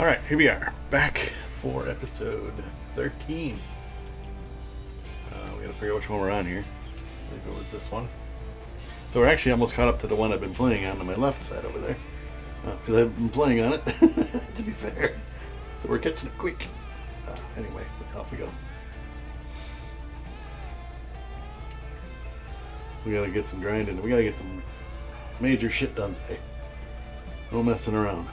All right, here we are, back for episode 13. We gotta figure out which one we're on here. I think it was this one. So we're actually almost caught up to the one I've been playing on my left side over there. Because I've been playing on it, to be fair. So we're catching it quick. Anyway, off we go. We gotta get some grinding. We gotta get some major shit done today. No messing around.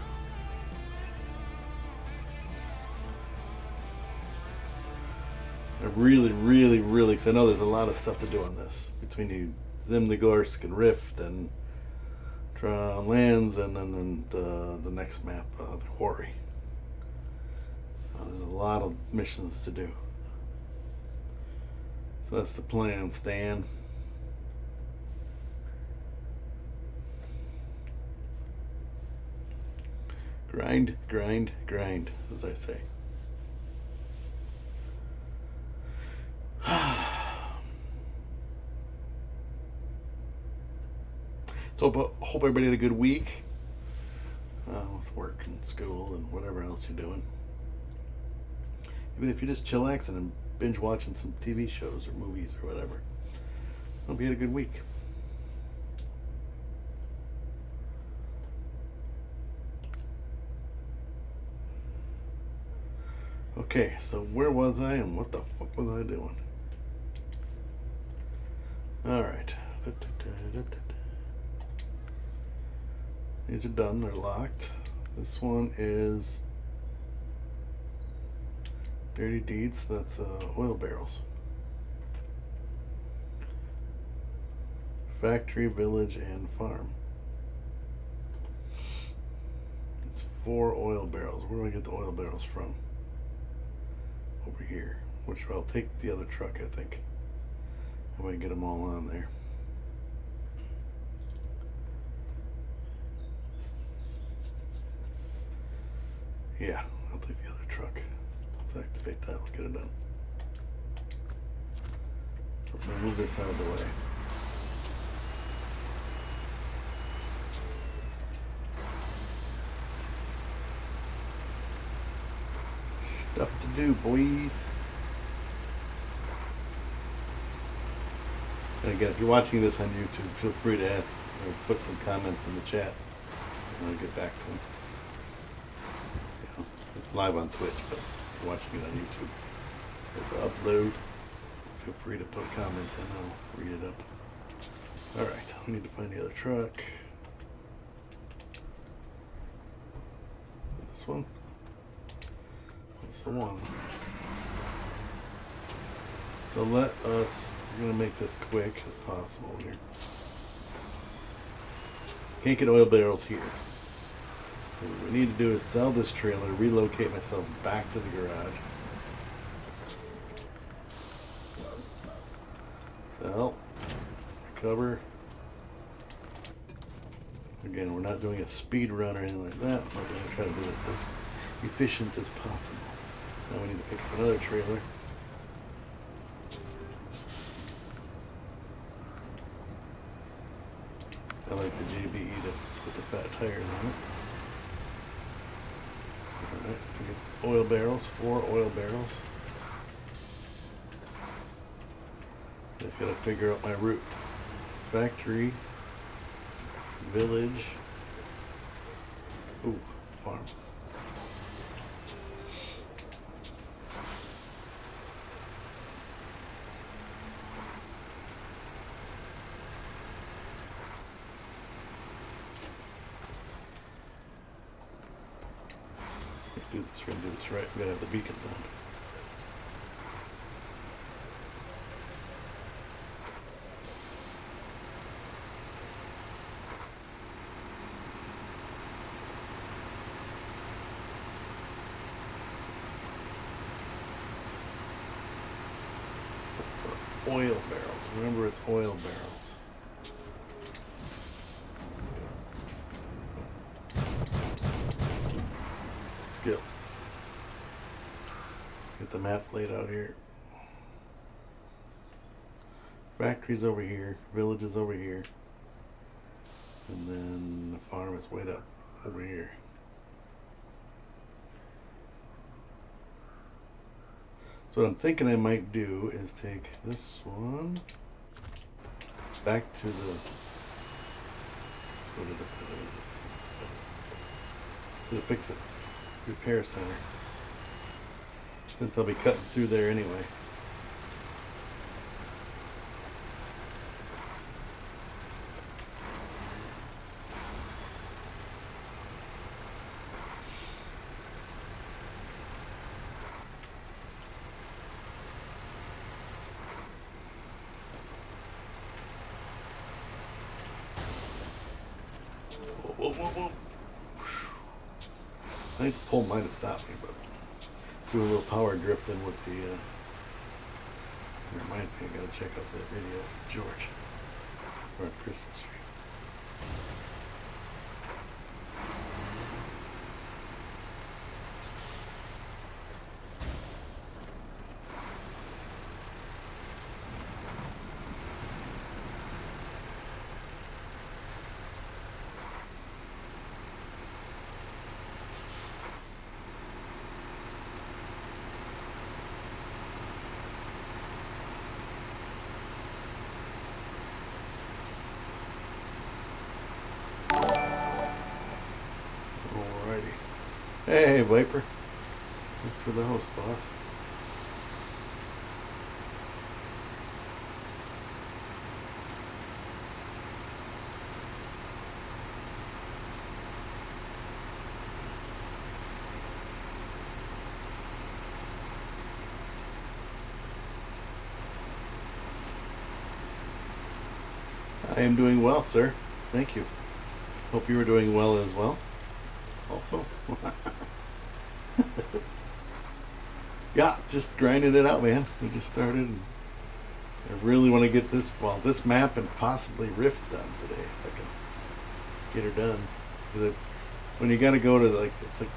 I really, because I know there's a lot of stuff to do on this. Between the Zemnogorsk and Rift and Lands and then the next map, the Quarry. There's a lot of missions to do. So that's the plan, Stan. Grind, as I say. So, hope everybody had a good week with work and school and whatever else you're doing. Even if you're just chillaxing and binge watching some TV shows or movies or whatever. Hope you had a good week. Okay, so where was I and what the fuck was I doing? Alright. These are done, they're locked. This one is Dirty Deeds, that's oil barrels. Factory, village, and farm. It's 4 oil barrels. Where do I get the oil barrels from? Over here. Which I'll take the other truck, I think. If I can get them all on there. Yeah, I'll take the other truck. Let's activate that. Let's get it done. So I'm going to move this out of the way. Stuff to do, boys. And again, if you're watching this on YouTube, feel free to ask or put some comments in the chat and I'll get back to them. You know, it's live on Twitch, but if you're watching it on YouTube, there's an upload. Feel free to put a comment in, I'll read it up. Alright, we need to find the other truck. This one? That's the one. So let us, I'm going to make this quick as possible here. Can't get oil barrels here. So what we need to do is sell this trailer, relocate myself back to the garage. Sell. Recover. Again, we're not doing a speed run or anything like that. We're going to try to do this as efficient as possible. Now we need to pick up another trailer. I like the JBE to put the fat tires on it. Alright, let's go get some oil barrels, 4 oil barrels. Just gotta figure out my route. Factory, village, ooh, farm. We're gonna do this right. We gotta have the beacons on. Oil barrels. Remember, it's oil barrels. Good. Get the map laid out here. Factory's over here, village is over here, and then the farm is way up over here. So what I'm thinking I might do is take this one back to the fix it repair center, since I'll be cutting through there anyway. Whoa, whoa, whoa. I need to pull mine to stop me, but do a little power drifting with the. It reminds me, I gotta check out that video from George. We're on Christmas Street. Alrighty. Hey, Viper. Thanks for the host, boss. I am doing well, sir. Thank you. Hope you were doing well as well. Also. Yeah, just grinding it out, man. We just started. And I really want to get this map and possibly Rift done today, if I can get her done. Because when you got to go to it's like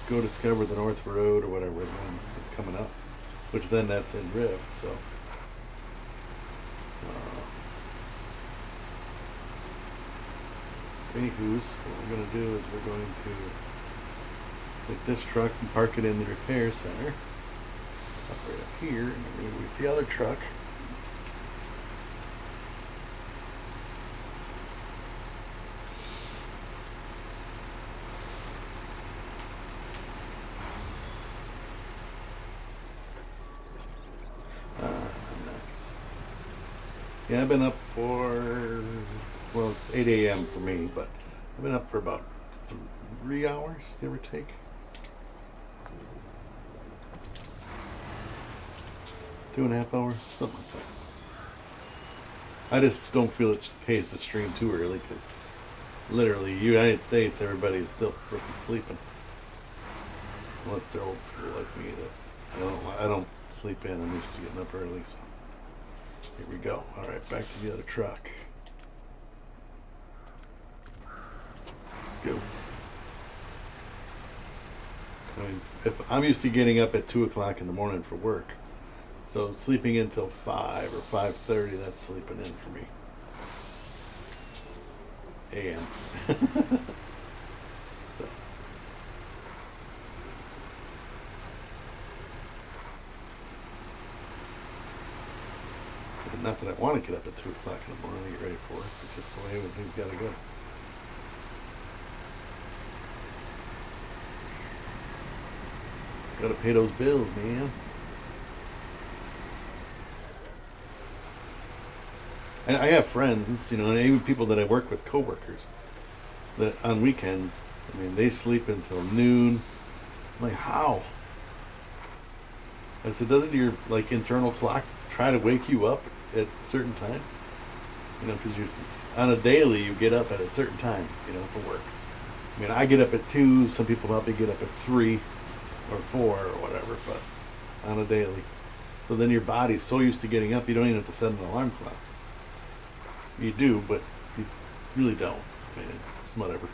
go discover the North Road or whatever when it's coming up, which then that's in Rift. So. Anywho's, what we're going to do is we're going to take this truck and park it in the repair center. Up right up here, and we're going to get the other truck. Nice. Yeah, I've been up for, well, it's 8 a.m. for me, but I've been up for about 3 hours, give or take. Two and a half hours, something like that. I just don't feel it pays to stream too early because literally, United States, everybody's still freaking sleeping. Unless they're old school like me, that I don't sleep in. I'm used to getting up early, so here we go. All right, back to the other truck. Let's go. I mean, if I'm used to getting up at 2 o'clock in the morning for work, so sleeping until 5 or 5:30, that's sleeping in for me. A.M. So. Not that I want to get up at 2 o'clock in the morning to get ready for work, it's just the way everything's got to go. Got to pay those bills, man. And I have friends, and even people that I work with, coworkers, that on weekends, I mean, they sleep until noon. I'm like, how? I said, doesn't your internal clock try to wake you up at a certain time? Because you on a daily you get up at a certain time, for work. I mean, I get up at 2. Some people probably get up at 3 or 4 or whatever, but on a daily. So then your body's so used to getting up, you don't even have to set an alarm clock. You do, but you really don't. I mean, whatever.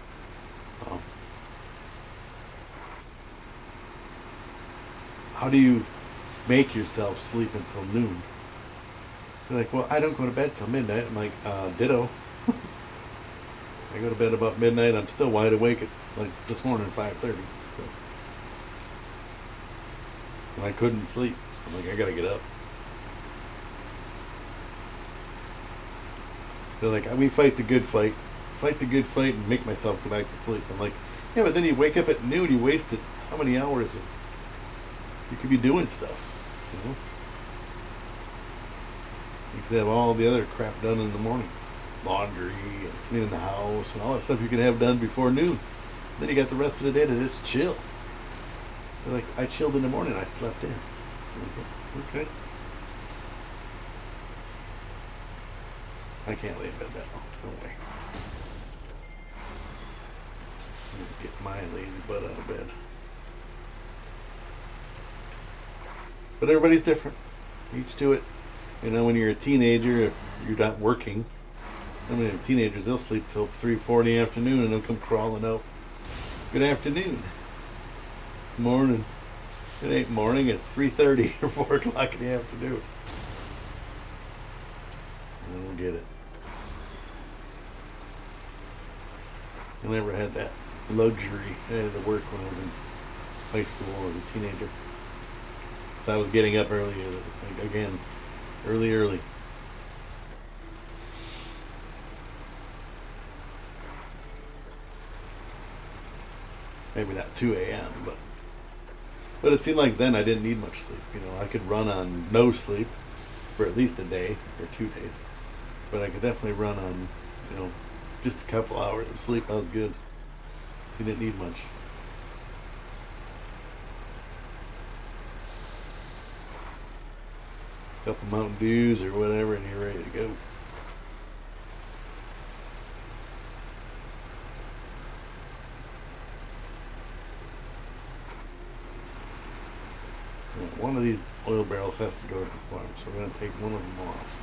How do you make yourself sleep until noon? You're like, well, I don't go to bed till midnight. I'm like, ditto. I go to bed about midnight. I'm still wide awake at this morning at 5:30. So. And I couldn't sleep. I'm like, I gotta get up. They're like, we fight the good fight. Fight the good fight and make myself go back to sleep. I'm like, yeah, but then you wake up at noon, you wasted how many hours of, you could be doing stuff, you know? You could have all the other crap done in the morning. Laundry and cleaning the house and all that stuff you could have done before noon. Then you got the rest of the day to just chill. They're like, I chilled in the morning, I slept in. Okay. I can't lay in bed that long. No way. I'm gonna get my lazy butt out of bed. But everybody's different. Each to it. You know, when you're a teenager, if you're not working, I mean, teenagers, they'll sleep till 3, 4 in the afternoon and they'll come crawling out. Good afternoon. It's morning. It ain't morning, it's 3:30 or 4 o'clock in the afternoon. I don't get it. I never had that luxury. I had to work when I was in high school or a teenager. So I was getting up early, again, early. Maybe not 2 a.m., but it seemed like then I didn't need much sleep. You know, I could run on no sleep for at least a day or 2 days, but I could definitely run on, you know, just a couple hours of sleep. That was good. You didn't need much. Couple Mountain Dews or whatever, and you're ready to go. Yeah, one of these oil barrels has to go to the farm, so we're going to take one of them off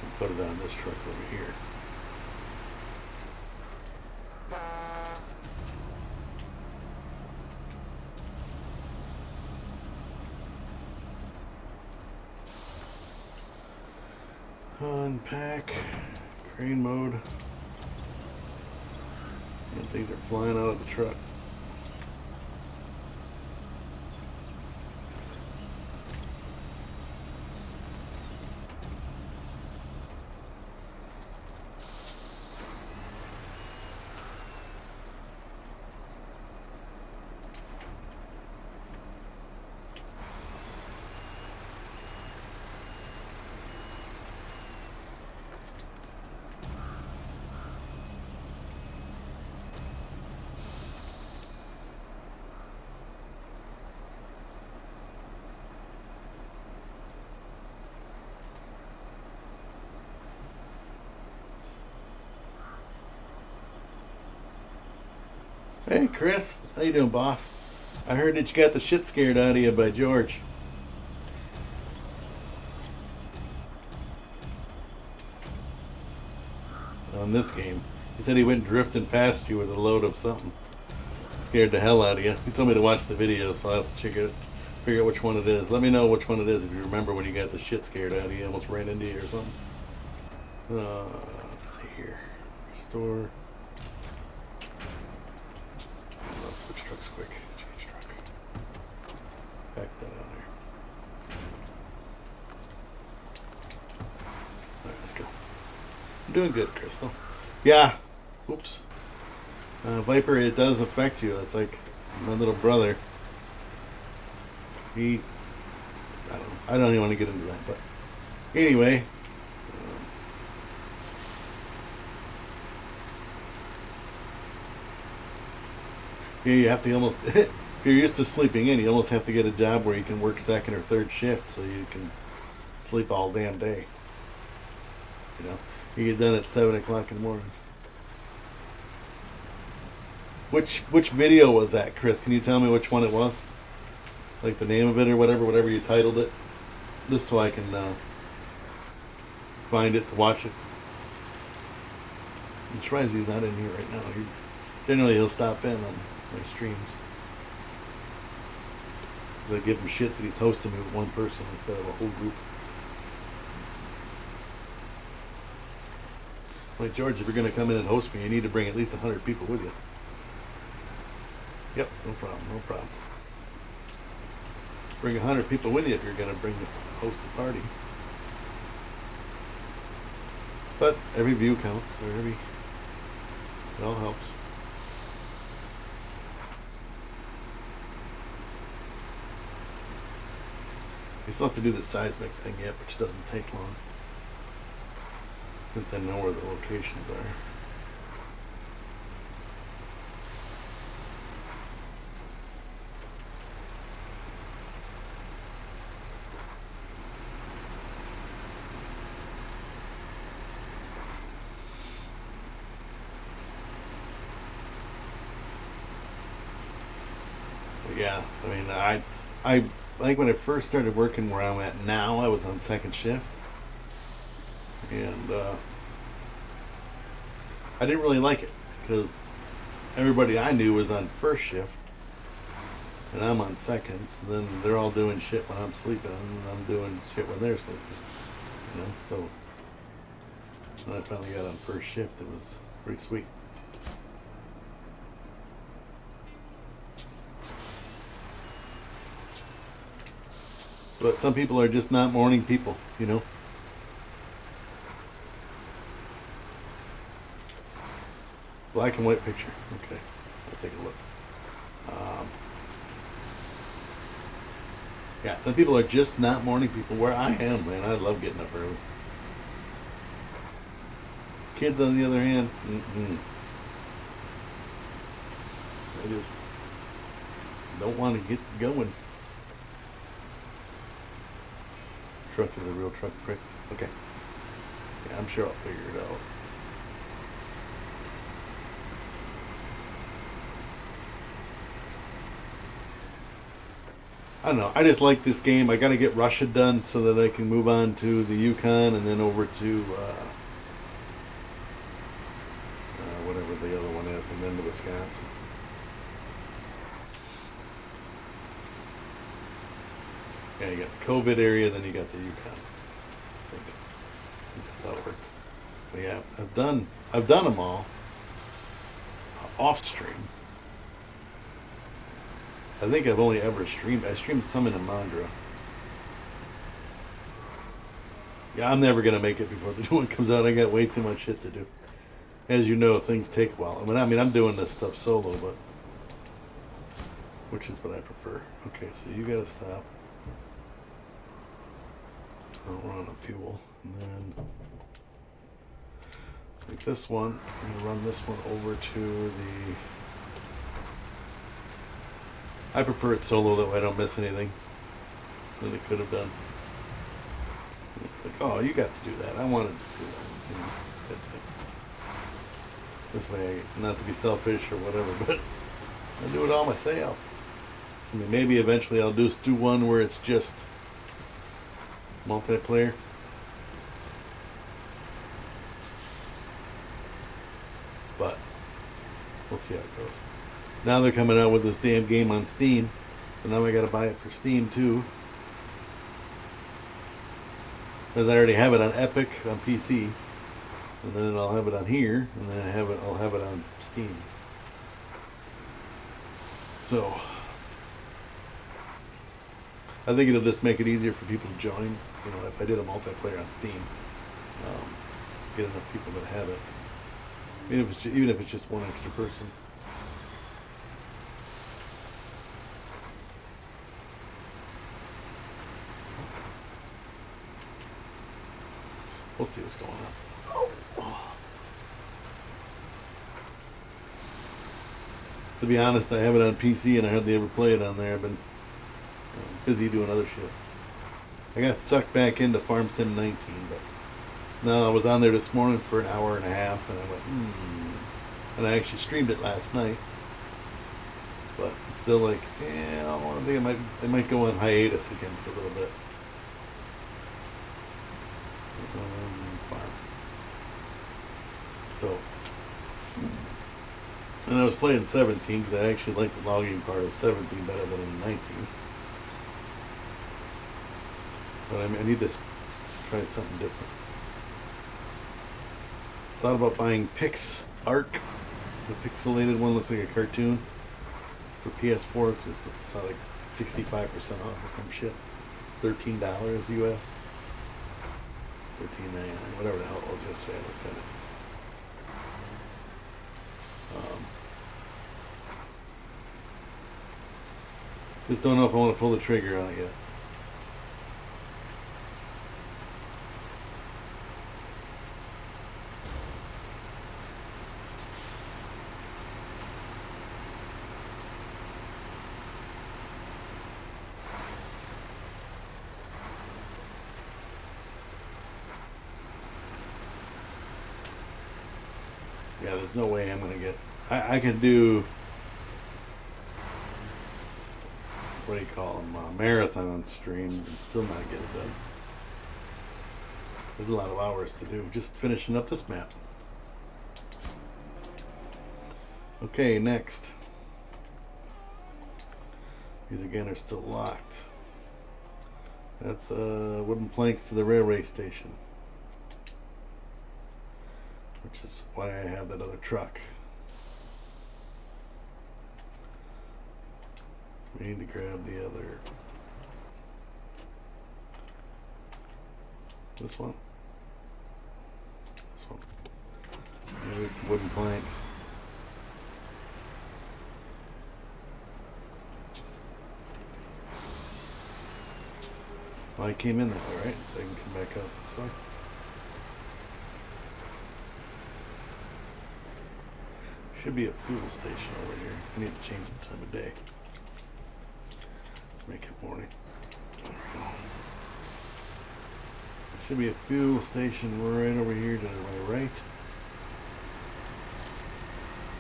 and put it on this truck over here. Unpack, crane mode. And things are flying out of the truck. Hey Chris, how you doing, boss? I heard that you got the shit scared out of you by George. On this game. He said he went drifting past you with a load of something. Scared the hell out of you. He told me to watch the video, so I'll have to check it, figure out which one it is. Let me know which one it is if you remember when you got the shit scared out of you, almost ran into you or something. Let's see here. Restore. Let's switch trucks quick. Change truck. Back that on there. Alright, let's go. I'm doing good, Crystal. Yeah. Oops. Viper, it does affect you. It's like my little brother. I don't know. I don't even want to get into that, but anyway. Yeah, you have to almost, if you're used to sleeping in, you almost have to get a job where you can work second or third shift so you can sleep all damn day. You know, you get done at 7 o'clock in the morning. Which video was that, Chris? Can you tell me which one it was? Like the name of it or whatever you titled it? Just so I can find it to watch it. I'm surprised he's not in here right now. Generally he'll stop in on my streams. I give him shit that he's hosting me with one person instead of a whole group. Like, George, if you're going to come in and host me, you need to bring at least 100 people with you. Yep, no problem. bring 100 people with you if you're going to host a party. But every view counts, or it all helps. We still have to do the seismic thing yet, which doesn't take long, since I know where the locations are. But yeah, I mean, I think when I first started working where I'm at now, I was on second shift, and I didn't really like it because everybody I knew was on first shift, and I'm on seconds. Then they're all doing shit when I'm sleeping, and I'm doing shit when they're sleeping. So when I finally got on first shift, it was pretty sweet. But some people are just not morning people, Black and white picture. Okay, I'll take a look. Yeah, some people are just not morning people. Where I am, man, I love getting up early. Kids, on the other hand, I just don't want to get going. Truck is a real truck prick. Okay. Yeah, I'm sure I'll figure it out. I don't know. I just like this game. I got to get Russia done so that I can move on to the Yukon and then over to whatever the other one is, and then to Wisconsin. Yeah, you got the COVID area, then you got the Yukon. I think that's how it worked. But yeah, I've done them all off stream. I think I've only ever streamed. I streamed some in Amandra. Yeah, I'm never gonna make it before the new one comes out. I got way too much shit to do. As you know, things take a while. I mean, I'm doing this stuff solo, but which is what I prefer. Okay, so you gotta stop. Don't run out of fuel, and then like this one. I'm gonna run this one over to the. I prefer it solo, that way I don't miss anything that it could have done. It's like, oh, you got to do that. I wanted to do that. That thing. This way, not to be selfish or whatever, but I do it all myself. I mean, maybe eventually I'll do one where it's just multiplayer. But we'll see how it goes. Now they're coming out with this damn game on Steam, so now I gotta buy it for Steam too. Because I already have it on Epic on PC, and then I'll have it on here, and then I'll have it on Steam. So I think it'll just make it easier for people to join. If I did a multiplayer on Steam, get enough people that have it, even if it's just one extra person. We'll see what's going on. Oh. To be honest, I have it on PC and I hardly ever play it on there. I've been busy doing other shit. I got sucked back into Farm Sim 19, but no, I was on there this morning for an hour and a half, and I went, and I actually streamed it last night. But it's still like, I think I might go on hiatus again for a little bit. Farm. So, and I was playing 17 because I actually liked the logging part of 17 better than in 19. But I need to try something different. Thought about buying Pix Arc. The pixelated one looks like a cartoon for PS4 because it's 65% off or some shit. $13 US. $13.99, whatever the hell it was yesterday. I looked at it. Just don't know if I want to pull the trigger on it yet. Yeah, there's no way I'm gonna get. I can do. What do you call them? Marathon streams and still not get it done. There's a lot of hours to do. Just finishing up this map. Okay, next. These again are still locked. That's wooden planks to the railway station. Which is why I have that other truck. So we need to grab the other. This one. This one. Maybe it's wooden planks. Well, I came in that way, right? So I can come back out this way. Should be a fuel station over here. I need to change the time of day. Make it morning. There we go. There should be a fuel station right over here to my right.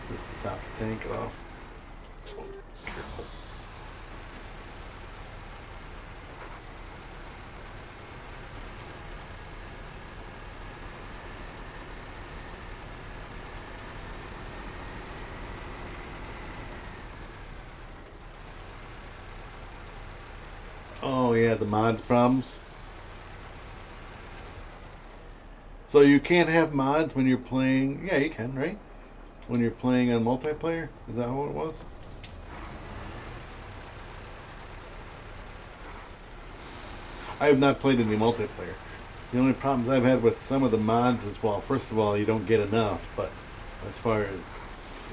Just to top the tank off. Oh, careful. Oh yeah, the mods problems. So you can't have mods when you're playing. Yeah, you can, right? When you're playing on multiplayer? Is that how it was? I have not played any multiplayer. The only problems I've had with some of the mods is, well, first of all, you don't get enough, but as far as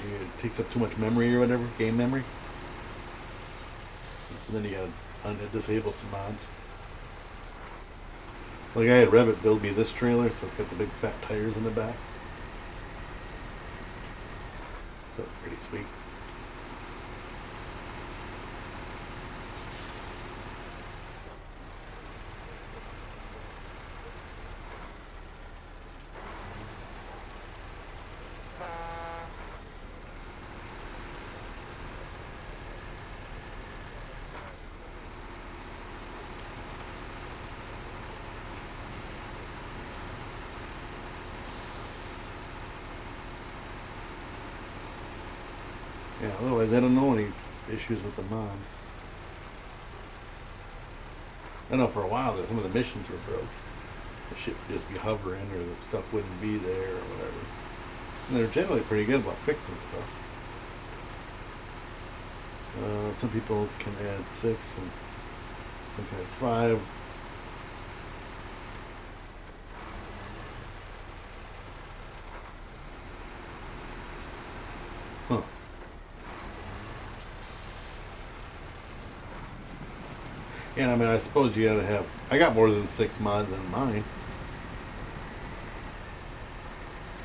it takes up too much memory or whatever, game memory. So then you gotta disable some mods. Like I had Revit build me this trailer, so it's got the big fat tires in the back. So it's pretty sweet. Yeah, otherwise I don't know any issues with the mods. I know for a while there some of the missions were broke. The ship would just be hovering or the stuff wouldn't be there or whatever. And they're generally pretty good about fixing stuff. Some people can add 6 and some can add 5. Huh. Yeah, I mean, I suppose you gotta have. I got more than 6 mods in mine.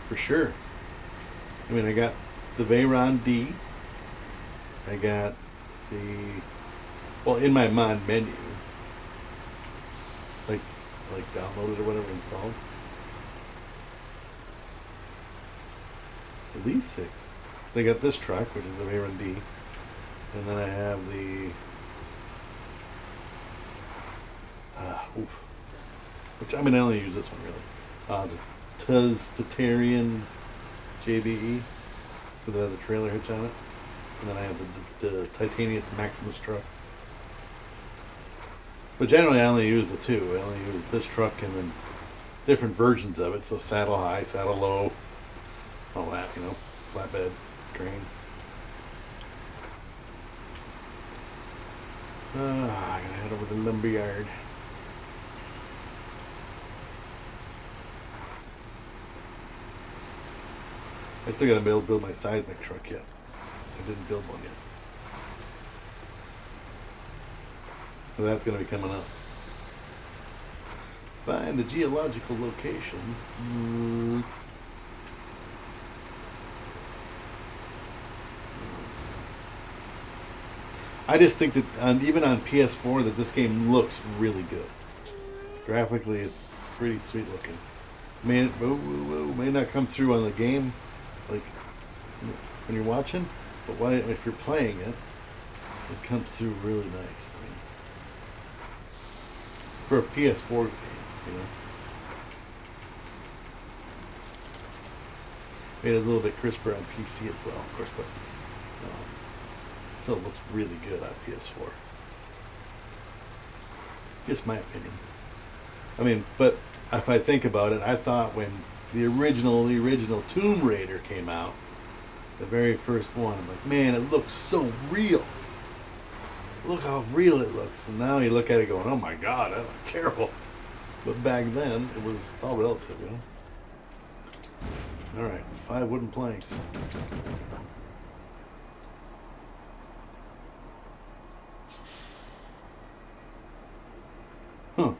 For sure. I mean, I got the Veyron D. I got the. Well, in my mod menu. Like downloaded or whatever, installed. At least 6. They got this truck, which is the Veyron D. And then I have the. Which, I mean, I only use this one really. The Tuz Tatarian JBE, because it has a trailer hitch on it. And then I have the Titanius Maximus truck. But generally I only use the 2. I only use this truck and then different versions of it. So saddle high, saddle low, all that, flatbed, crane. I gotta head over to Lumberyard. I still gotta build my seismic truck yet. I didn't build one yet. Well, that's gonna be coming up. Find the geological locations. I just think that even on PS4 that this game looks really good. Graphically, it's pretty sweet looking. May not come through on the game, like when you're watching, but if you're playing it, it comes through really nice. I mean, for a PS4 game, you know. It is a little bit crisper on PC as well, of course, but still looks really good on PS4. Just my opinion. I mean, but if I think about it, I thought when the original Tomb Raider came out, the very first one, I'm like, man, it looks so real. Look how real it looks. And now you look at it going, oh my god, that looks terrible. But back then, it's all relative, you know? Alright, 5 wooden planks. Huh.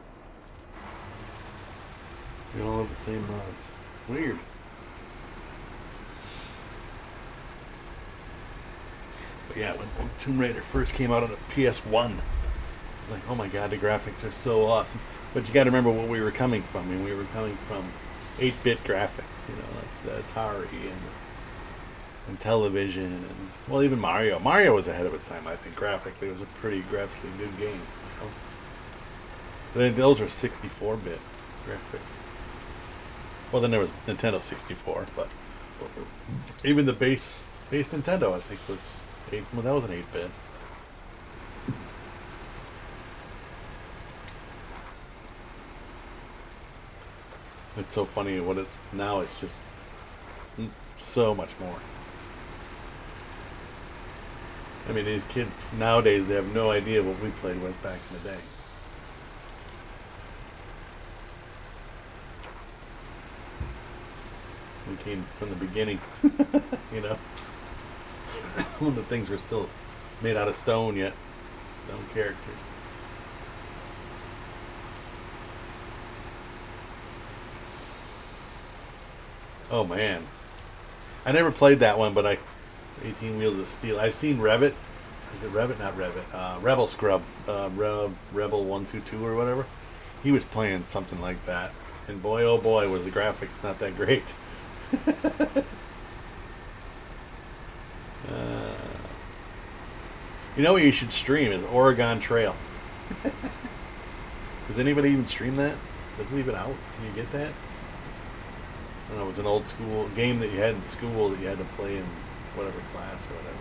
They all have the same mods. Weird. But yeah, when Tomb Raider first came out on a PS1, it was like, oh my god, the graphics are so awesome. But you gotta remember what we were coming from. I mean, we were coming from 8-bit graphics, you know, like the Atari and television, and, well, even Mario. Mario was ahead of its time, I think, graphically. It was a pretty graphically good game. You know? But those were 64-bit graphics. Well, then there was Nintendo 64, but even the base Nintendo, I think, was 8. Well, that was an 8-bit. It's so funny what it's now. It's just so much more. I mean, these kids nowadays, they have no idea what we played with back in the day. We came from the beginning, you know. When the things were still made out of stone yet. Stone characters. Oh man. I never played that one, but 18 Wheels of Steel. I've seen Revit. Is it Revit? Not Revit. Rebel Scrub. Rebel 122 or whatever. He was playing something like that. And boy, oh boy, was the graphics not that great. You know what you should stream is Oregon Trail. Does anybody even stream that? Does it even out? Can you get that? I don't know, it was an old school game that you had in school that you had to play in whatever class or whatever.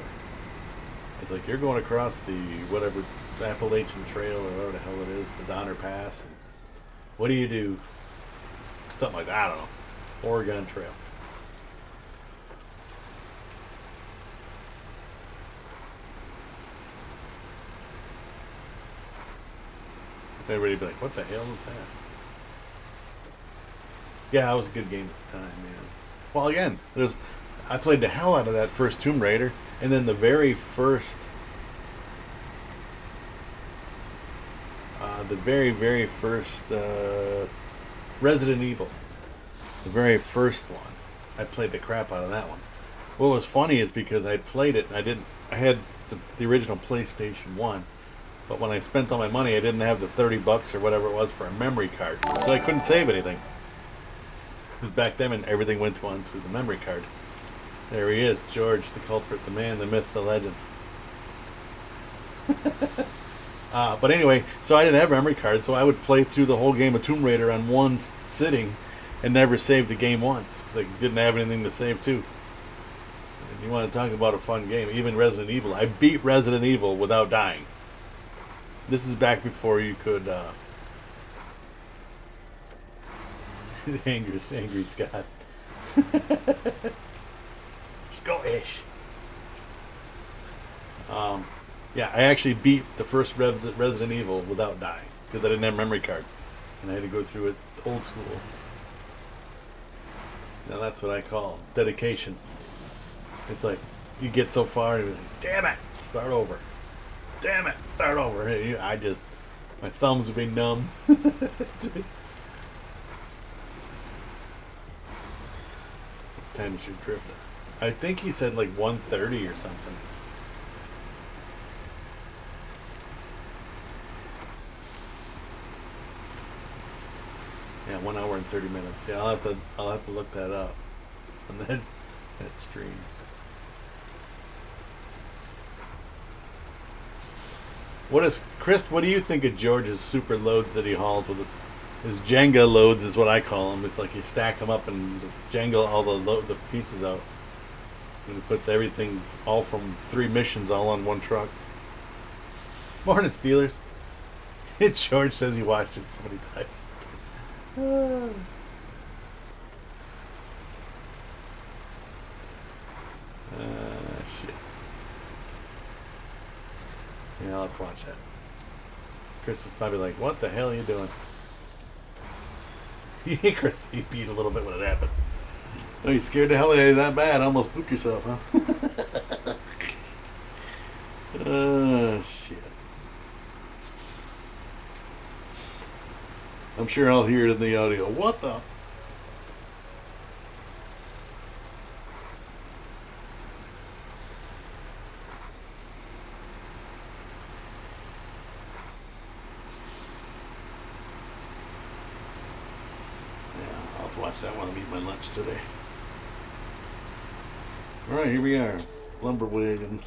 It's like you're going across the whatever Appalachian Trail or whatever the hell it is, the Donner Pass. And what do you do? Something like that, I don't know. Oregon Trail. Everybody'd be like, what the hell is that? Yeah, it was a good game at the time, man. Well, again, I played the hell out of that first Tomb Raider, and then the very first, Resident Evil, the very first one. I played the crap out of that one. What was funny is because I played it, and I had the original PlayStation 1, but when I spent all my money, I didn't have the $30 or whatever it was for a memory card, so I couldn't save anything. Because back then, everything went on through the memory card. There he is, George, the culprit, the man, the myth, the legend. But anyway, so I didn't have a memory card, so I would play through the whole game of Tomb Raider on one sitting and never save the game once. Like, didn't have anything to save to. And you want to talk about a fun game, even Resident Evil. I beat Resident Evil without dying. This is back before you could, angry Scott. Just go ish. Yeah, I actually beat the first Resident Evil without dying because I didn't have a memory card, and I had to go through it old school. Now that's what I call dedication. It's like you get so far and you're like, damn it, start over. Damn it, start over. I just, my thumbs would be numb. Time to shoot drift. I think he said like 1:30 or something. Yeah, 1 hour and 30 minutes. Yeah, I'll have to look that up, and then that stream. What is Chris? What do you think of George's super loads that he hauls with it? His Jenga loads is what I call them. It's like you stack them up and Jenga all the pieces out, and he puts everything all from 3 missions all on one truck. Morning, Steelers. George says he watched it so many times. Shit. Yeah, I'll have to watch that. Chris is probably like, what the hell are you doing? Chris, he peed a little bit when it happened. Oh, you scared the hell out of you that bad? Almost pooped yourself, huh? Shit. I'm sure I'll hear it in the audio. What the? I'll have to watch that while I'm eating my lunch today. Alright, here we are. Lumberwig and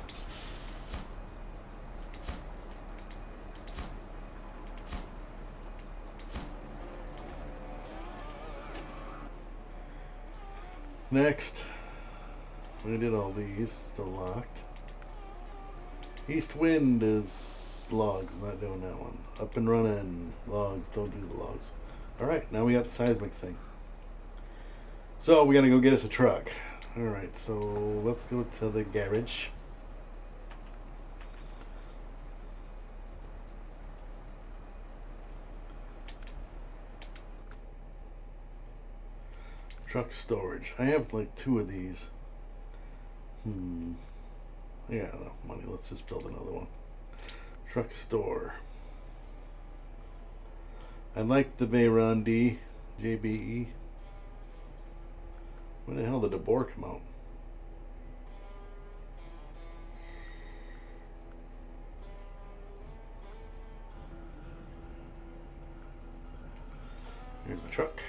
next. We did all these. Still locked. East Wind is logs. Not doing that one. Up and running. Logs. Don't do the logs. Alright, now we got the seismic thing. So we gotta go get us a truck. Alright, so let's go to the garage. Truck storage. I have like 2 of these. I got enough money. Let's just build another one. Truck store. I like the Veyron D JBE. When the hell did the boar come out? Here's my truck.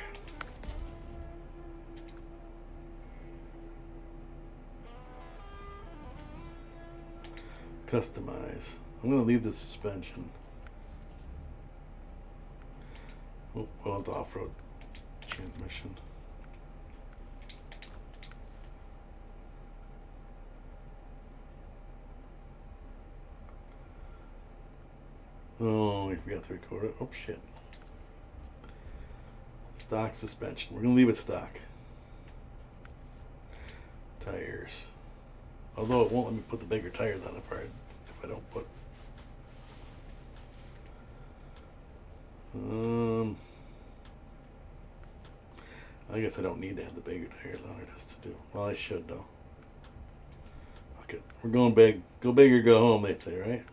Customize. I'm going to leave the suspension. Oh, I want the off-road transmission. Oh, we forgot to record it. Oh, shit. Stock suspension. We're going to leave it stock. Tires. Although it won't let me put the bigger tires on if I don't put. I guess I don't need to have the bigger tires on it just to do. Well, I should though. Fuck it. We're going big. Go big or go home, they say, right?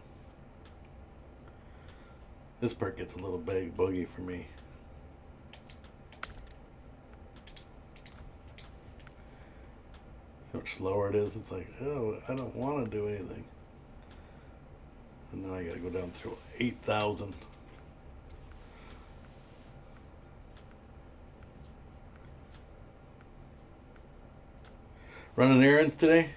This part gets a little big, buggy for me. So much slower it is. It's like, oh, I don't want to do anything. And now I got to go down through 8,000. Running errands today?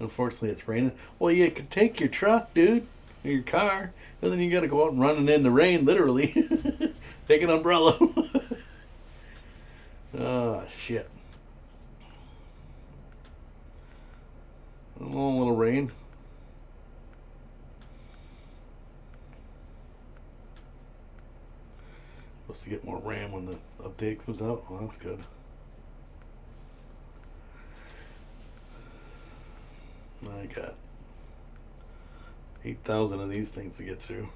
Unfortunately, it's raining. Well, you could take your truck, dude, or your car, and then you got to go out and running in the rain, literally. Take an umbrella. Oh, shit. A little rain. Supposed to get more RAM when the update comes out. Well, that's good. I got 8,000 of these things to get through.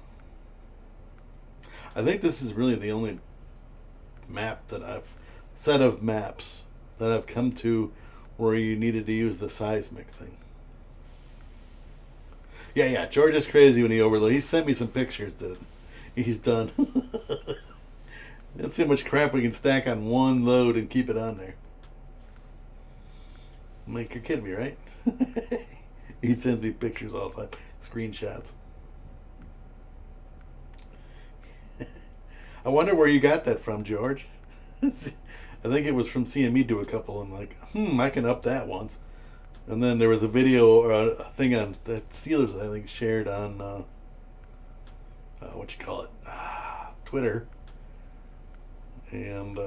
I think this is really the only set of maps that I've come to where you needed to use the seismic thing. Yeah, George is crazy when he overloads. He sent me some pictures that he's done. Let's see how much crap we can stack on one load and keep it on there. I'm like, you're kidding me, right? He sends me pictures all the time, screenshots. I wonder where you got that from, George. I think it was from seeing me do a couple. I'm like, I can up that once. And then there was a video or a thing on that Steelers, I think, shared on Twitter. And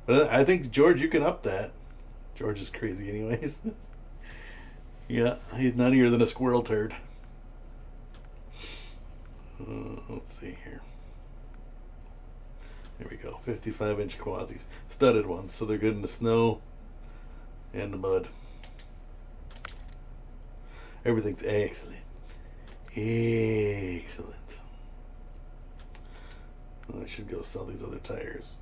but I think, George, you can up that. George is crazy, anyways. Yeah, he's nuttier than a squirrel turd. Let's see here. There we go. 55-inch quasis. Studded ones, so they're good in the snow and the mud. Everything's excellent. Excellent. I should go sell these other tires.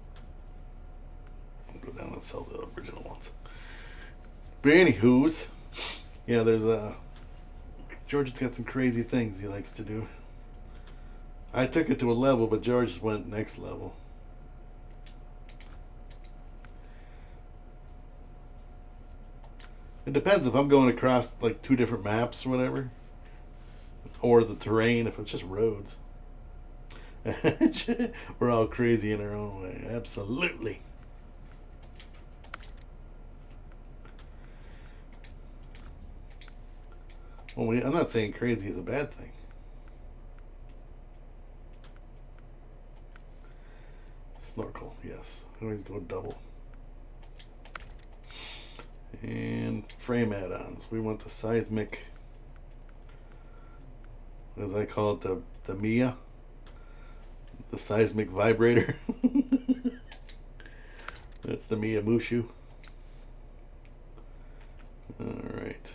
I'll go down and sell the original ones. But anywho's, yeah, there's George has got some crazy things he likes to do. I took it to a level, but George went next level. It depends if I'm going across like 2 different maps or whatever, or the terrain, if it's just roads. We're all crazy in our own way. Absolutely. Well, I'm not saying crazy is a bad thing. Snorkel, yes. Always go double. And frame add-ons. We want the seismic, as I call it, the Mia. The seismic vibrator. That's the Mia Mushu. Alright.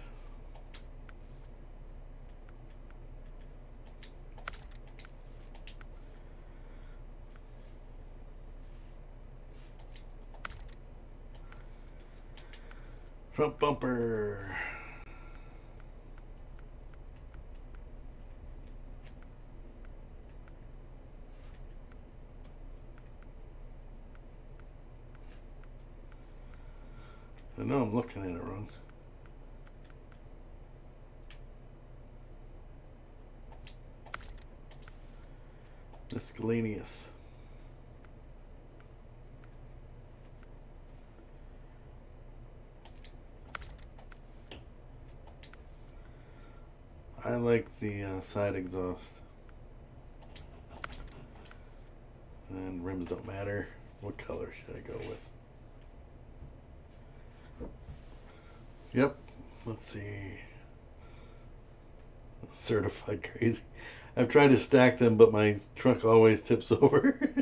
Front bumper. I know I'm looking at it wrong. Miscellaneous. I like the side exhaust. And rims don't matter. What color should I go with? Yep. Let's see. Certified crazy. I've tried to stack them, but my truck always tips over.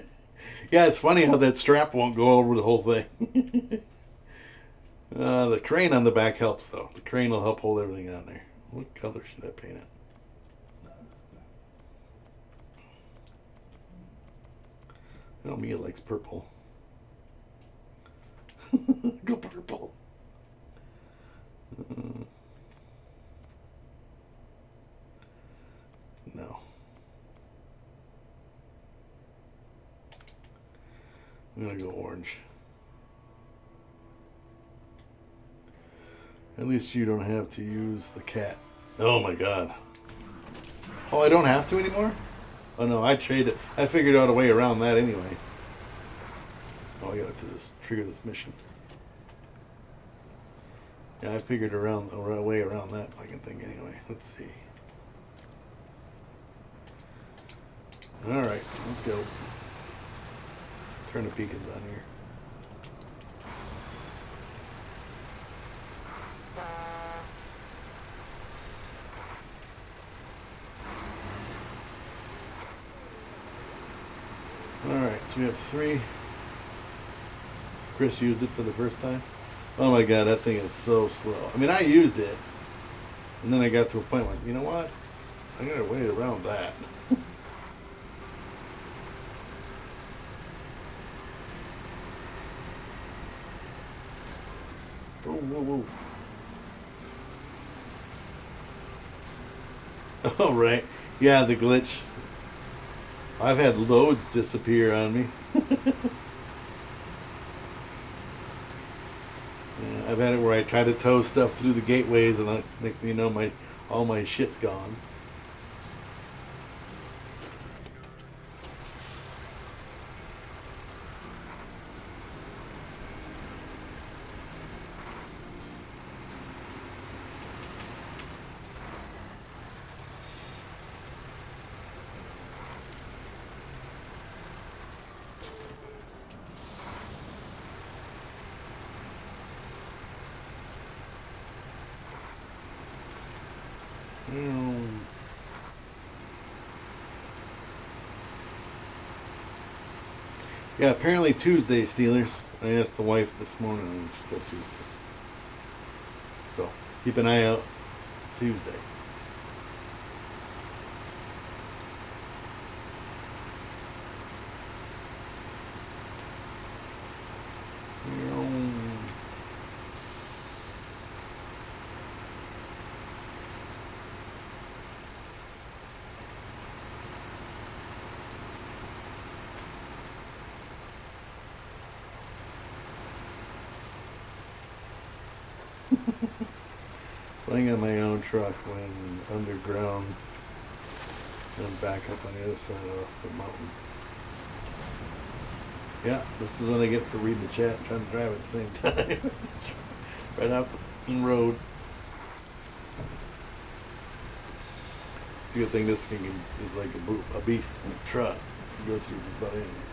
Yeah, it's funny how that strap won't go over the whole thing. The crane on the back helps, though. The crane will help hold everything on there. What color should I paint it? I know Mia likes purple. Go purple. No. I'm gonna go orange. At least you don't have to use the cat. Oh my god. Oh, I don't have to anymore? Oh no, I traded. I figured out a way around that anyway. Oh, I gotta do this. Trigger this mission. Yeah, I figured around a way around that fucking thing anyway. Let's see. Alright, let's go. Turn the beacons on here. Alright, so we have 3. Chris used it for the first time. Oh my god, that thing is so slow. I mean, I used it, And then I got to a point where, you know what? I'm gonna wait around that. Whoa, whoa, whoa. All right. Yeah, the glitch. I've had loads disappear on me. Yeah, I've had it where I try to tow stuff through the gateways, and next thing you know, all my shit's gone. Mm. Yeah, apparently Tuesday, Steelers. I asked the wife this morning, and she said Tuesday. So keep an eye out Tuesday. Playing on my own truck when underground and back up on the other side of the mountain. Yeah, this is what I get for reading the chat and trying to drive at the same time. Right off the road. It's a good thing this thing is like a beast in a truck. You go through just about anything.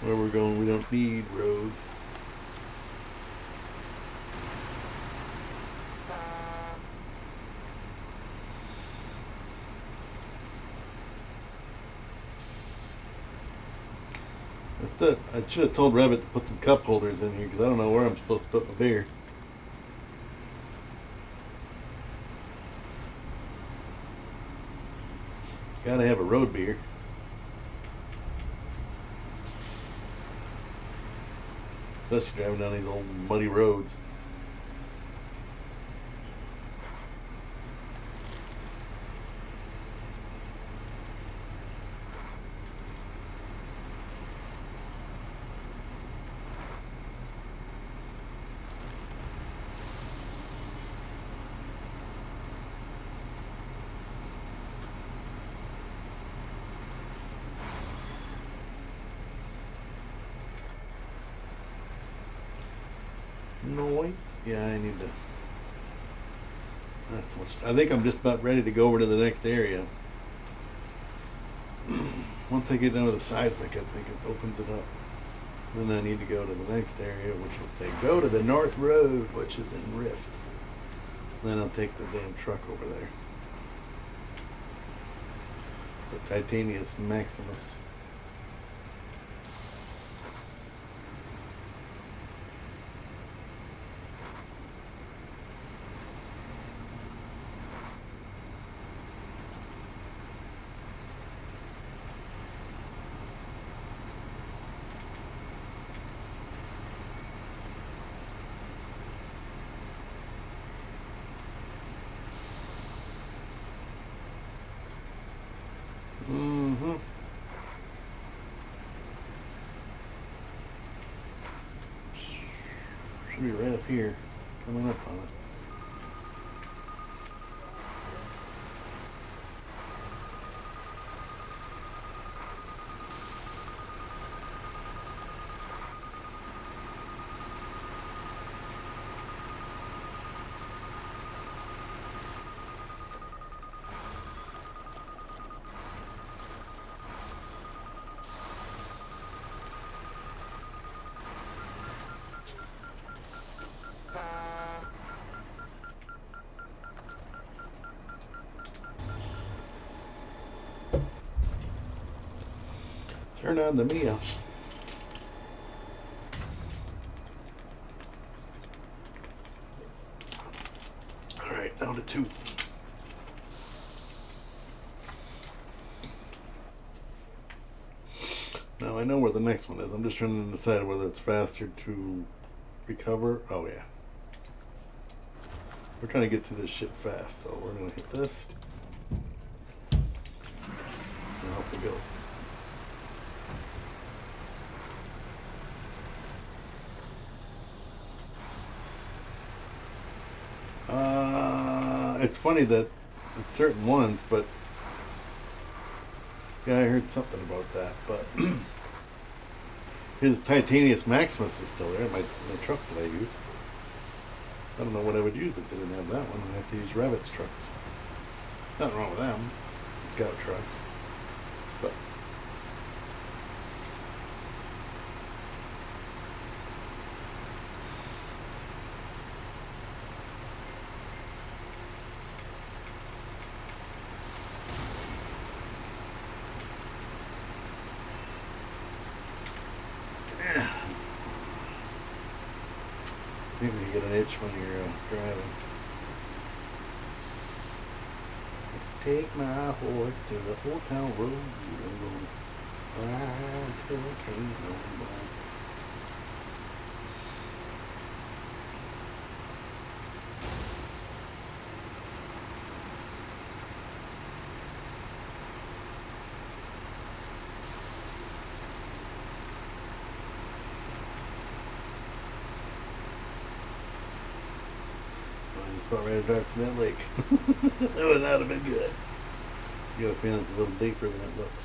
Where we're going, we don't need roads. That's it. I should have told Revit to put some cup holders in here because I don't know where I'm supposed to put my beer. Gotta have a road beer. Especially driving down these old muddy roads. Noise? Yeah, I need to. That's much. I think I'm just about ready to go over to the next area. Once I get done with the seismic, I think it opens it up. Then I need to go to the next area, which will say go to the North Road, which is in Rift. Then I'll take the damn truck over there. The Titanius Maximus. Mm-hmm. Should be right up here, coming up on it. Turn on the Mia. All right. to 2. Now I know where the next one is. I'm just trying to decide whether it's faster to recover. Oh yeah. We're trying to get to this shit fast, so we're gonna hit this. And off we go. It's funny that it's certain ones, but yeah, I heard something about that. But his Titanium Maximus is still there. My truck that I use. I don't know what I would use if they didn't have that one. I'd have to use Rabbit's trucks. Nothing wrong with them. Scout trucks. But maybe you get an itch when you're driving. Take my horse to the Old Town Road. Ride till I can't no more. About ready to drive to that lake. That would not have been good. You have a feeling it's a little deeper than it looks.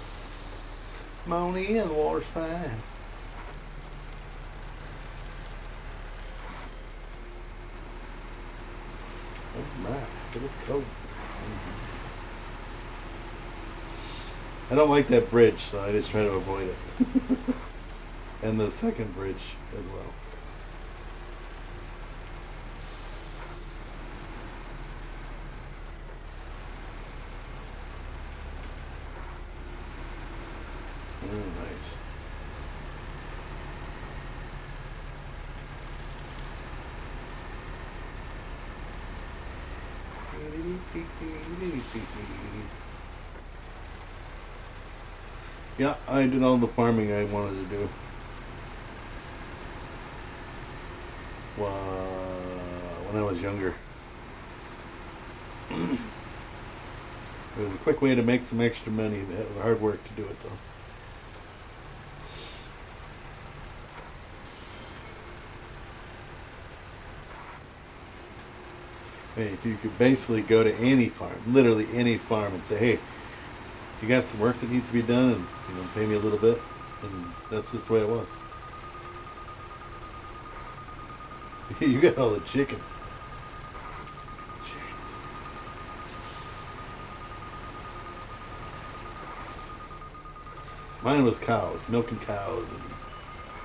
Come on in, the water's fine. Oh my, but it's cold. I don't like that bridge, so I just try to avoid it. And the second bridge as well. Oh, nice. Yeah, I did all the farming I wanted to do. Well, when I was younger. It was a quick way to make some extra money. It was hard work to do it though. Hey, if you could basically go to any farm, literally any farm, and say, "Hey, you got some work that needs to be done, and pay me a little bit," and that's just the way it was. You got all the chickens. Chickens. Mine was cows, milking cows, and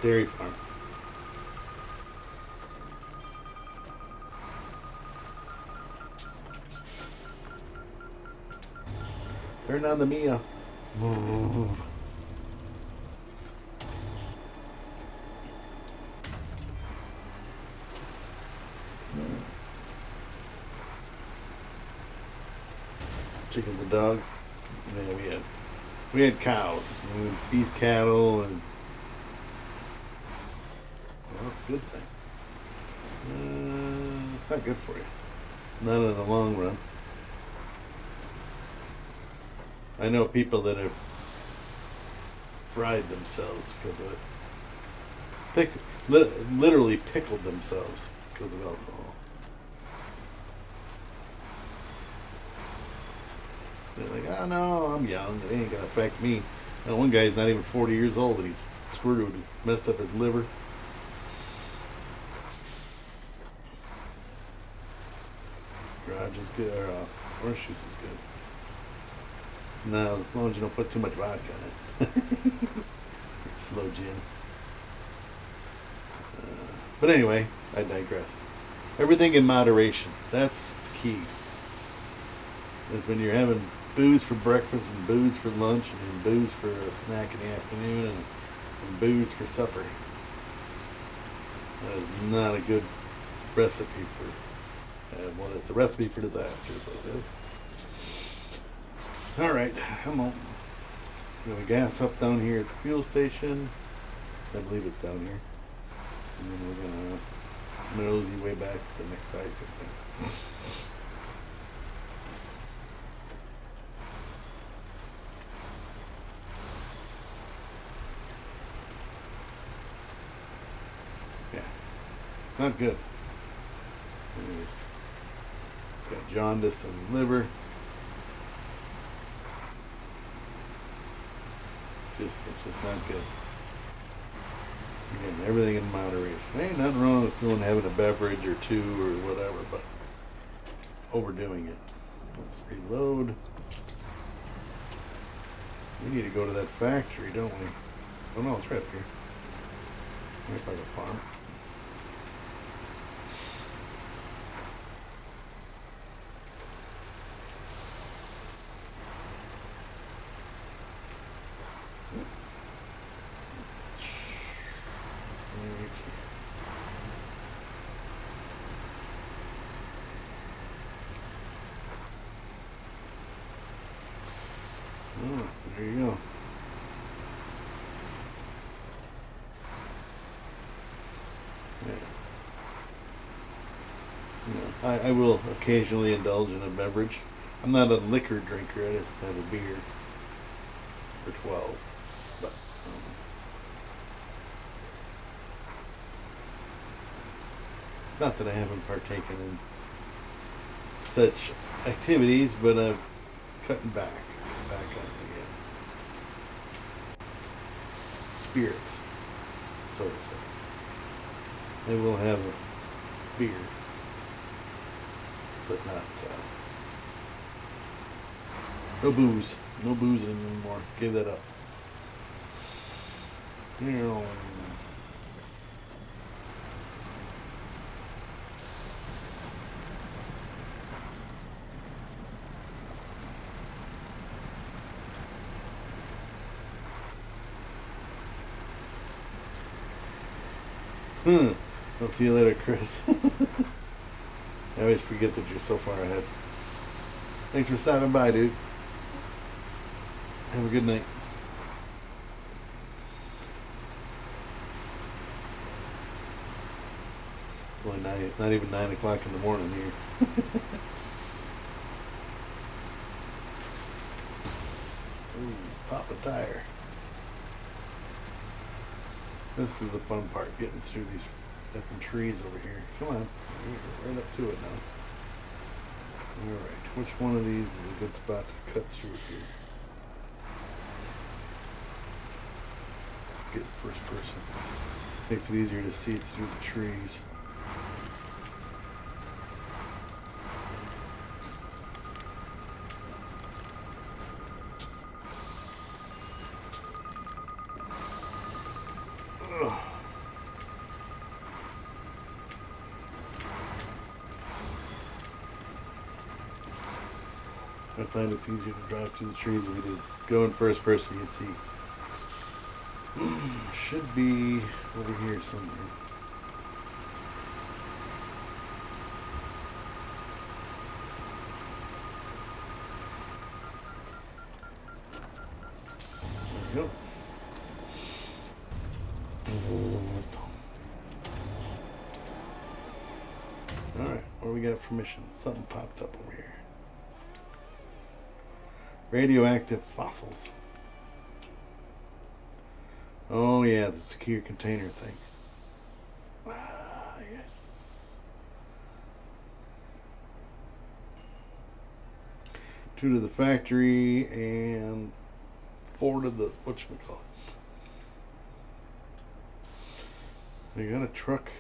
dairy farm. Turn on the Mia. Chickens and dogs. Yeah, we had cows. We had beef cattle, and well, that's a good thing. It's not good for you. Not in the long run. I know people that have fried themselves because of it. Literally pickled themselves because of alcohol. They're like, "Oh no, I'm young. It ain't gonna affect me." And one guy's not even 40 years old and he's screwed. He messed up his liver. Garage is good. Or horseshoes is good. No, as long as you don't put too much vodka in it. Slow gin. But anyway, I digress. Everything in moderation. That's the key. Is when you're having booze for breakfast and booze for lunch and then booze for a snack in the afternoon and booze for supper. That is not a good recipe for Well, it's a recipe for disaster, is what it is. All right, come on. We're gonna gas up down here at the fuel station. I believe it's down here. And then we're gonna nosy way back to the next site, I think. Yeah, it's not good. It's got jaundice and liver. It's just not good. Again, everything in moderation. Ain't nothing wrong with going having a beverage or two or whatever, but overdoing it. Let's reload. We need to go to that factory, don't we? Oh no, it's right up here. Right by the farm. Oh, there you go. Yeah. You know, I will occasionally indulge in a beverage. I'm not a liquor drinker. I just have a beer for 12. But not that I haven't partaken in such activities, but I'm cutting back on the spirits, so to say. I will have a beer, but not no booze, no booze anymore. Give that up. You know. I'll see you later, Chris. I always forget that you're so far ahead. Thanks for stopping by, dude. Have a good night. It's only not even 9 o'clock in the morning here. Ooh, pop a tire. This is the fun part, getting through these different trees over here. Come on, right up to it now. Alright, which one of these is a good spot to cut through here? Let's get first person. Makes it easier to see through the trees. I find it's easier to drive through the trees if you just go in first person. You can see. Should be over here somewhere. There we go. Alright, what do we got for mission? Something popped up over here. Radioactive fossils. Oh yeah, the secure container thing. Ah, yes. 2 to the factory and 4 to the whatchamacallit. They got a truck.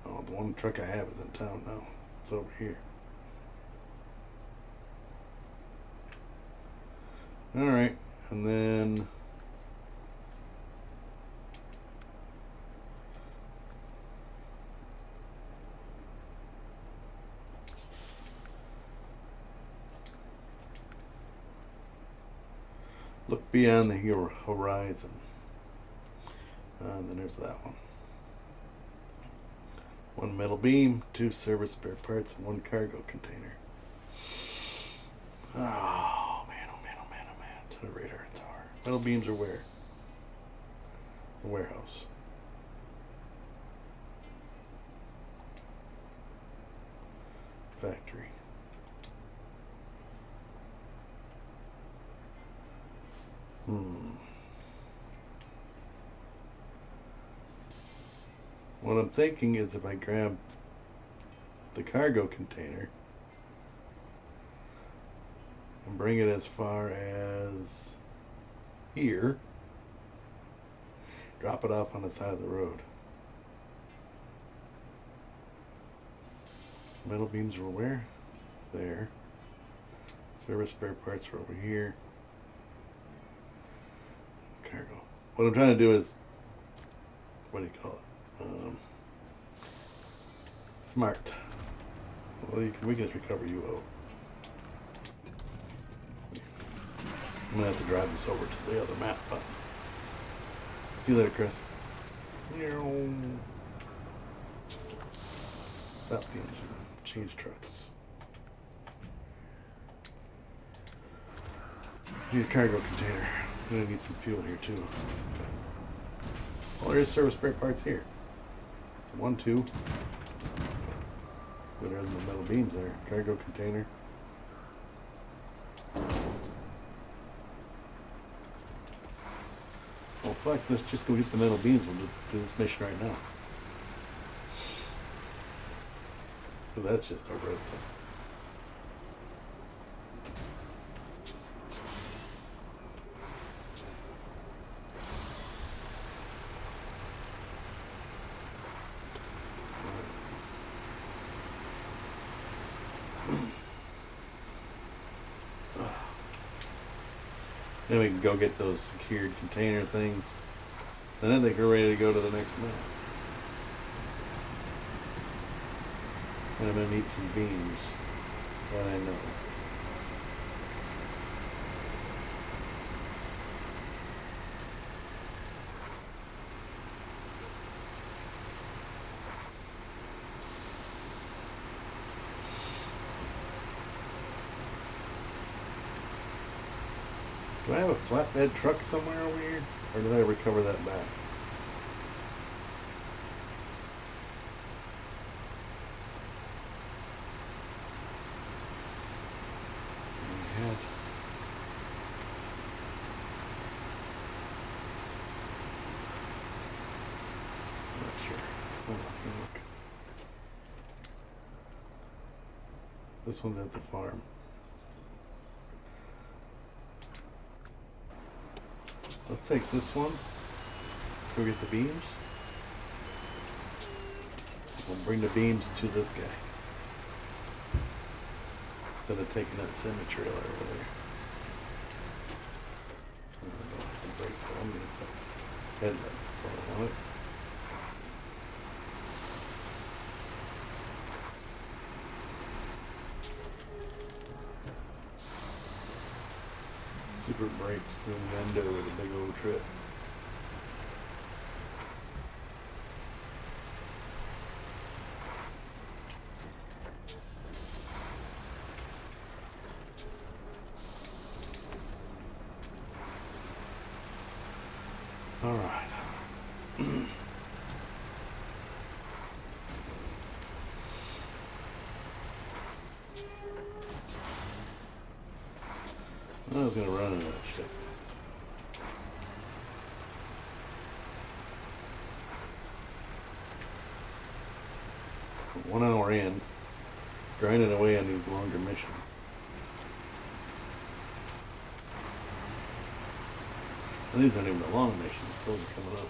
Oh, the one truck I have is in town now. It's over here. Alright, and then look beyond the horizon. And then there's that one. 1 metal beam, 2 service spare parts, and 1 cargo container. Oh man, oh man, oh man, oh man. To the radar tower. Metal beams are where? The warehouse. Factory. What I'm thinking is if I grab the cargo container and bring it as far as here, drop it off on the side of the road. Metal beams were where? There. Service spare parts were over here. Cargo. What I'm trying to do is, what do you call it? Smart. Well, we can just recover UO. I'm gonna have to drive this over to the other map, but see you later, Chris. Stop the engine. Change trucks. Need a cargo container. I'm gonna need some fuel here too. Well, there is service spare parts here. It's 1, 2. But there's the metal beams there. Cargo container. Well, fuck, let's just go get the metal beams. We'll do this mission right now. Well, that's just a red thing. Then we can go get those secured container things. Then I think we're ready to go to the next map. And I'm going to need some beams. That I know. Do I have a flatbed truck somewhere over here? Or did I recover that back? I had. I'm not sure. Hold on, let me look. This one's at the farm. Let's take this one. Go get the beams. We'll bring the beams to this guy. Instead of taking that semi-trailer over there. I don't hit the brakes, so I'm gonna hit the headlights. That's all I want. Super brakes doing Mendo with a big old trip. All right. I was gonna run into that shit. One hour in, grinding away on these longer missions. And these aren't even the long missions, those are coming up.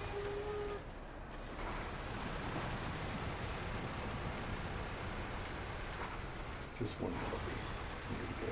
Just one that'll be good to go.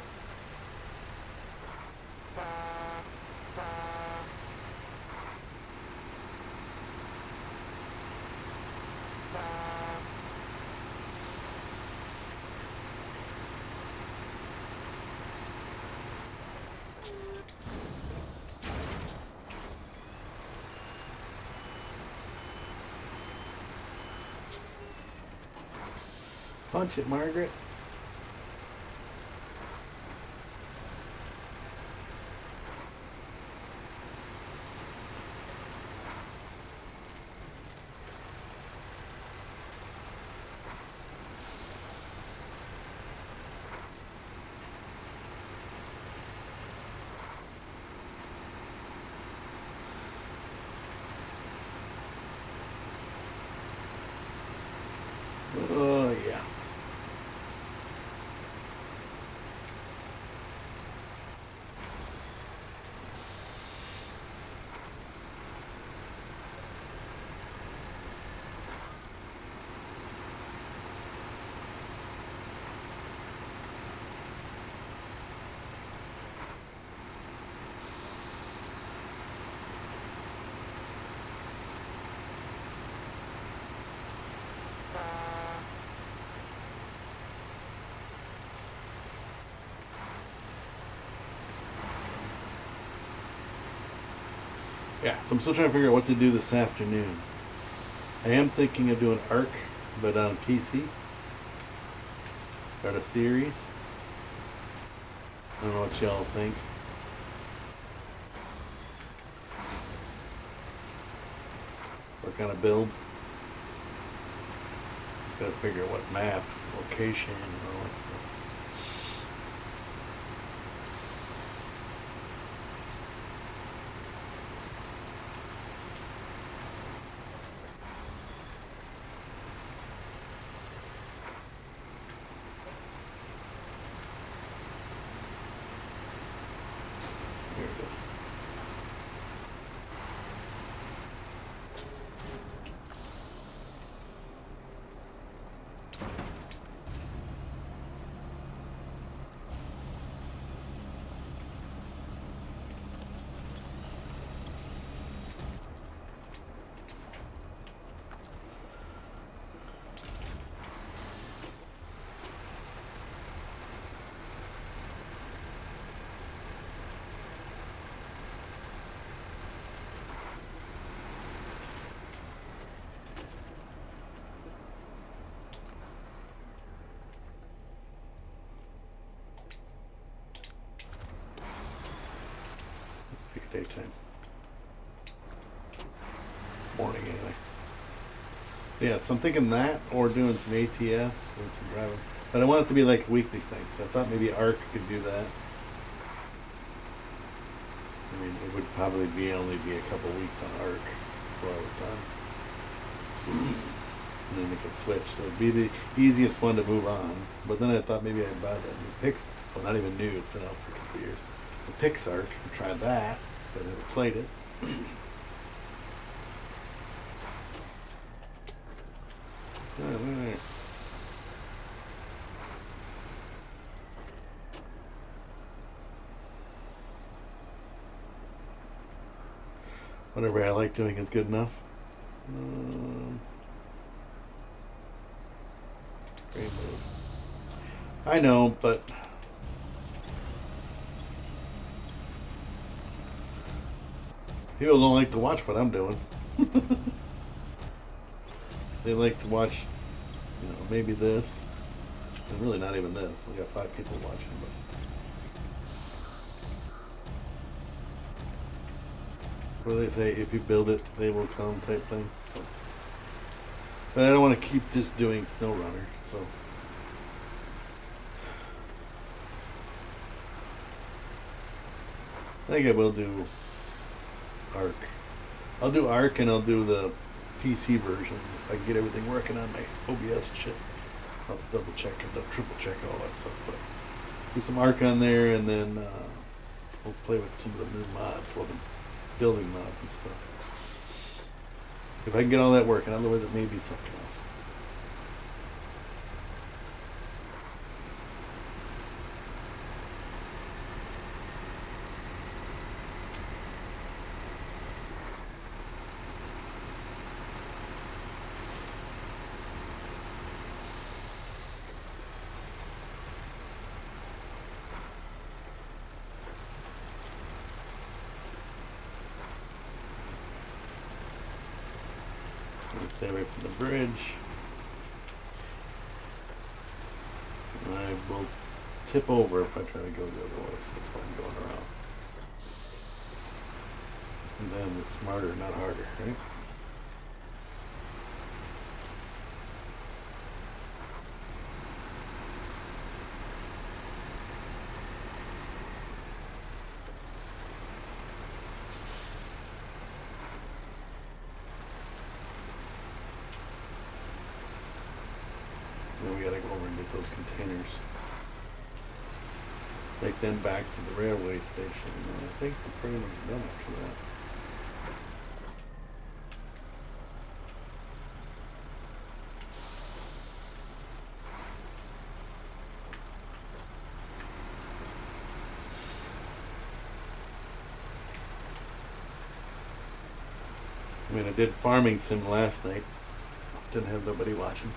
Punch it, Margaret. Oh, yeah. Yeah, so I'm still trying to figure out what to do this afternoon. I am thinking of doing Ark, but on PC. Start a series. I don't know what y'all think. Work on a build. Just gotta figure out what map, location, and all that stuff. Here it is. Let's make it daytime. Morning anyway. So yeah, so I'm thinking that or doing some ATS, doing some driving. But I want it to be like a weekly thing, so I thought maybe Ark could do that. I mean, it would probably only be a couple weeks on Ark before I was done. And then it could switch. So it'd be the easiest one to move on. But then I thought maybe I'd buy that new Pix. Well, not even new. It's been out for a couple years. The PixArk. And try that. Because I never played it. Alright. Whatever I like doing is good enough. Great move. I know, but people don't like to watch what I'm doing. They like to watch, maybe this. And really not even this. We got 5 people watching, but what do they say? If you build it, they will come type thing. So, but I don't want to keep just doing SnowRunner. So, I think I will do Ark. I'll do Ark and I'll do the PC version if I can get everything working on my OBS and shit. I'll have to double check and triple check all that stuff. But do some Ark on there and then we'll play with some of the new mods. Well, the building mods and stuff. If I can get all that working, otherwise it may be something else. Stay away from the bridge. I will tip over if I try to go the other way. So that's why I'm going around. And then it's smarter, not harder, right? Then we gotta go over and get those containers. Take them back to the railway station. And I think we're pretty much done after that. I mean, I did farming sim last night. Didn't have nobody watching.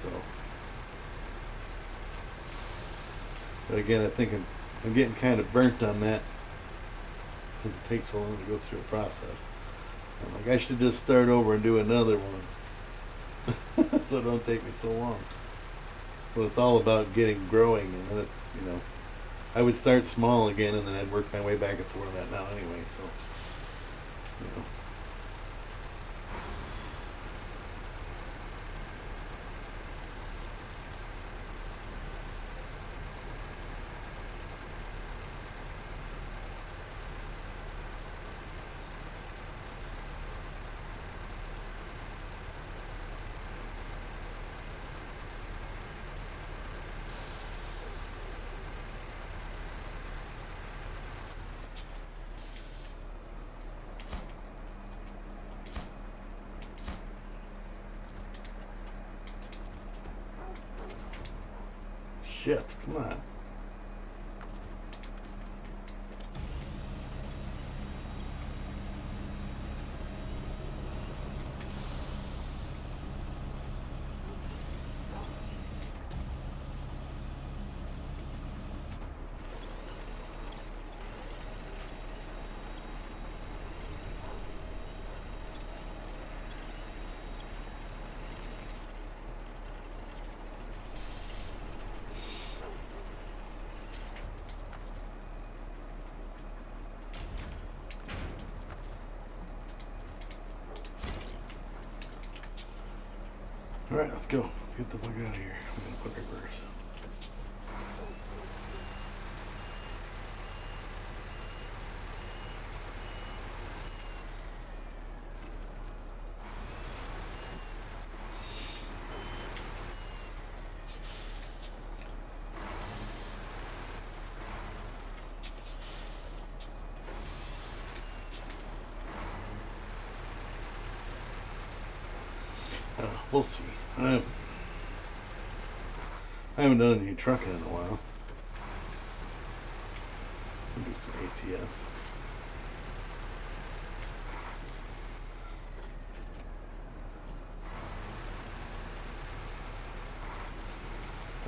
So, but again, I think I'm getting kind of burnt on that since it takes so long to go through a process. I'm like, I should just start over and do another one, so it don't take me so long. But it's all about getting growing, and then it's, I would start small again, and then I'd work my way back up to where I'm at now anyway. So, you know. Shit, come on. Alright, let's go. Let's get the fuck out of here. I'm gonna put reverse. We'll see. I haven't done any trucking in a while. I'll do some ATS.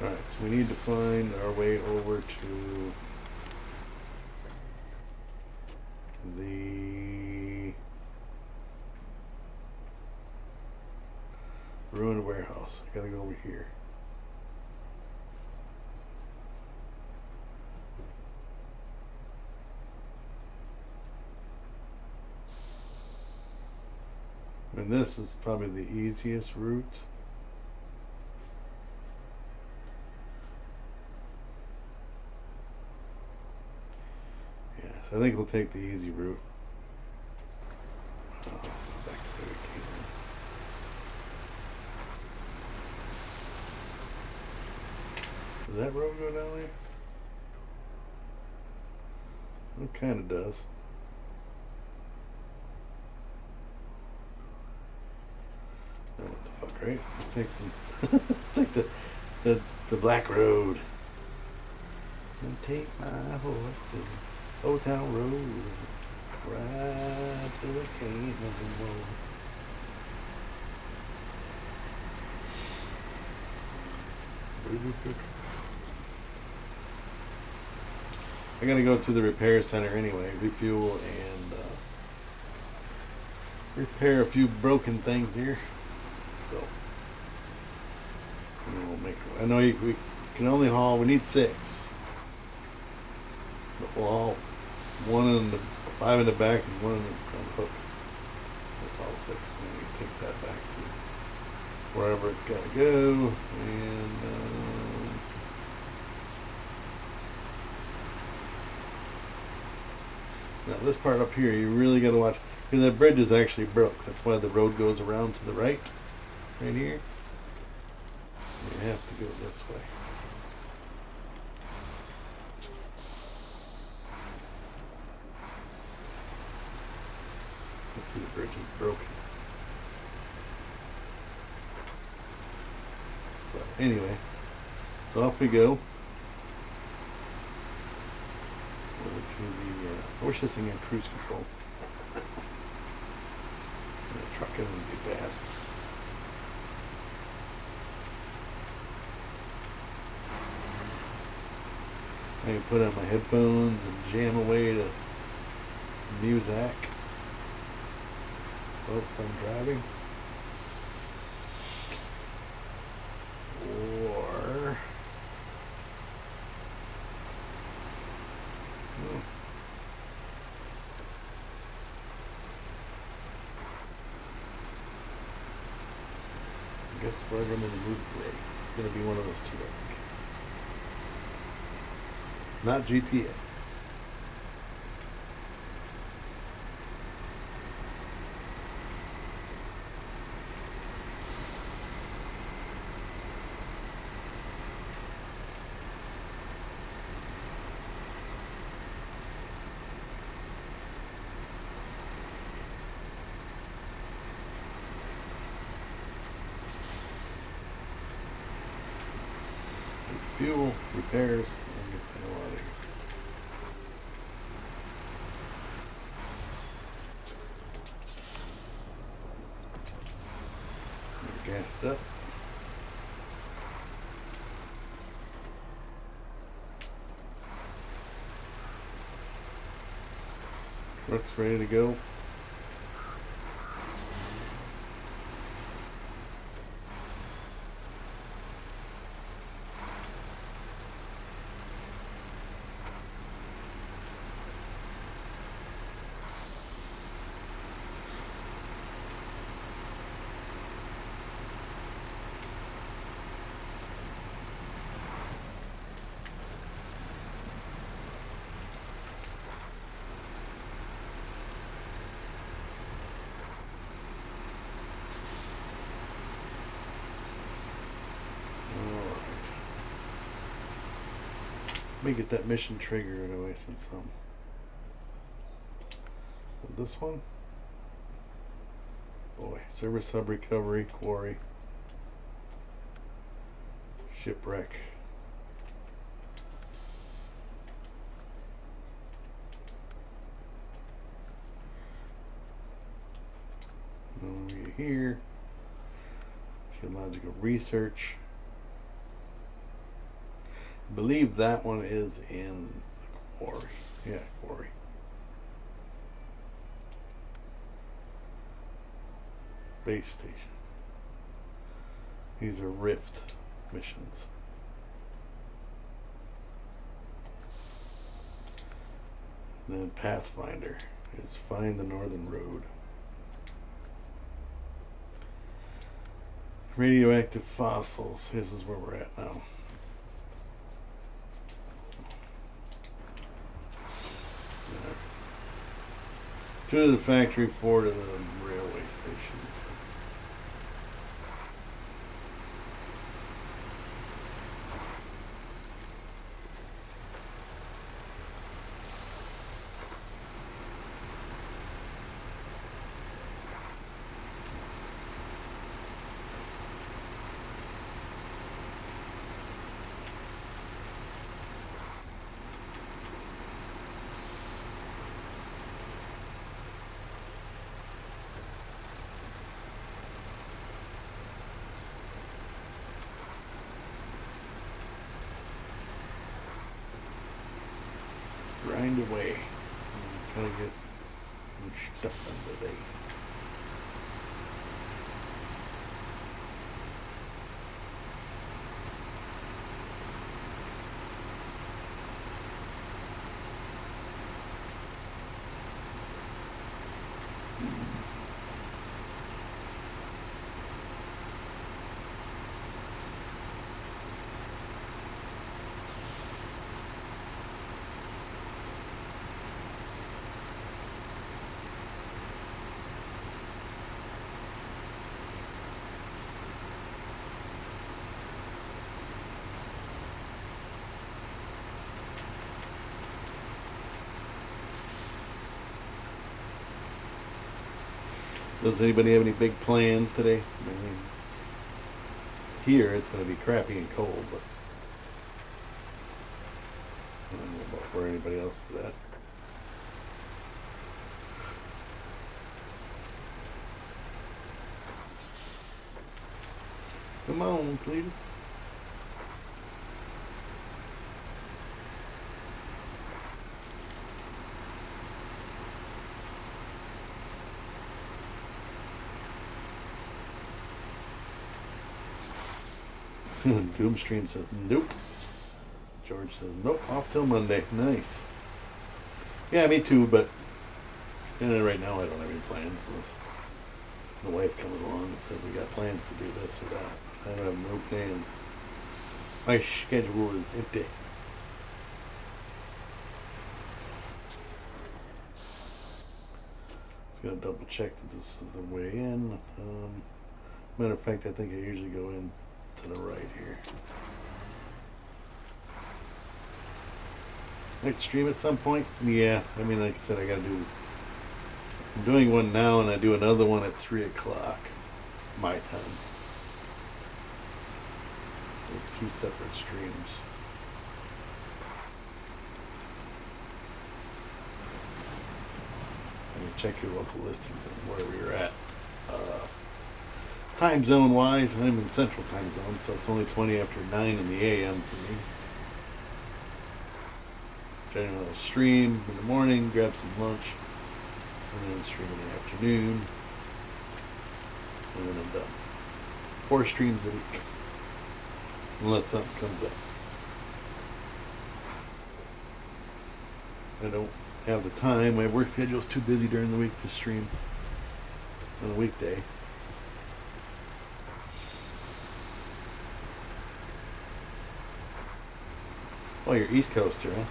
Alright, so we need to find our way over to the ruined warehouse. I gotta go over here. And this is probably the easiest route. Yes, I think we'll take the easy route. Let's go back to where we came in. Does that road go down there? It kind of does. Oh, what the fuck, right? Let's take the let's take the black road. And take my horse to the Old Town Road. Ride to the Canyon Road. I gotta go to the repair center anyway, refuel and repair a few broken things here. So I know we can only haul. We need 6, but we'll haul 5 in the back and 1 on the hook. That's all 6. And we can take that back to wherever it's got to go. And now this part up here, you really got to watch because that bridge is actually broke. That's why the road goes around to the right here. You have to go this way. Let's see, the bridge is broken. But anyway, so off we go. Over to the, I wish this thing had cruise control. The truck it would be bad. I can put on my headphones and jam away to some music while it's done driving. Or I guess we're going to move today. It's going to be one of those two, I think. Not GTA. It's fuel, repairs, and get the hell out of here. We're gassed up. Truck's ready to go. Let me get that mission triggered away since this one. Boy, service hub recovery, quarry, shipwreck. Over here, geological research. I believe that one is in the quarry. Yeah, quarry. Base station. These are Rift missions. And then Pathfinder is find the northern road. Radioactive fossils. This is where we're at now. Two to the factory, 4 to the railway stations. Grind away. Try to get stuff done today. Does anybody have any big plans today? I mean, here it's going to be crappy and cold, but I don't know about where anybody else is at. Come on, please. Doomstream says nope. George says nope, off till Monday. Nice. Yeah, me too, but right now I don't have any plans unless the wife comes along and says we got plans to do this or that. I don't have no plans. My schedule is empty. Just gotta double check that this is the way in. Matter of fact, I think I usually go in to the right here. Might stream at some point. Yeah, I mean, like I said, I'm doing one now, and I do another one at 3 o'clock my time. So 2 separate streams. And you check your local listings and wherever you're at. Time zone wise, I'm in Central Time Zone, so it's only 20 after 9 in the AM for me. Generally, I'll stream in the morning, grab some lunch, and then stream in the afternoon, and then I'm done. 4 streams a week, unless something comes up. I don't have the time. My work schedule is too busy during the week to stream on a weekday. Oh, you're East Coaster, huh?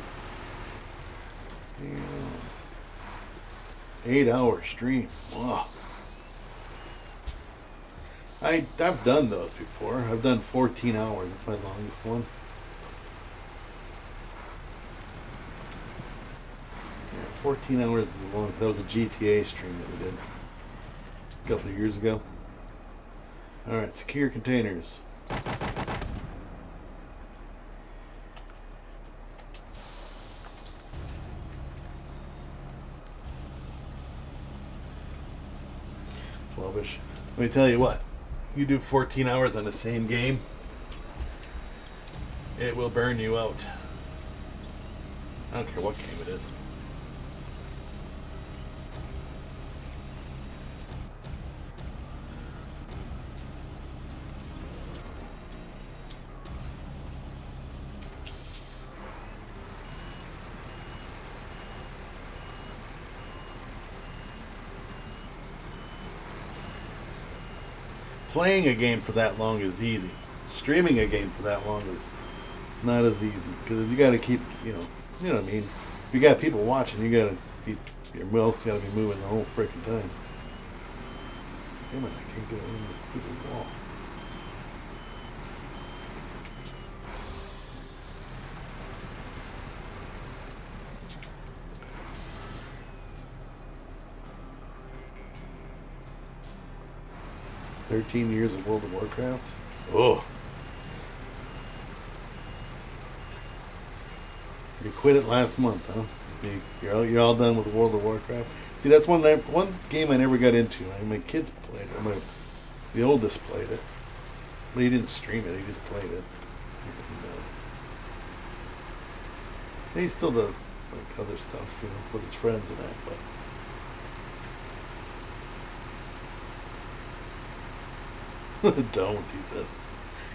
Yeah. 8-hour stream. Wow. I've done those before. I've done 14 hours. That's my longest one. Yeah, 14 hours is the longest. That was a GTA stream that we did a couple of years ago. Alright, secure containers. Let me tell you what, you do 14 hours on the same game, it will burn you out. I don't care what game it is. Playing a game for that long is easy. Streaming a game for that long is not as easy because you got to keep, you know what I mean. If you got people watching, you got to be, your mouth's got to be moving the whole freaking time. Damn it! I can't get around this stupid wall. "13 years of World of Warcraft." Oh. You quit it last month, huh? See, you're all done with World of Warcraft. See, that's one game I never got into. My kids played it. The oldest played it, but he didn't stream it. He just played it. And, he still does like other stuff, with his friends and that, but. Don't, he says.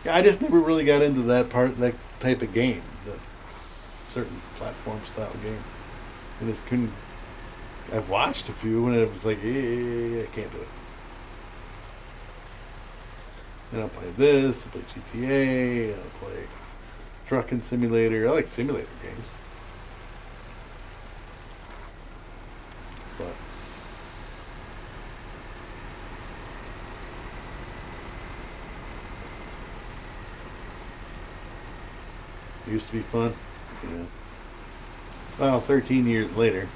Yeah, I just never really got into that type of game, that certain platform style game. I just couldn't. I've watched a few and it was like, I can't do it. And I'll play this, I'll play GTA, I'll play Trucking Simulator. I like simulator games. But it used to be fun. Yeah. Well, 13 years later.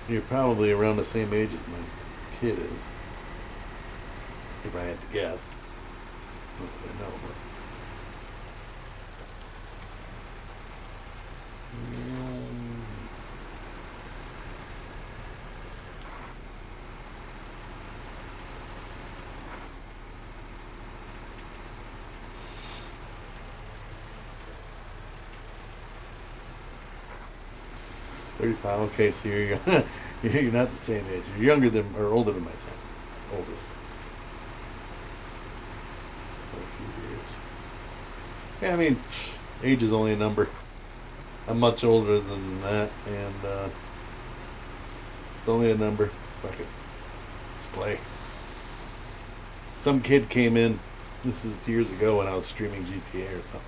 You're probably around the same age as my kid is, if I had to guess. Not that I know, but. $35. Okay, so you're not the same age. You're younger than or older than my son, oldest. By a few years. Yeah, I mean, age is only a number. I'm much older than that, and it's only a number. Fuck it, let's play. Some kid came in. This is years ago when I was streaming GTA or something,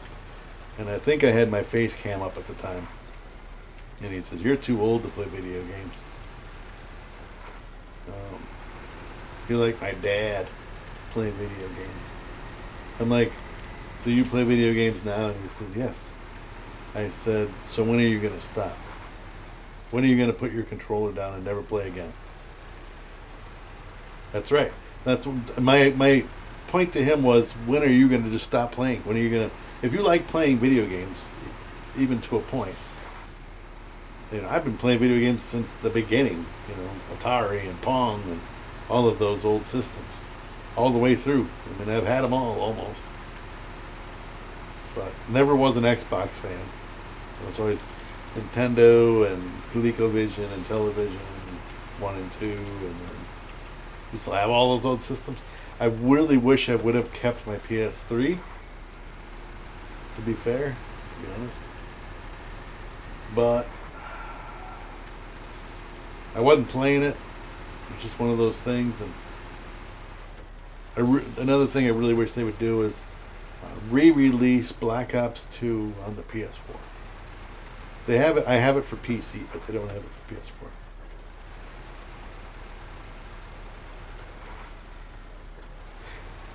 and I think I had my face cam up at the time. And he says, "You're too old to play video games. You're like my dad playing video games." I'm like, "So you play video games now?" And he says, "Yes." I said, "So when are you going to stop? When are you going to put your controller down and never play again?" That's right. That's my point to him was, when are you going to just stop playing? When are you going to, if you like playing video games, even to a point, I've been playing video games since the beginning, Atari and Pong and all of those old systems, all the way through. I mean, I've had them all almost, but never was an Xbox fan. I was always Nintendo and ColecoVision and Television 1 and 2, and then you still have all those old systems. I really wish I would have kept my PS3, to be fair, to be honest. But I wasn't playing it. It was just one of those things. And another thing I really wish they would do is re-release Black Ops 2 on the PS4. They have it. I have it for PC, but they don't have it for PS4.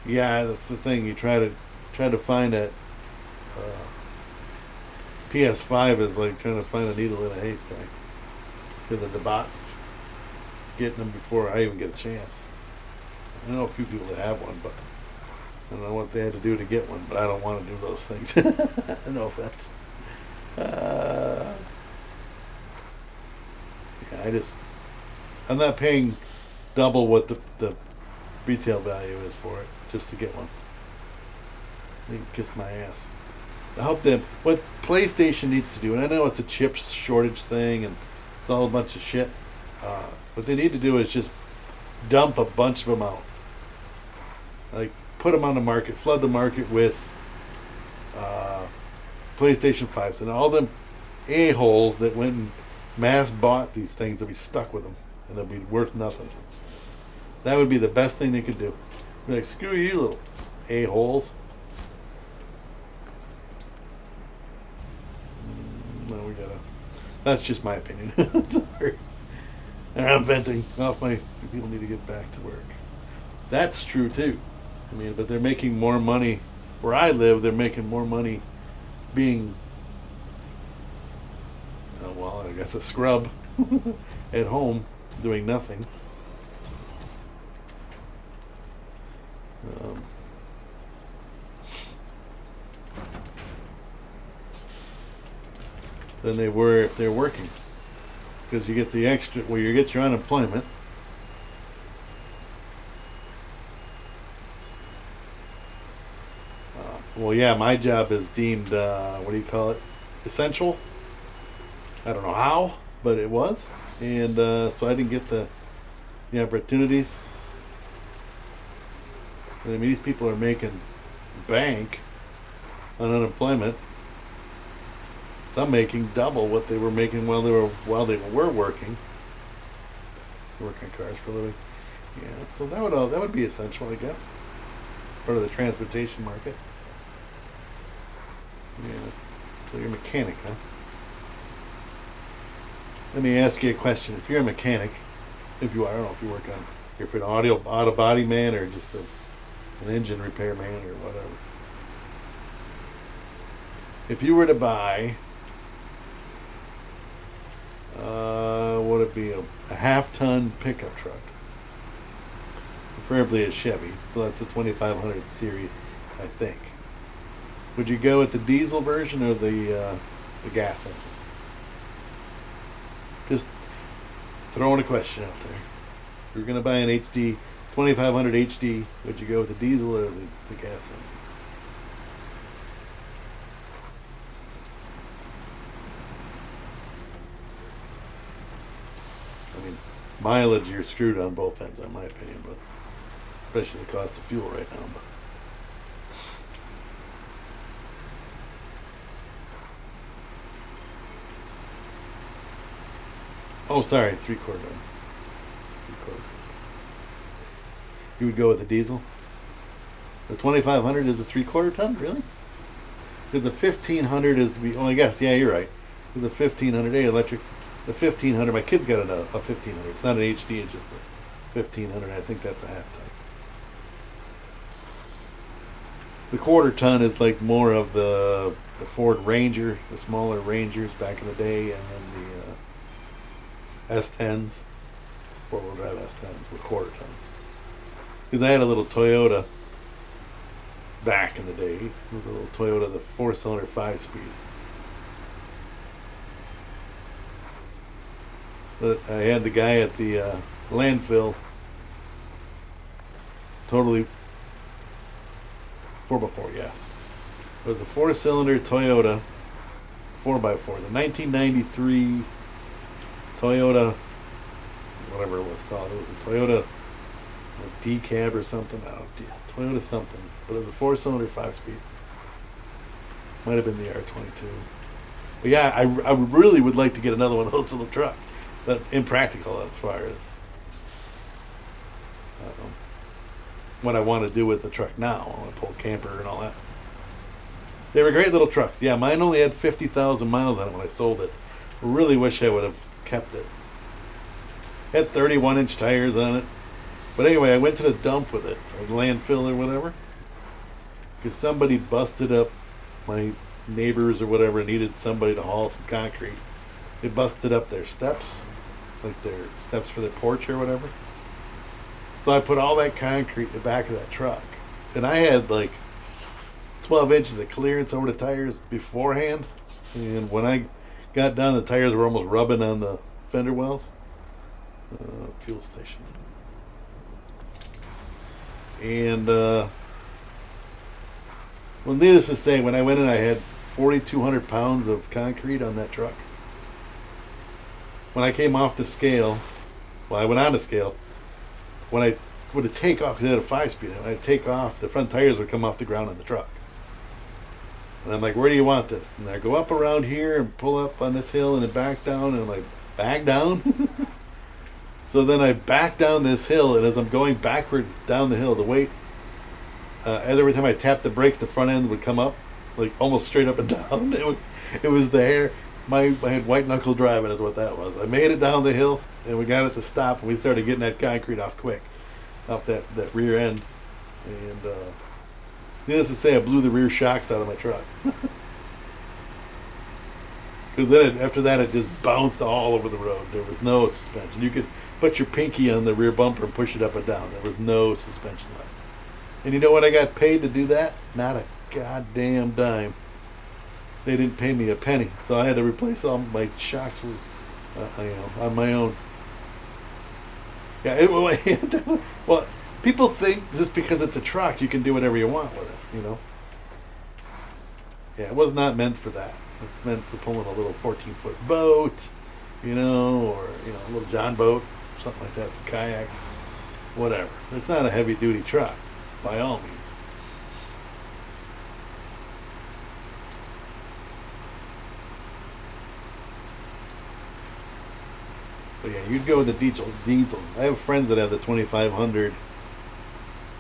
Yeah, that's the thing. You try to find that. PS5 is like trying to find a needle in a haystack, because of the bots getting them before I even get a chance. I know a few people that have one, but I don't know what they had to do to get one. But I don't want to do those things. No offense. Yeah, I'm not paying double what the retail value is for it just to get one. They can kiss my ass. I hope that what PlayStation needs to do, and I know it's a chip shortage thing, and it's all a bunch of shit. What they need to do is just dump a bunch of them out. Like, put them on the market, flood the market with PlayStation 5s, and all them a-holes that went and mass bought these things will be stuck with them, and they'll be worth nothing. That would be the best thing they could do. Be like, screw you, little a-holes. No, we gotta. That's just my opinion. Sorry. And I'm venting off my. People need to get back to work. That's true too. I mean, but they're making more money. Where I live, they're making more money being, well, I guess a scrub at home doing nothing. Than they were if they're working, because you get the extra. Well, you get your unemployment. Well, yeah, my job is deemed, what do you call it? Essential. I don't know how, but it was. And so I didn't get the opportunities. I mean, these people are making bank on unemployment. So I'm making double what they were making while they were working. Working cars for a living. Yeah, so that would be essential, I guess. Part of the transportation market. Yeah. So you're a mechanic, huh? Let me ask you a question. If you're a mechanic, I don't know if you work on, if you're an auto body man or just an engine repair man or whatever. If you were to buy, what would be a half-ton pickup truck, preferably a Chevy. So that's the 2500 series, I think. Would you go with the diesel version or the gas engine? Just throwing a question out there. If you're going to buy an HD 2500 HD, would you go with the diesel or the gas engine? I mean, mileage, you're screwed on both ends, in my opinion, but especially the cost of fuel right now. But oh, sorry, 3/4 ton. 3/4. You would go with the diesel? The 2500 is a 3/4 ton, really? Because the 1500 is oh, I guess, yeah, you're right. It's a 1500A electric. The 1500, my kid's got a 1500. It's not an HD, it's just a 1500. I think that's a half ton. The 1/4 ton is like more of the Ford Ranger, the smaller Rangers back in the day, and then the S10s, 4-wheel drive S10s with 1/4 tons. Because I had a little Toyota back in the day, with a little Toyota, the 4-cylinder 5-speed. But I had the guy at the landfill totally 4x4, yes. It was a 4-cylinder Toyota 4x4, the 1993 Toyota, whatever it was called. It was a Toyota D-cab or something. I don't know, Toyota something. But it was a 4-cylinder 5-speed. Might have been the R22. But yeah, I really would like to get another one of those little trucks. But impractical as far as what I want to do with the truck now. I want to pull camper and all that. They were great little trucks. Yeah, mine only had 50,000 miles on it when I sold it. I really wish I would have kept it. Had 31-inch tires on it. But anyway, I went to the dump with it, or landfill or whatever, because somebody busted up, my neighbors or whatever needed somebody to haul some concrete. They busted up their steps, like their steps for their porch or whatever. So I put all that concrete in the back of that truck. And I had like 12 inches of clearance over the tires beforehand. And when I got done, the tires were almost rubbing on the fender wells. Fuel station. And well, needless to say, when I went in, I had 4,200 pounds of concrete on that truck. When I came off the scale, well, I went on the scale. When I would take off, because it had a 5-speed, when I take off, the front tires would come off the ground on the truck. And I'm like, where do you want this? And I go up around here and pull up on this hill and then back down. And I'm like, back down? So then I back down this hill, and as I'm going backwards down the hill, the weight, every time I tapped the brakes, the front end would come up, like almost straight up and down. It was the hair. I had white knuckle driving is what that was. I made it down the hill, and we got it to stop, and we started getting that concrete off quick, off that rear end. And needless to say, I blew the rear shocks out of my truck. Because then after that, it just bounced all over the road. There was no suspension. You could put your pinky on the rear bumper and push it up and down. There was no suspension left. And you know what I got paid to do that? Not a goddamn dime. They didn't pay me a penny, so I had to replace all my shocks with, on my own. Yeah, well, people think just because it's a truck, you can do whatever you want with it, you know. Yeah, it was not meant for that. It's meant for pulling a little 14-foot boat, you know, or a little John boat, something like that, some kayaks, whatever. It's not a heavy-duty truck, by all means. But yeah, you'd go with the diesel. I have friends that have the 2500,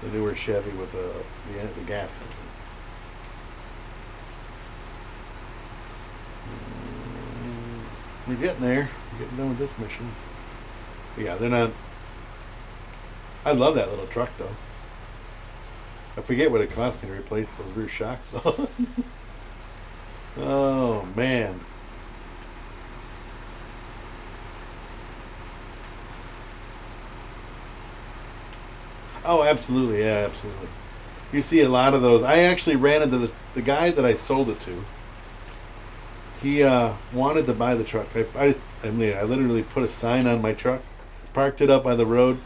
the newer Chevy with the gas engine. We're getting there. We're getting done with this mission. But yeah, they're not. I love that little truck though. I forget what it cost me to replace those rear shocks though. Oh man. Oh, absolutely. Yeah, absolutely. You see a lot of those. I actually ran into the guy that I sold it to. He wanted to buy the truck. I mean, I literally put a sign on my truck, parked it up by the road,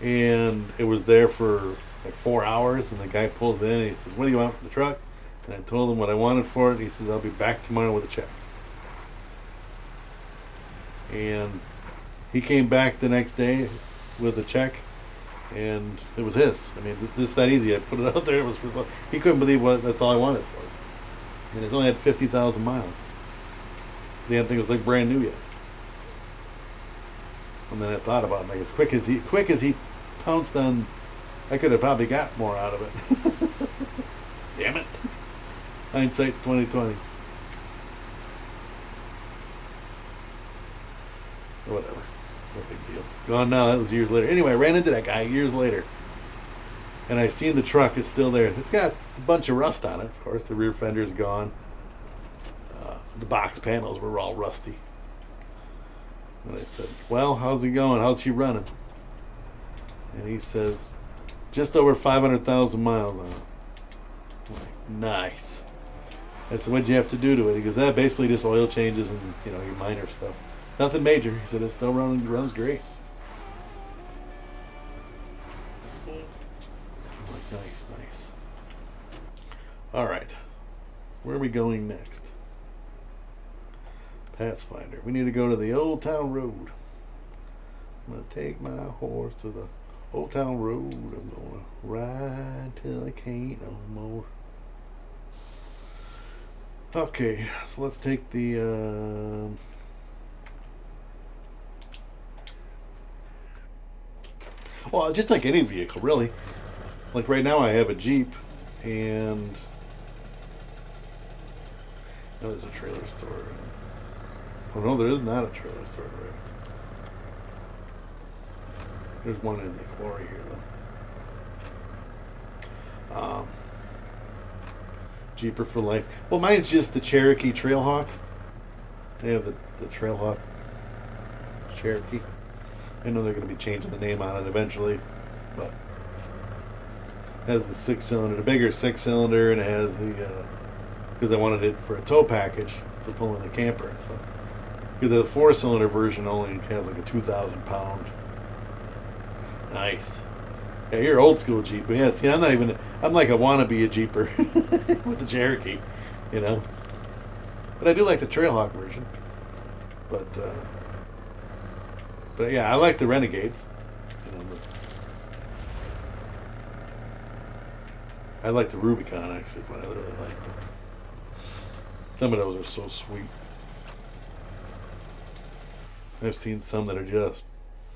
and it was there for like 4 hours. And the guy pulls in and he says, "What do you want for the truck?" And I told him what I wanted for it. And he says, "I'll be back tomorrow with a check." And he came back the next day with a check, and it was his. I mean, just that easy. I put it out there. It was. He couldn't believe what. That's all I wanted for it. And it's only had 50,000 miles. The damn thing was like brand new yet. And then I thought about it, like quick as he pounced on, I could have probably got more out of it. Damn it! Hindsight's 2020. Whatever. No big deal. It's gone now. That was years later. Anyway, I ran into that guy years later. And I seen the truck. It's still there. It's got a bunch of rust on it. Of course, the rear fender's gone. The box panels were all rusty. And I said, "Well, how's it going? How's she running?" And he says, "Just over 500,000 miles on it." I'm like, nice. I said, "What'd you have to do to it?" He goes, "That basically just oil changes and your minor stuff. Nothing major." He said, "It still runs great." I'm like, nice. All right. Where are we going next? Pathfinder. We need to go to the Old Town Road. I'm going to take my horse to the Old Town Road. I'm going to ride till I can't no more. Okay, so let's take the... well, just like any vehicle, really. Like right now I have a Jeep, and... oh, there's a trailer store. Oh no, there is not a trailer store in Rift. There's one in the quarry here, though. Jeeper for life. Well, mine's just the Cherokee Trailhawk. They have the Trailhawk Cherokee. I know they're going to be changing the name on it eventually, but it has the 6-cylinder, the bigger 6-cylinder, and it has the because I wanted it for a tow package for pulling a camper and stuff. Because the 4-cylinder version only has like a 2,000 pound. Nice. Yeah, you're old school Jeep. But yeah, see, I'm like a wannabe a Jeeper with the Cherokee, But I do like the Trailhawk version. But yeah, I like the Renegades. I like the Rubicon, actually, is what I really like. Some of those are so sweet. I've seen some that are just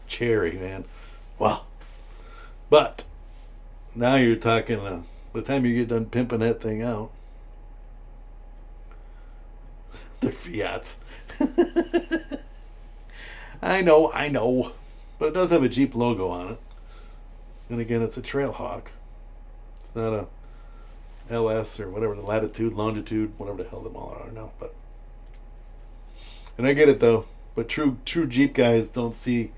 cherry, man. Wow. But now you're talking, by the time you get done pimping that thing out, they're Fiats. I know. But it does have a Jeep logo on it. And again, it's a Trailhawk. It's not a LS or whatever, the latitude, longitude, whatever the hell them all are now. And I get it, though. But true Jeep guys don't see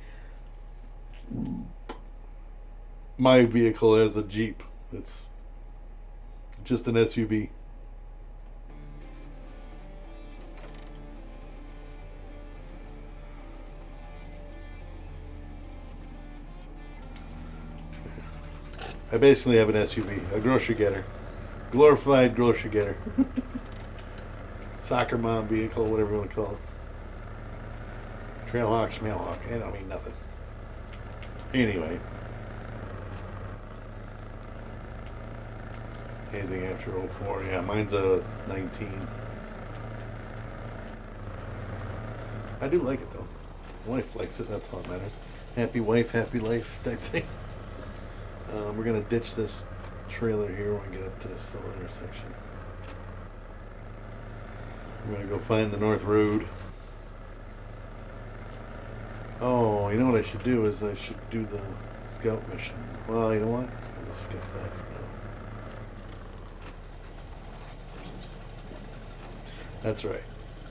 my vehicle as a Jeep. It's just an SUV. I basically have an SUV, a grocery getter. Glorified grocery getter. Soccer mom vehicle, whatever you want to call it. Trailhawk, Schmailhawk. I don't mean nothing. Anyway. Anything after 04. Yeah, mine's a 19. I do like it, though. My wife likes it. That's all that matters. Happy wife, happy life type thing. We're going to ditch this trailer here when we get up to this little intersection. We're going to go find the North Road. Oh, you know what I should do is I should do the scout mission. Well, you know what? We'll skip that for now. That's right.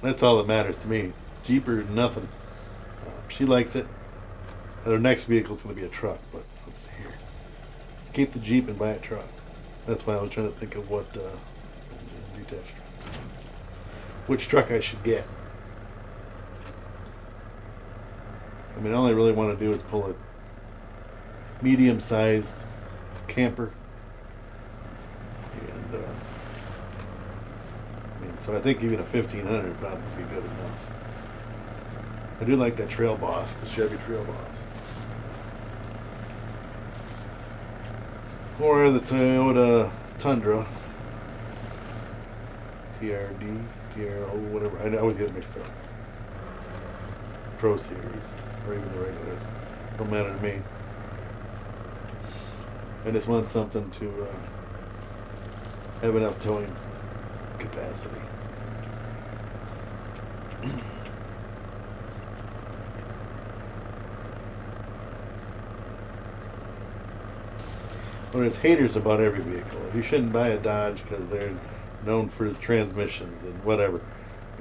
That's all that matters to me. Jeep or nothing. She likes it. Her next vehicle is going to be a truck, but let's see here. keep the Jeep and buy a truck. That's why I was trying to think of what detached truck. Which truck I should get. I mean, all I really want to do is pull a medium-sized camper. And I mean, so I think even a 1500 would probably be good enough. I do like that Trail Boss, the Chevy Trail Boss. Or the Toyota Tundra. TRD, TRO, whatever. I always get it mixed up. Pro Series, or even the regulars. Don't matter to me. I just want something to have enough towing capacity. Well, there's haters about every vehicle. You shouldn't buy a Dodge because they're known for transmissions and whatever.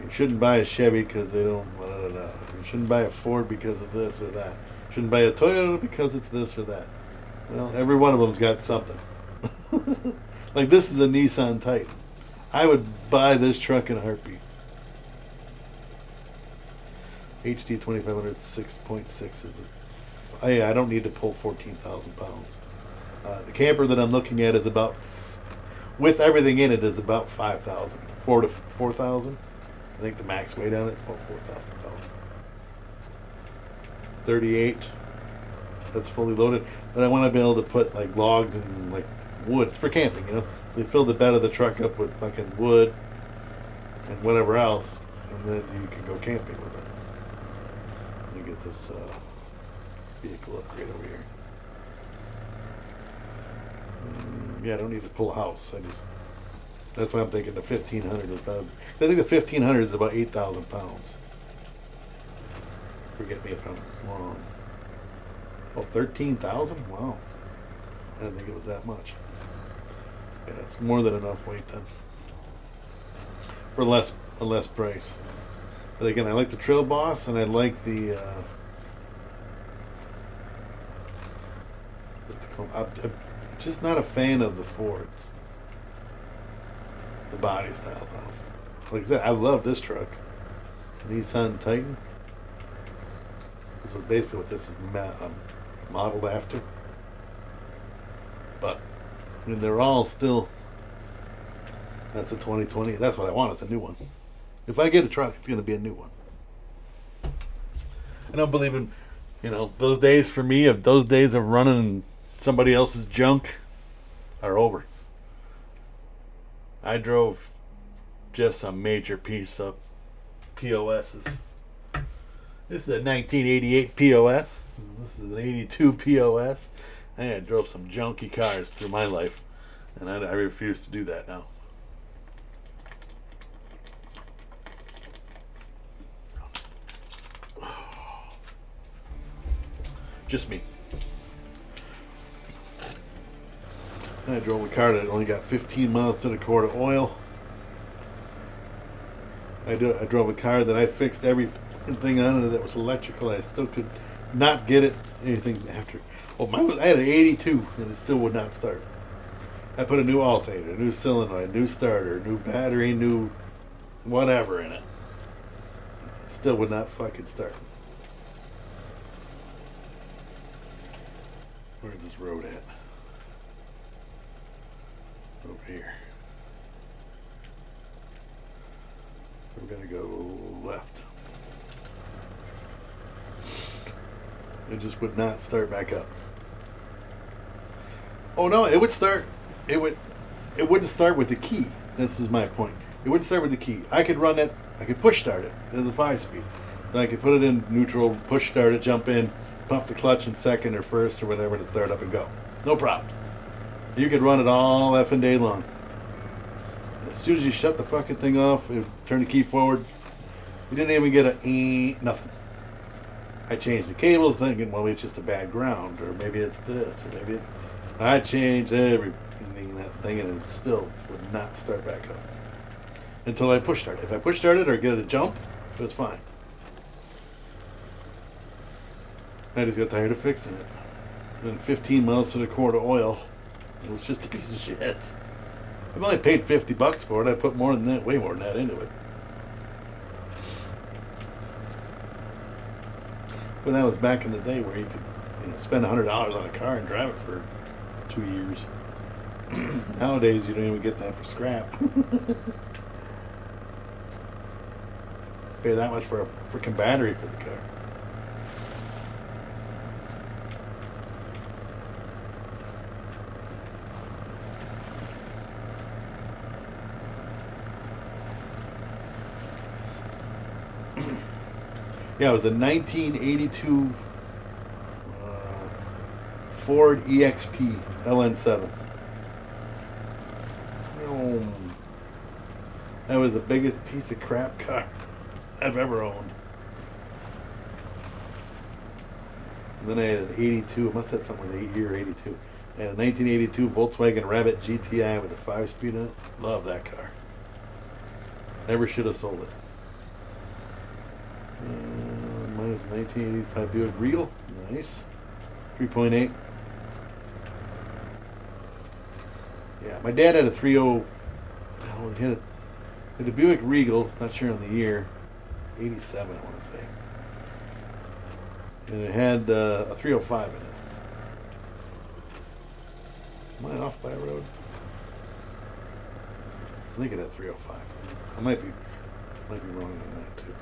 You shouldn't buy a Chevy because they don't. Blah, blah, blah. You shouldn't buy a Ford because of this or that. You shouldn't buy a Toyota because it's this or that. Well, every one of them's got something. Like this is a Nissan Titan. I would buy this truck in a heartbeat. HD 2500 6.6 is I don't need to pull 14,000 pounds. The camper that I'm looking at is about, with everything in it, is about 5,000. 4,000. I think the max weight on it is about 4,000 pounds. 38. That's fully loaded. But I want to be able to put like logs and like wood for camping, you know. So you fill the bed of the truck up with fucking wood and whatever else, and then you can go camping with it. Let me get this vehicle upgrade over here. Yeah, I don't need to pull a house. That's why I'm thinking the 1500 is about. I think the 1500 is about 8,000 pounds. Forget me if I'm wrong. Oh, 13,000? Wow. I didn't think it was that much. Yeah, that's more than enough weight then. For a less price. But again, I like the Trail Boss and I like the I'm just not a fan of the Fords. The body styles. Like I said, I love this truck. Nissan Titan. This is basically what this is modeled after. But I mean, they're all still. That's a 2020. That's what I want. It's a new one. If I get a truck, it's going to be a new one. I don't believe in, those days for me. Of those days of running somebody else's junk are over. I drove just a major piece of POSs. This is a 1988 POS. This is an 82 POS. I drove some junky cars through my life, and I refuse to do that now. Just me. I drove a car that only got 15 miles to the quart of oil. I drove a car that I fixed everything on it that was electrical. I still could not get it anything after. Oh, I had an 82 and it still would not start. I put a new alternator, a new solenoid, new starter, new battery, new whatever in it. It still would not fucking start. Where's this road at? It's over here. We're gonna go left. It just would not start back up. Oh no, it would start. It wouldn't start with the key. This is my point. It wouldn't start with the key. I could run it. I could push start it. It was a 5-speed, so I could put it in neutral, push start it, jump in, pump the clutch in second or first or whatever, and start up and go. No problems. You could run it all effing day long. As soon as you shut the fucking thing off, turn the key forward, you didn't even get nothing. I changed the cables thinking, well, it's just a bad ground, or maybe it's this, or maybe it's... I changed everything in that thing, and it still would not start back up. Until I push start it. If I push start it or get it to jump, it was fine. I just got tired of fixing it. Then 15 miles to the quart of oil. It was just a piece of shit. I've only paid $50 for it. I put more than that, way more than that into it. But that was back in the day where you could, spend $100 on a car and drive it for 2 years. Nowadays, you don't even get that for scrap. Pay that much for a freaking battery for the car. Yeah, it was a 1982 Ford EXP LN7. That was the biggest piece of crap car I've ever owned. And then I had an 82, it must have had something with 8 year 82. I had a 1982 Volkswagen Rabbit GTI with a 5-speed in it. Love that car. Never should have sold it. Mine is a 1985 Buick Regal. Nice. 3.8. Yeah, my dad had a 3.0. He had a Buick Regal, not sure on the year. 87, I want to say. And it had a 305 in it. Am I off by a road? I think it had 305. I might be wrong on that too.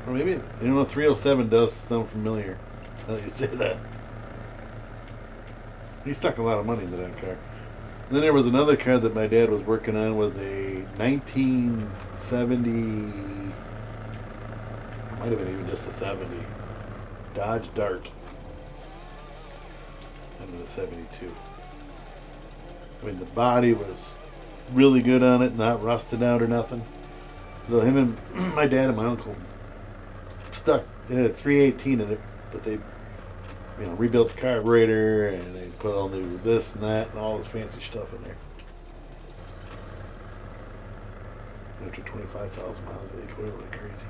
Or maybe, 307 does sound familiar. Now that you say that. He stuck a lot of money into that car. And then there was another car that my dad was working on, was a 1970, might have been even just a 70, Dodge Dart. And a 72. I mean, the body was really good on it, not rusted out or nothing. So him and my dad and my uncle stuck. They had a 318 in it, but they, rebuilt the carburetor and they put all new this and that and all this fancy stuff in there. After 25,000 miles, they go like crazy.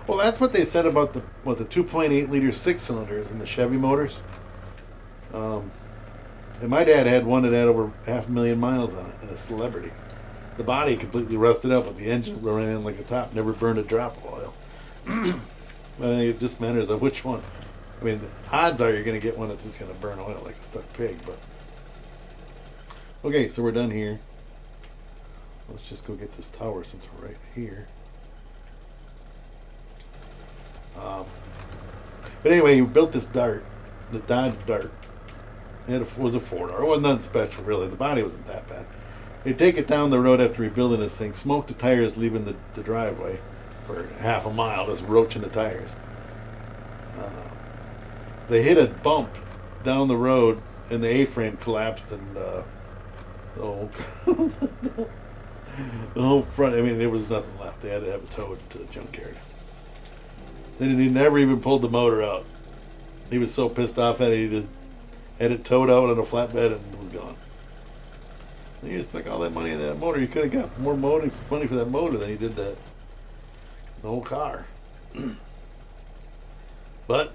Well, that's what they said about the 2.8 liter 6-cylinders in the Chevy motors. And my dad had one that had over 500,000 miles on it, and a Celebrity. The body completely rusted up, but the engine ran like a top, never burned a drop of oil. But I think it just matters of which one. I mean, the odds are you're going to get one that's just going to burn oil like a stuck pig. But okay, so we're done here. Let's just go get this tower since we're right here. But anyway, he built this Dart, the Dodge Dart. It was a 4-door. It wasn't nothing special, really. The body wasn't that bad. They'd take it down the road after rebuilding this thing, smoke the tires leaving the driveway for half a mile, just roaching the tires. They hit a bump down the road, and the A-frame collapsed, and the whole front. I mean, there was nothing left. They had to have it towed to the junkyard. Then he never even pulled the motor out. He was so pissed off at it, he just had it towed out on a flatbed and it was gone. And you just think all that money in that motor, you could have got more money for that motor than you did the whole car. But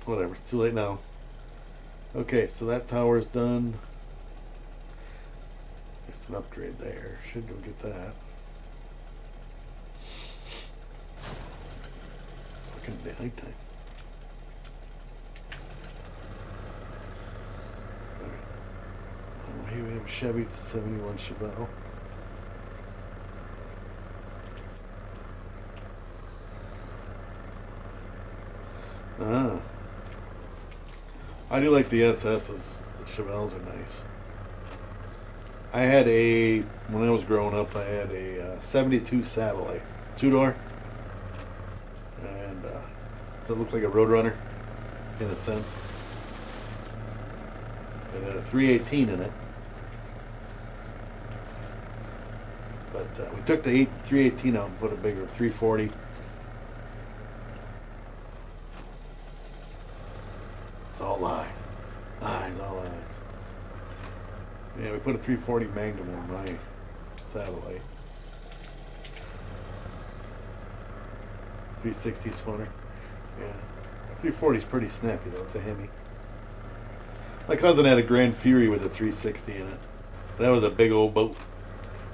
whatever, it's too late now. Okay, so that tower's done. It's an upgrade there. Should go get that. Fucking nighttime. Alright. Here we have a Chevy 71 Chevelle. I do like the SS's. The Chevelles are nice. I had when I was growing up, I had a 72 Satellite. 2-door. And so it looked like a Roadrunner, in a sense. It had a 318 in it. But we took the 318 out and put a bigger 340. It's all lies. Lies, all lies. Yeah, we put a 340 Magnum in my satellite. 360 is funner. Yeah. 340 is pretty snappy though. It's a Hemi. My cousin had a Grand Fury with a 360 in it. That was a big old boat.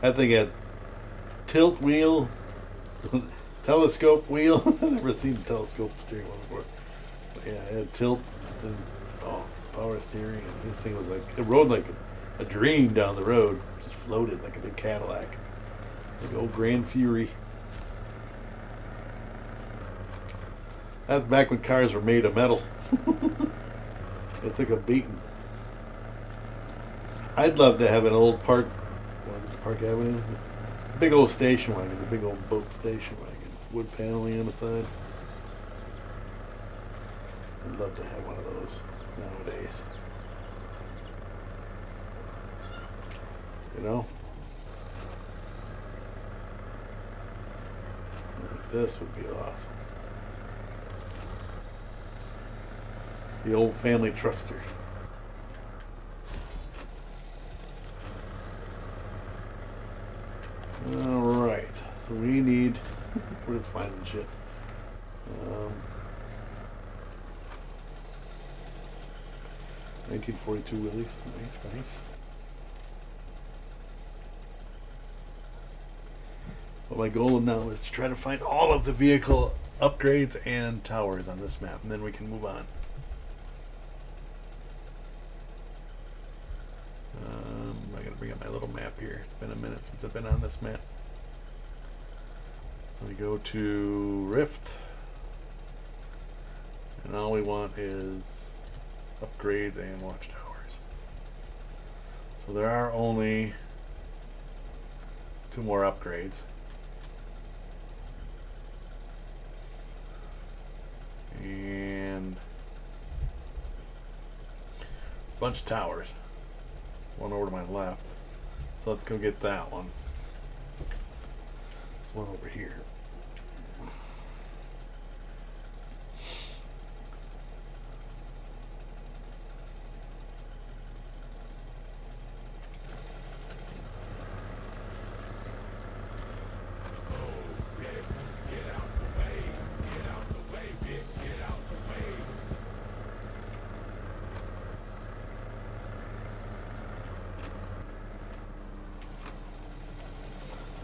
That thing had tilt wheel, telescope wheel. I've never seen a telescope steering wheel before. But yeah, it had tilt and power steering. And this thing was like, it rode like a dream down the road. Just floated like a big Cadillac. Like old Grand Fury. That's back when cars were made of metal. It took a beating. I'd love to have an old Park Avenue? Big old station wagon, a big old boat station wagon. Wood paneling on the side. I'd love to have one of those nowadays. You know? Like this would be awesome. The old family truckster. Alright, so we need, we're just finding shit. 1942 Willys, nice. Well, my goal now is to try to find all of the vehicle upgrades and towers on this map, and then we can move on. I gotta bring up my little map here. It's been a minute since I've been on this map. So we go to Rift, and all we want is upgrades and watchtowers. So there are only 2 more upgrades. And a bunch of towers. One over to my left. So let's go get that one. There's one over here.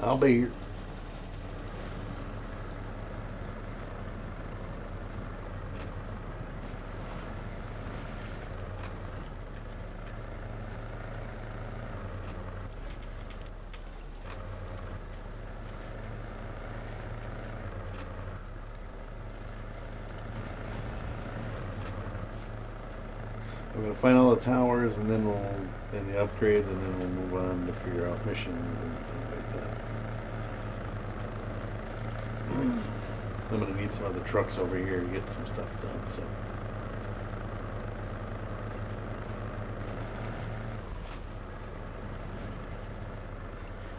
I'll be here. We're gonna find all the towers, and then the upgrades, and then we'll move on to figure out missions and things like that. I'm gonna need some other trucks over here to get some stuff done. So.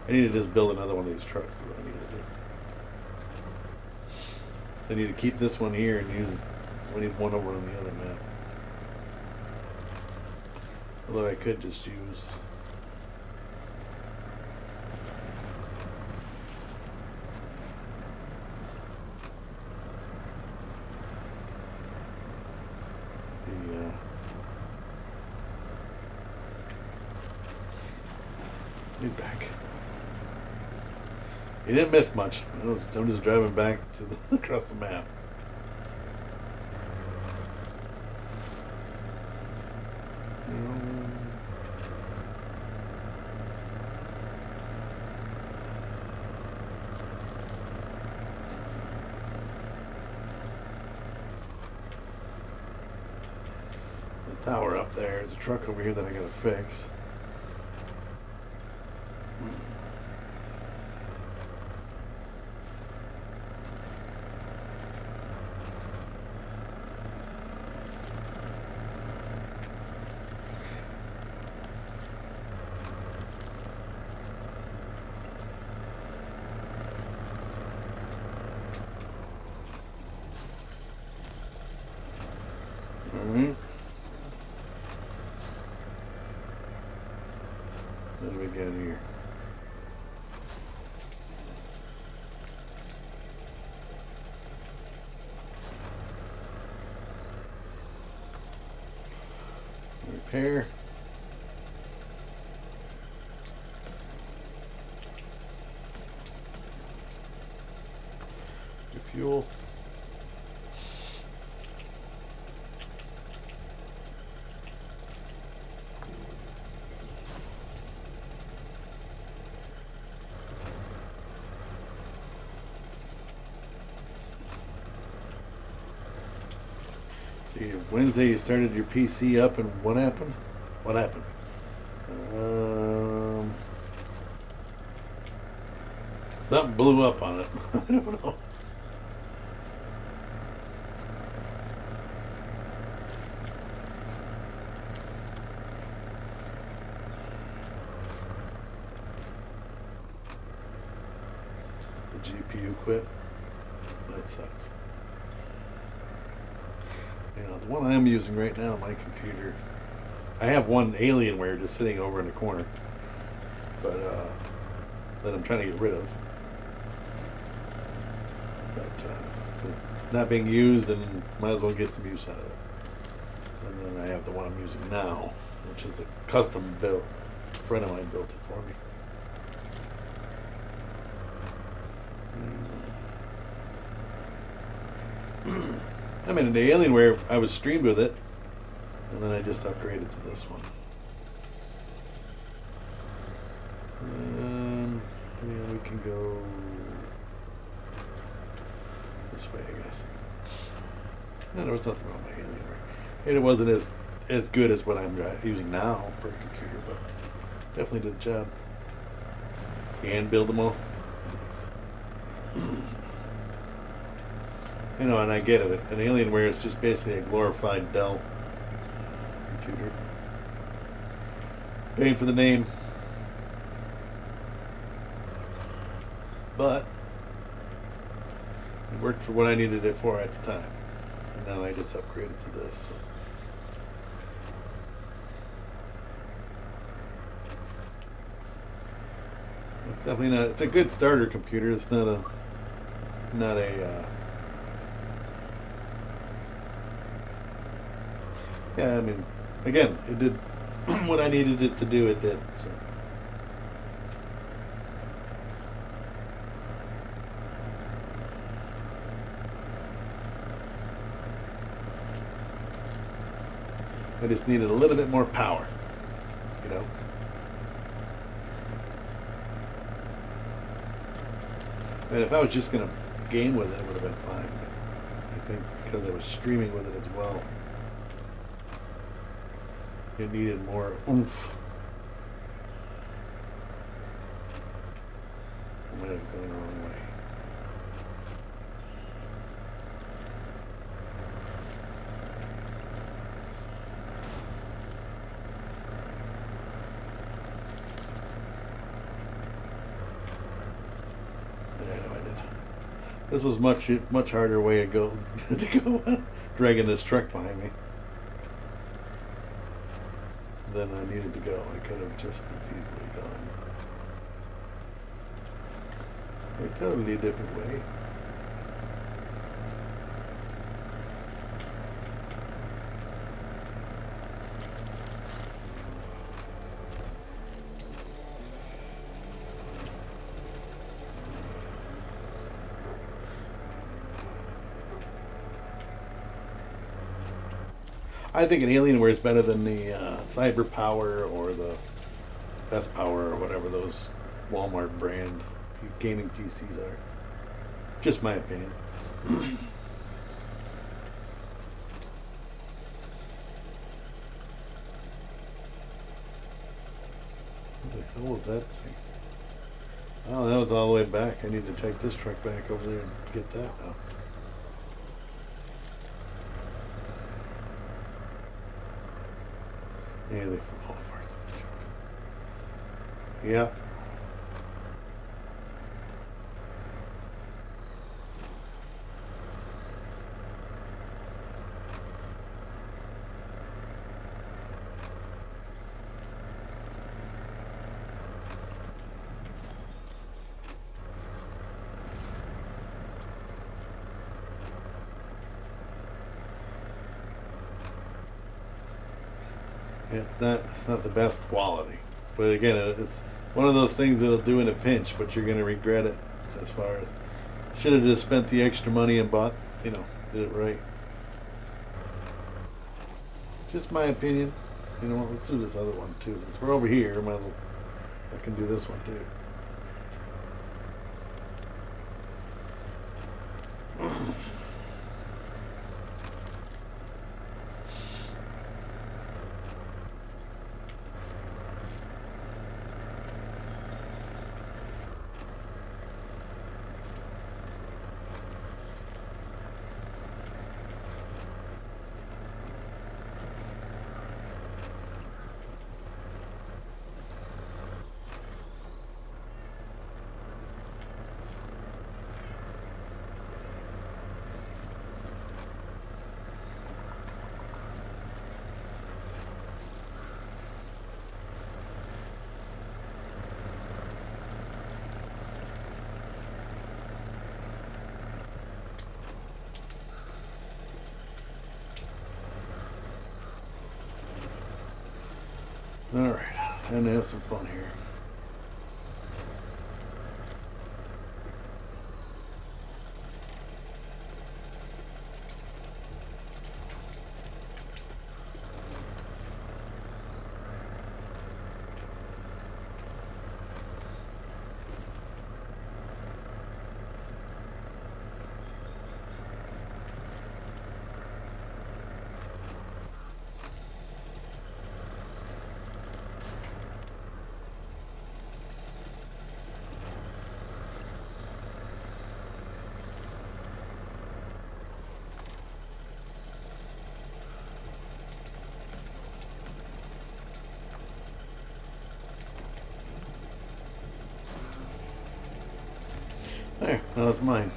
I need to just build another one of these trucks. Is what I need to do. I need to keep this one here and use. We need one over on the other map. Although I could just use. Back. You didn't miss much. I'm just driving back to across the map. The tower up there. There's a truck over here that I gotta fix. What do we got here? repair. Fuel. See, Wednesday you started your PC up, and what happened? What happened? Something blew up on it. I don't know. GPU quit. That sucks. You know, the one I'm using right now, my computer, I have one Alienware just sitting over in the corner, but that I'm trying to get rid of. But not being used, and might as well get some use out of it. And then I have the one I'm using now, which is a custom built. A friend of mine built it for me. I mean, in the Alienware, I was streamed with it, and then I just upgraded to this one. Yeah, we can go this way, I guess. No, there was nothing wrong with my Alienware. And it wasn't as good as what I'm using now for a computer, but definitely did the job. And build them all. You know, and I get it. An Alienware is just basically a glorified Dell computer. Paying for the name. But it worked for what I needed it for at the time. And now I just upgraded to this. So. It's definitely not. It's a good starter computer. It's not a. Yeah, I mean, again, it did what I needed it to do. It did. So. I just needed a little bit more power, you know. And if I was just going to game with it, it would have been fine. But I think because I was streaming with it as well, it needed more oomph. I might have gone the wrong way. Yeah, I know I did. This was much harder way to go dragging this truck behind me than I needed to go. I could have just as easily gone a totally different way. I think an Alienware is better than the Cyber Power or the Best Power or whatever those Walmart brand gaming PCs are. Just my opinion. What the hell was that thing? Oh, that was all the way back. I need to take this truck back over there and get that now. Yeah, they fall apart. Yeah. It's not the best quality, but again, it's one of those things that'll do in a pinch, but you're gonna regret it. As far as should have just spent the extra money and bought, did it right. Just my opinion. You know what? Let's do this other one too. Since we're over here, I can do this one too. All right, time to have some fun here. There, now it's mine.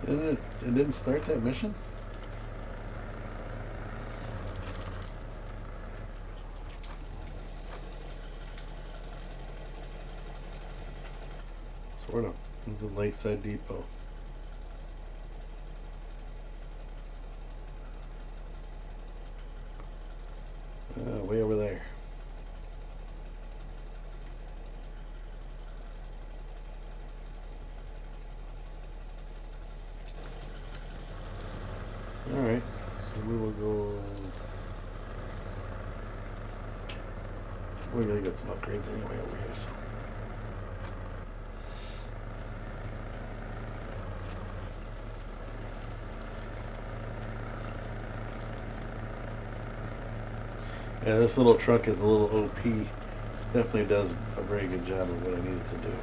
It didn't start that mission? Sort of. It's the Lakeside Depot. Way over there. Alright, so we will go. We're gonna get some upgrades anyway over here, so. Yeah, this little truck is a little OP. Definitely does a very good job of what I need it to do.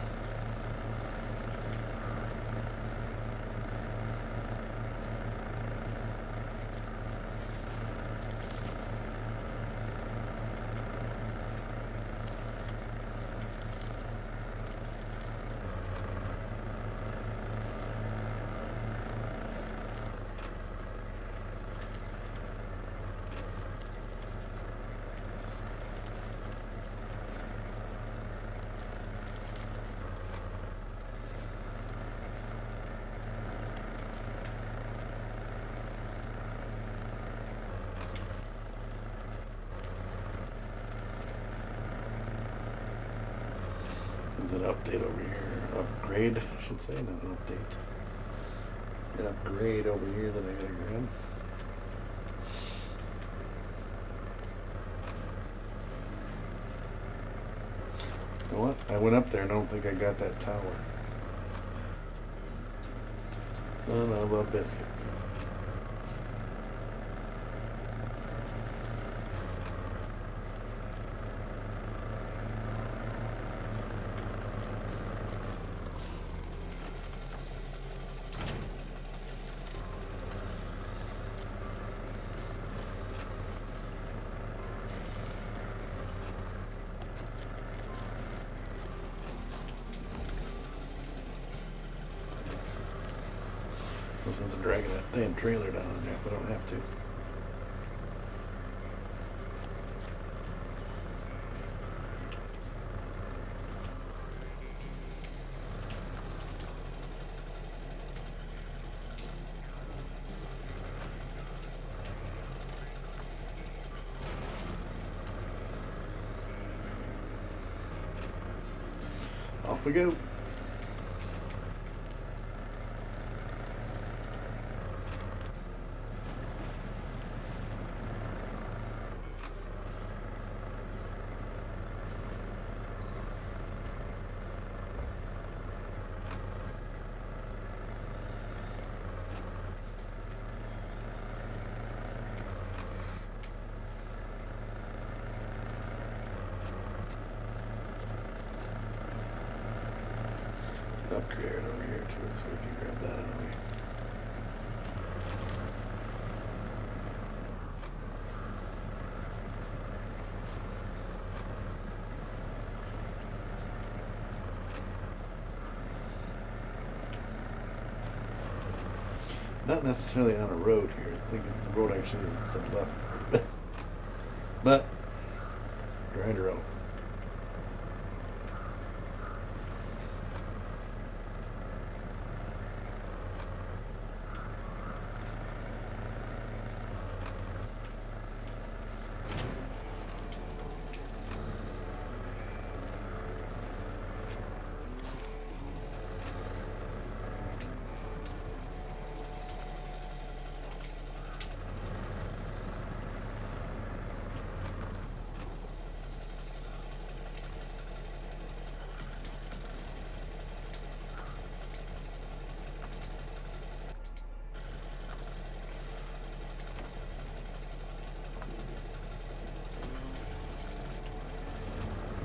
There's an update over here. Upgrade, I should say, not an update. An upgrade over here that I gotta grab. know what? I went up there and I don't think I got that tower. Son of a biscuit. No sense in dragging that damn trailer down in there if I don't have to. Off we go. Upgrade over here too, so we can grab that anyway. Not necessarily on a road here. I think the road actually is some left. But grinder out.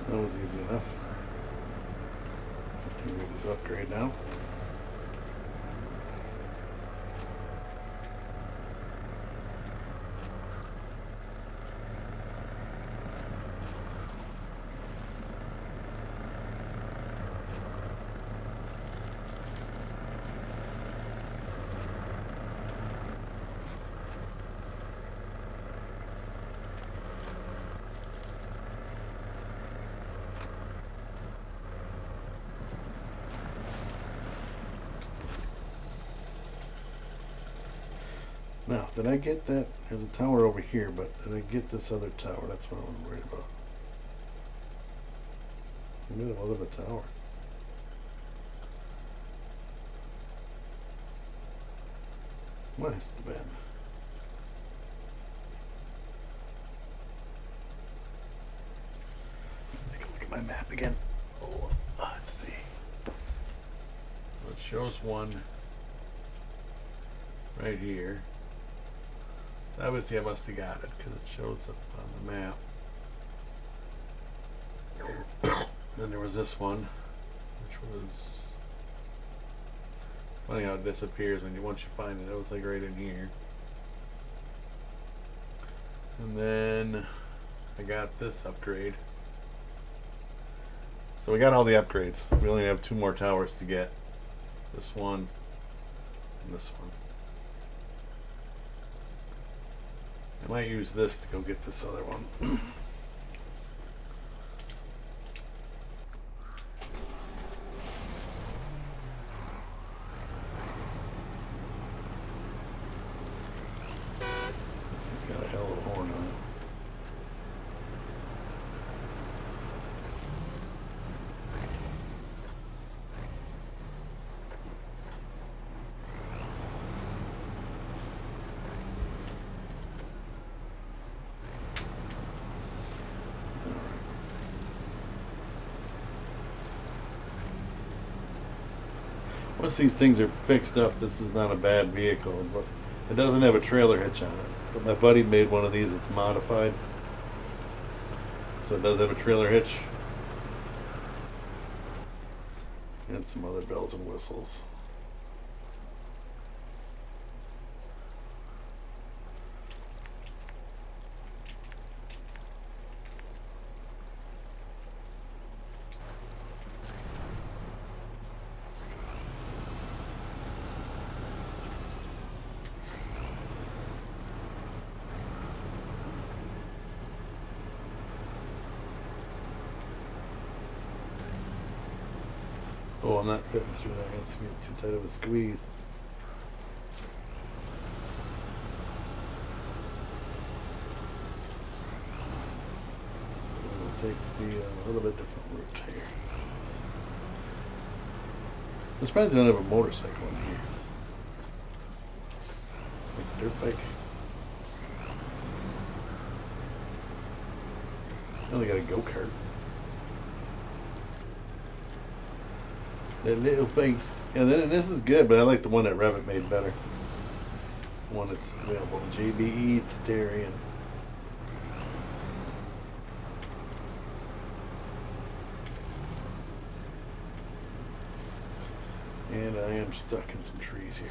That was easy enough. Give me this upgrade now. Now, did I get that? There's a tower over here, but did I get this other tower? That's what I was worried about. Maybe there wasn't a tower. Must have been. Take a look at my map again. Oh, let's see. It shows one right here. So obviously I must have got it because it shows up on the map. Then there was this one, which was funny how it disappears when once you find it. It was like right in here. And then I got this upgrade. So we got all the upgrades. We only have 2 more towers to get. This one and this one. I might use this to go get this other one. This thing's got a hell of a horn on it. Once these things are fixed up, this is not a bad vehicle, but it doesn't have a trailer hitch on it. But my buddy made one of these. It's modified, so it does have a trailer hitch and some other bells and whistles. Oh, I'm not fitting through there. It's too tight of a squeeze. So we'll take the little bit different route here. I'm surprised they don't have a motorcycle in here. Like a dirt bike. Oh, they got a go-kart. That little beast. Yeah, then this is good, but I like the one that Revit made better. The one that's available in JBE, Tatarian. And I am stuck in some trees here.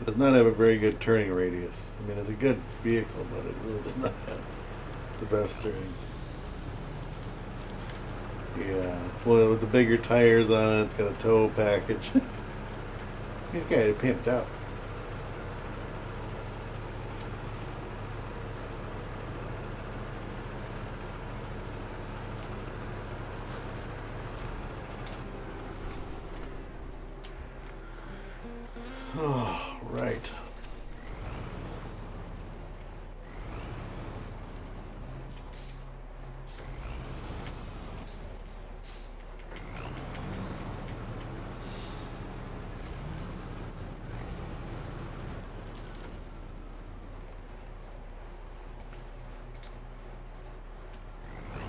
Does not have a very good turning radius. I mean, it's a good vehicle, but it really does not have the best turning. Yeah, well, with the bigger tires on it, it's got a tow package. He's got it pimped out. Oh, right.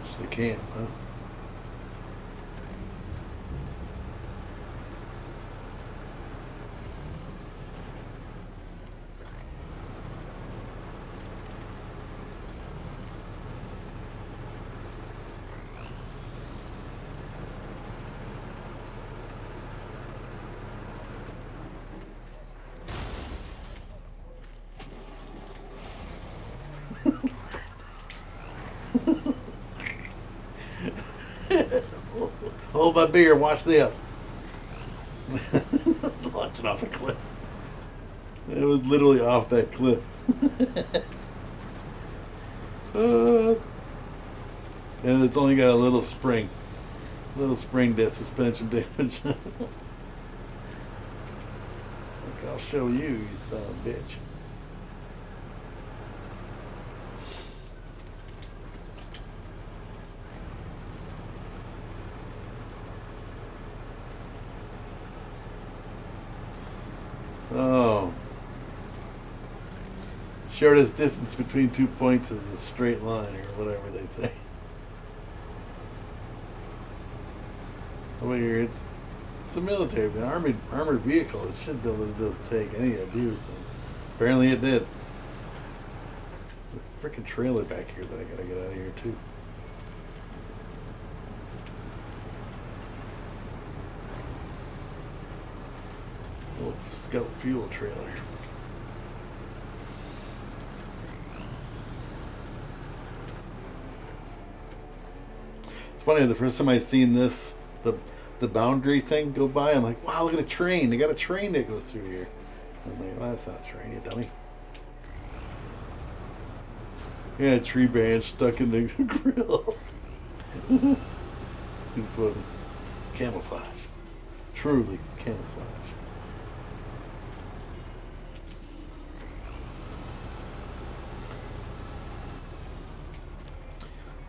It's the camp, huh? Hold my beer, watch this. It's launching off a cliff. It was literally off that cliff. And it's only got a little spring disc suspension damage. Like, I'll show you, you son of a bitch. Oh. Shortest distance between 2 points is a straight line, or whatever they say. Over here, it's a military, an armored vehicle. It should be able to just take any abuse. And apparently it did. The freaking trailer back here that I gotta get out of here too. Little Scout fuel trailer. It's funny, the first time I seen this, the boundary thing go by, I'm like, wow, look at a train. They got a train that goes through here. I'm like, well, that's not a train, you dummy. Yeah, a tree branch stuck in the grill. 2 foot camouflage. truly camouflage.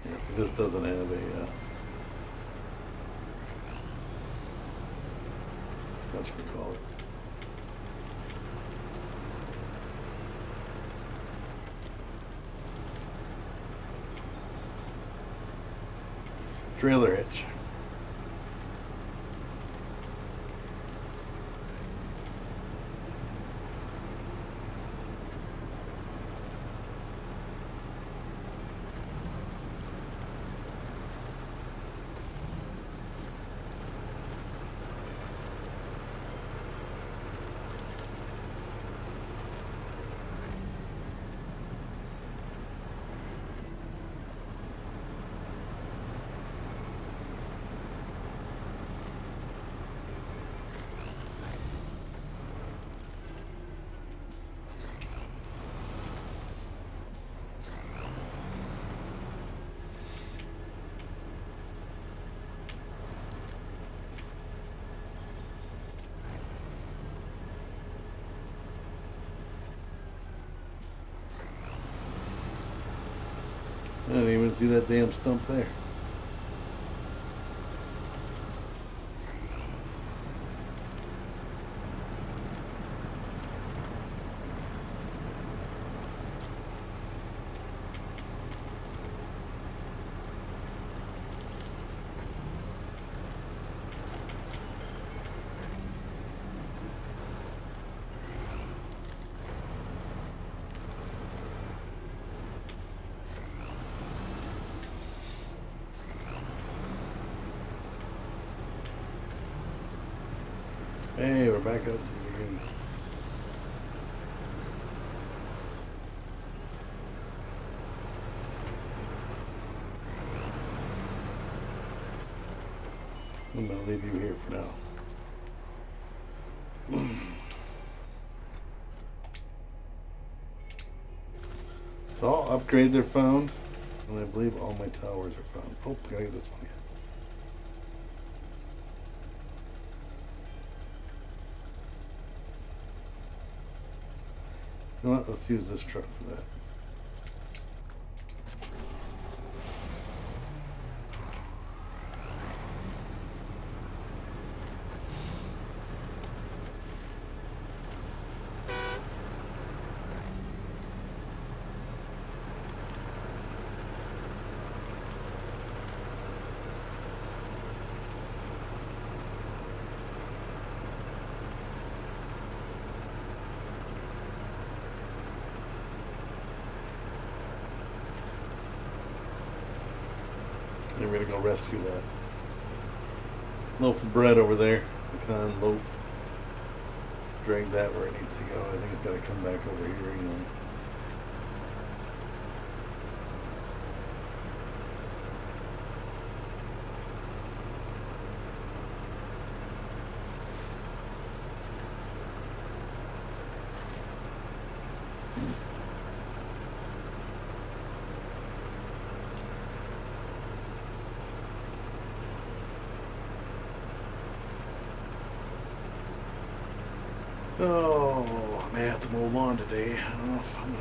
Yeah, see, this doesn't have a what you call it. Trailer hitch. I didn't even see that damn stump there. Hey, we're back out to the beginning. I'm gonna leave you here for now. So all upgrades are found, and I believe all my towers are found. Oh, I gotta get this one again. You know what? Let's use this truck for that. And we're gonna go rescue that loaf of bread over there. Pecan loaf. Drag that where it needs to go. I think it's gotta come back over here anyway. Oh, I may have to mow lawn today. I don't know if I'm gonna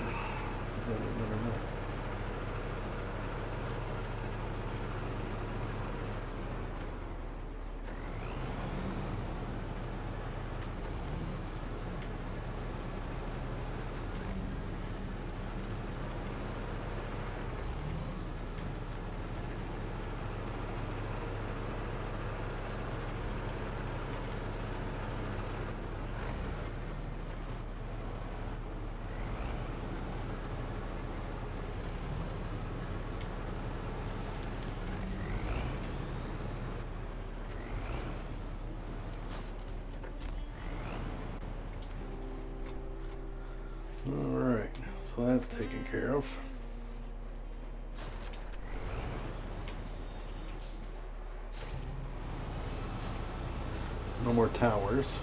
do that or not. Alright, so that's taken care of. No more towers.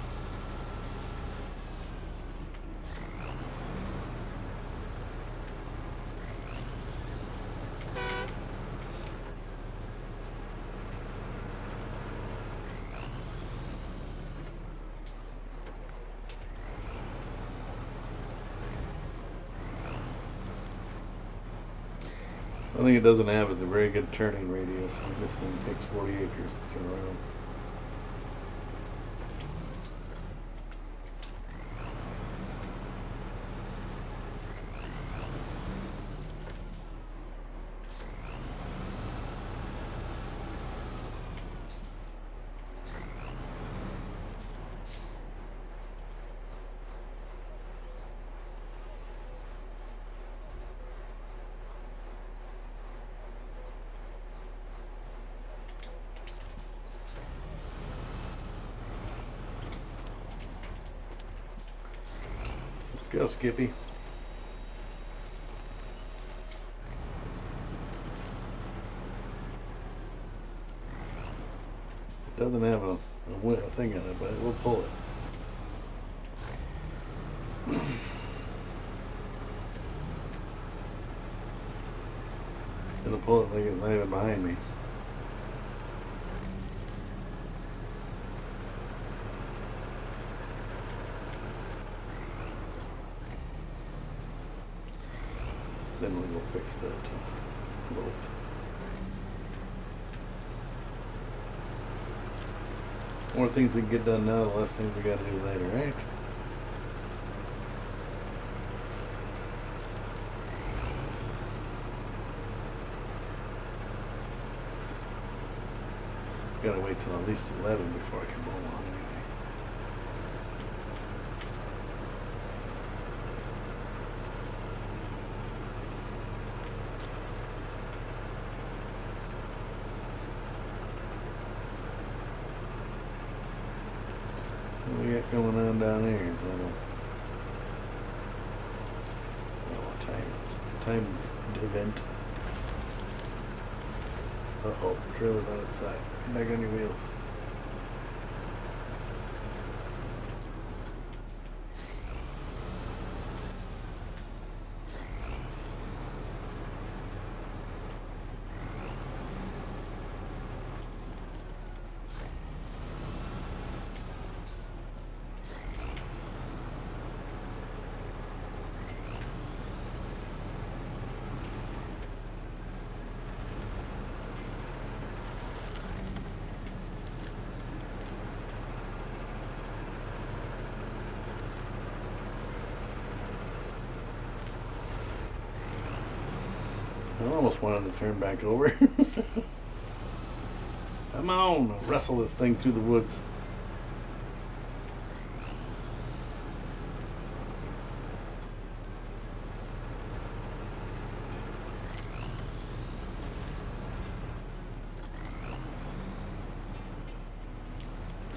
One thing it doesn't have is a very good turning radius. I mean, this thing takes 40 acres to turn around. Let's go, Skippy. It doesn't have a thing in it, but it will pull it. It'll pull it like it's not even behind me. Then we'll go fix that loaf. The more things we can get done now, the less things we got to do later, right? Gotta wait till at least 11 before I can roll on anything. What we got going on down here? Is that what time event? Uh-oh, trailer's on its side. Get back on your wheels. I almost wanted to turn back over. Come on, I'll wrestle this thing through the woods.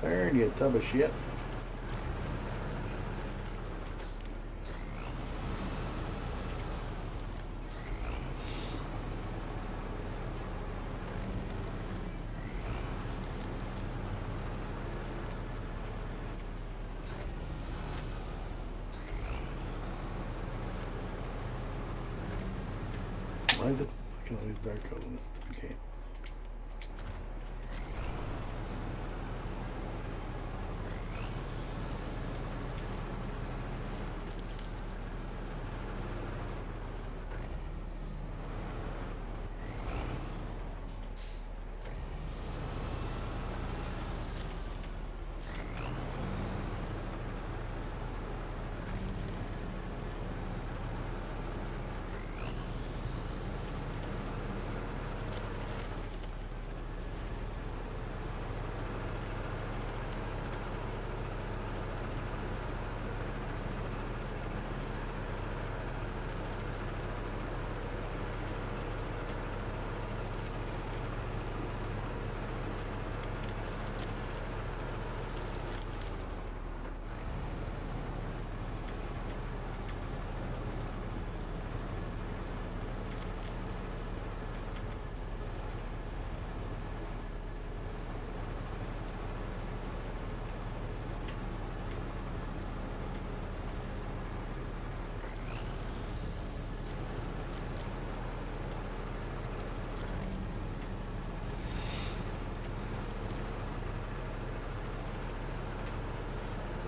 Turn, you tub of shit. Why is it fucking always dark out in this game?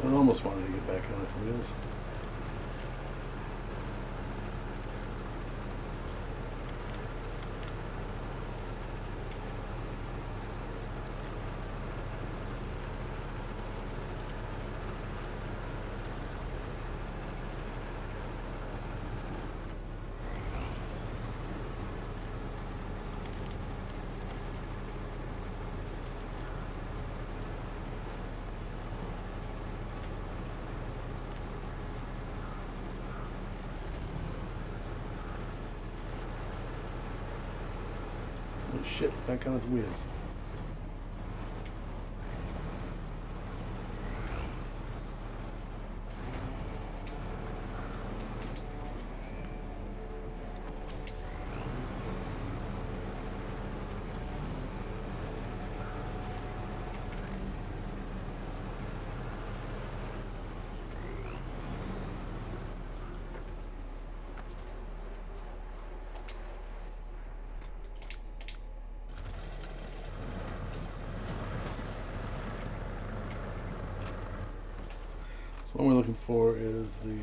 I almost wanted to get back on its wheels. Holy shit, back on its wheels. So what we're looking for is the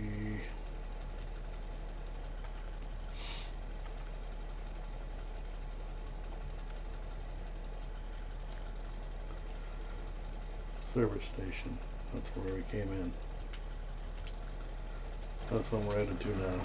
service station. That's where we came in. That's what we're headed to now.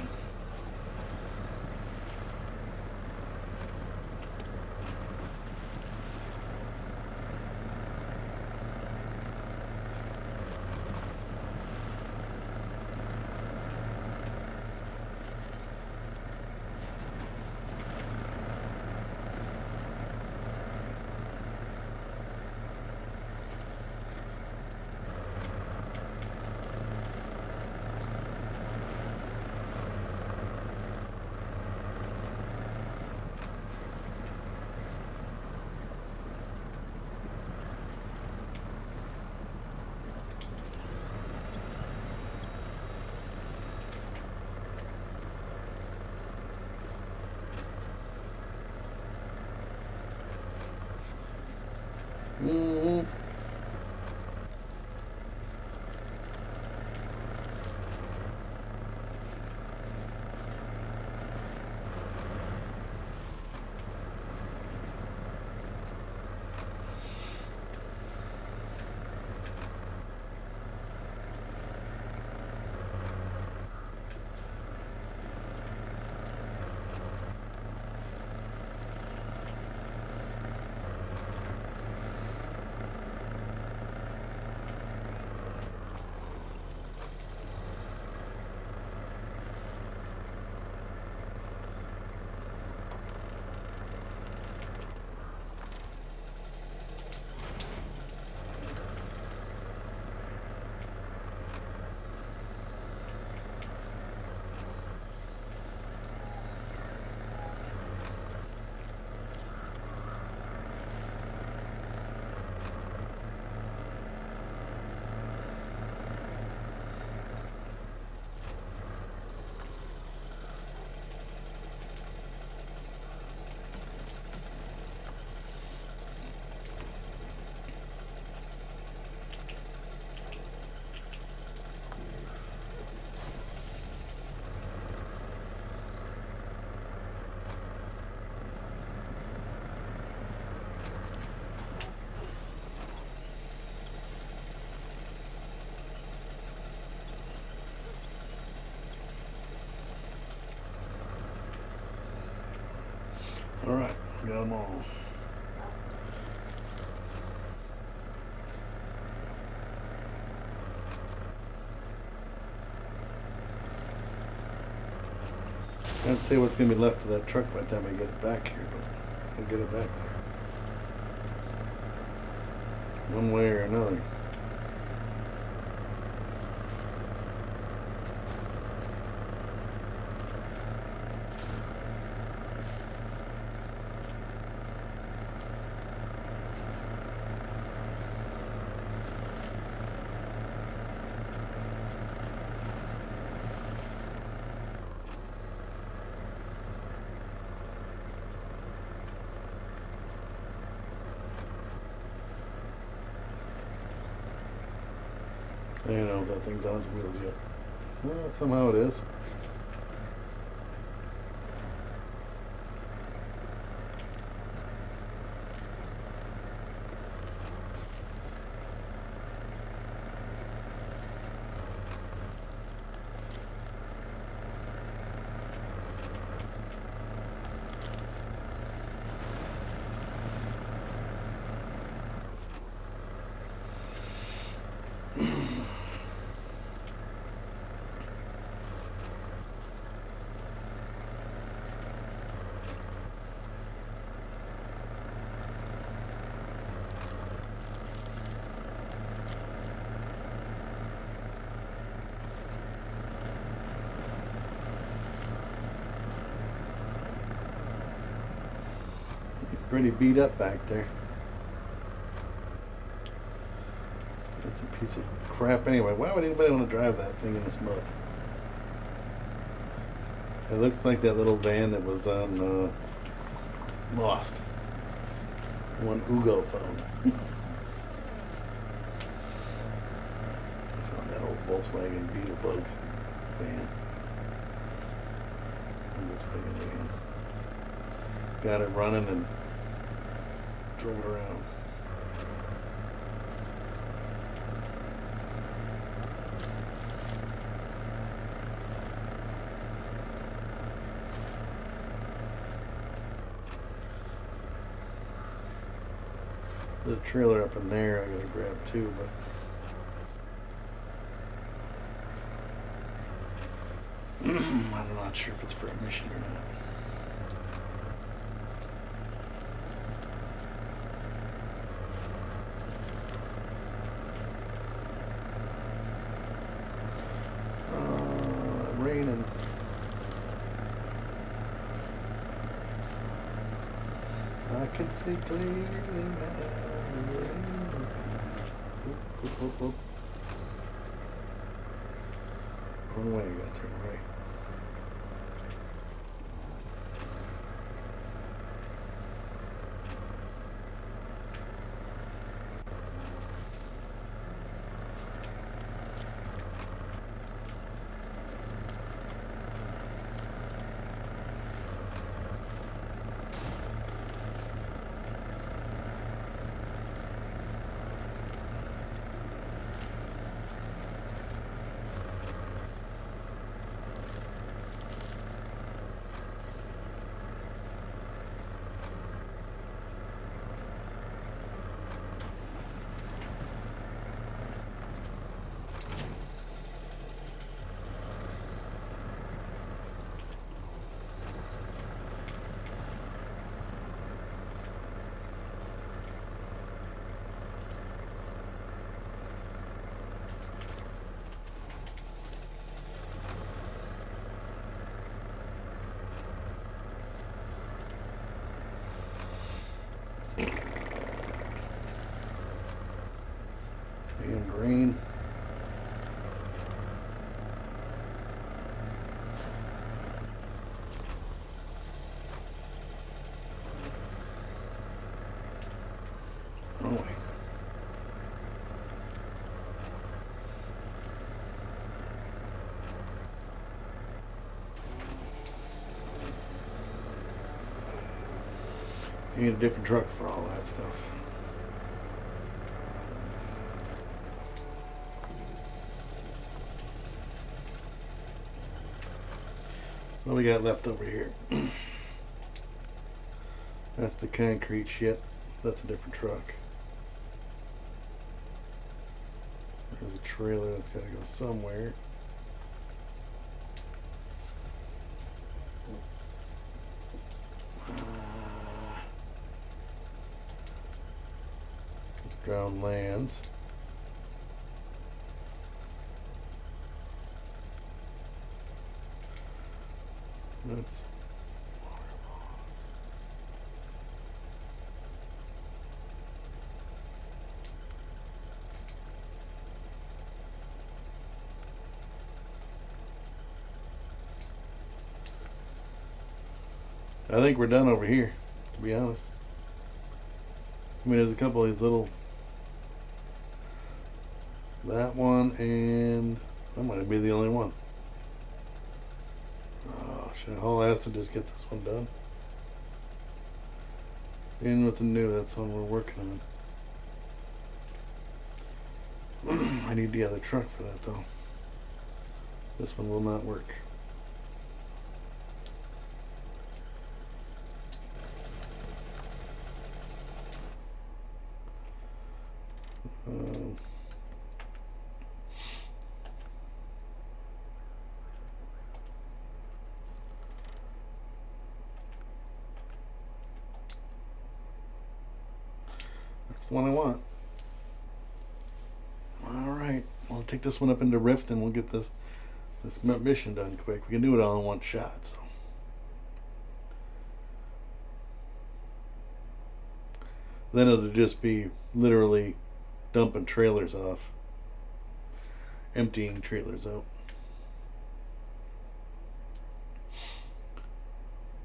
Mm-hmm. All right, got them all. Can't say what's gonna be left of that truck by the time I get it back here, but I'll get it back there. One way or another. I don't know if that thing's on its wheels yet. Well, somehow it is. pretty beat up back there. It's a piece of crap anyway. Why would anybody want to drive that thing in this mud? It looks like that little van that was on Lost. One Ugo found. Found that old Volkswagen Beetlebug van. Volkswagen van. Got it running and drove it around. There's a trailer up in there I gotta grab too, but I'm not sure if it's for a mission or not. Raining. I can see clearly now. Oop. Wrong way, you gotta turn right. And green. Oh wait. You need a different truck for all that stuff. So what we got left over here? That's the concrete shit. That's a different truck. There's a trailer that's got to go somewhere. Ground lands. That's I think we're done over here, to be honest. I mean, there's a couple of these little, that one, and that might be the only one. Oh shit, all has to just get this one done. In with the new, that's the one we're working on. I need the other truck for that though. This one will not work. That's the one I want. Alright, I'll take this one up into Rift and we'll get this mission done quick. We can do it all in one shot, so. Then it'll just be literally dumping trailers off, emptying trailers out.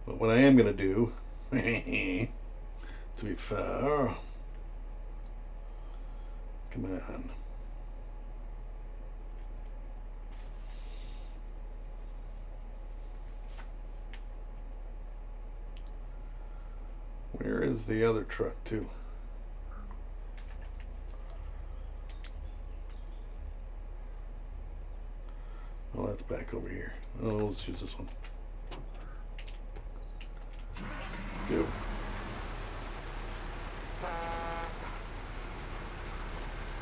But what I am going to do, to be fair, come on. Where is the other truck too? Oh, that's back over here. Oh, let's use this one. Go.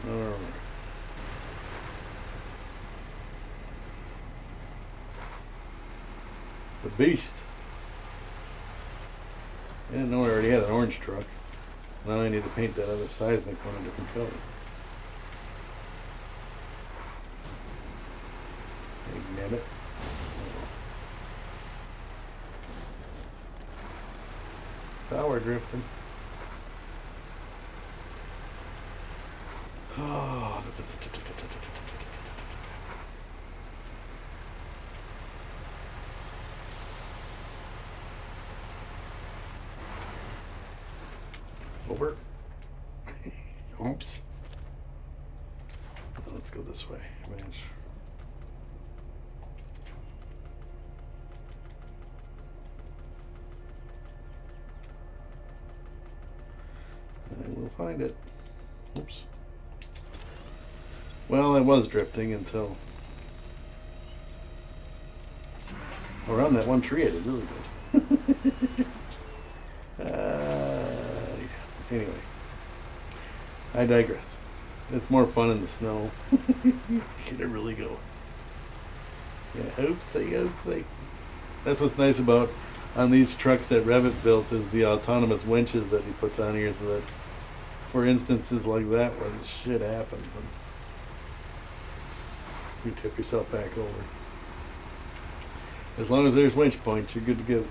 Alright. The Beast. I didn't know I already had an orange truck. Now I need to paint that other seismic one a different color. Damn it. Power drifting. Oh. Over. Oops. Let's go this way. I will find it. Oops. Well, I was drifting until around that one tree I did really good. Anyway, I digress. It's more fun in the snow. Can it really go? Yeah, oopsie. That's what's nice about on these trucks that Revit built is the autonomous winches that he puts on here so that for instances like that where the shit happens and you tip yourself back over. As long as there's winch points, you're good to go.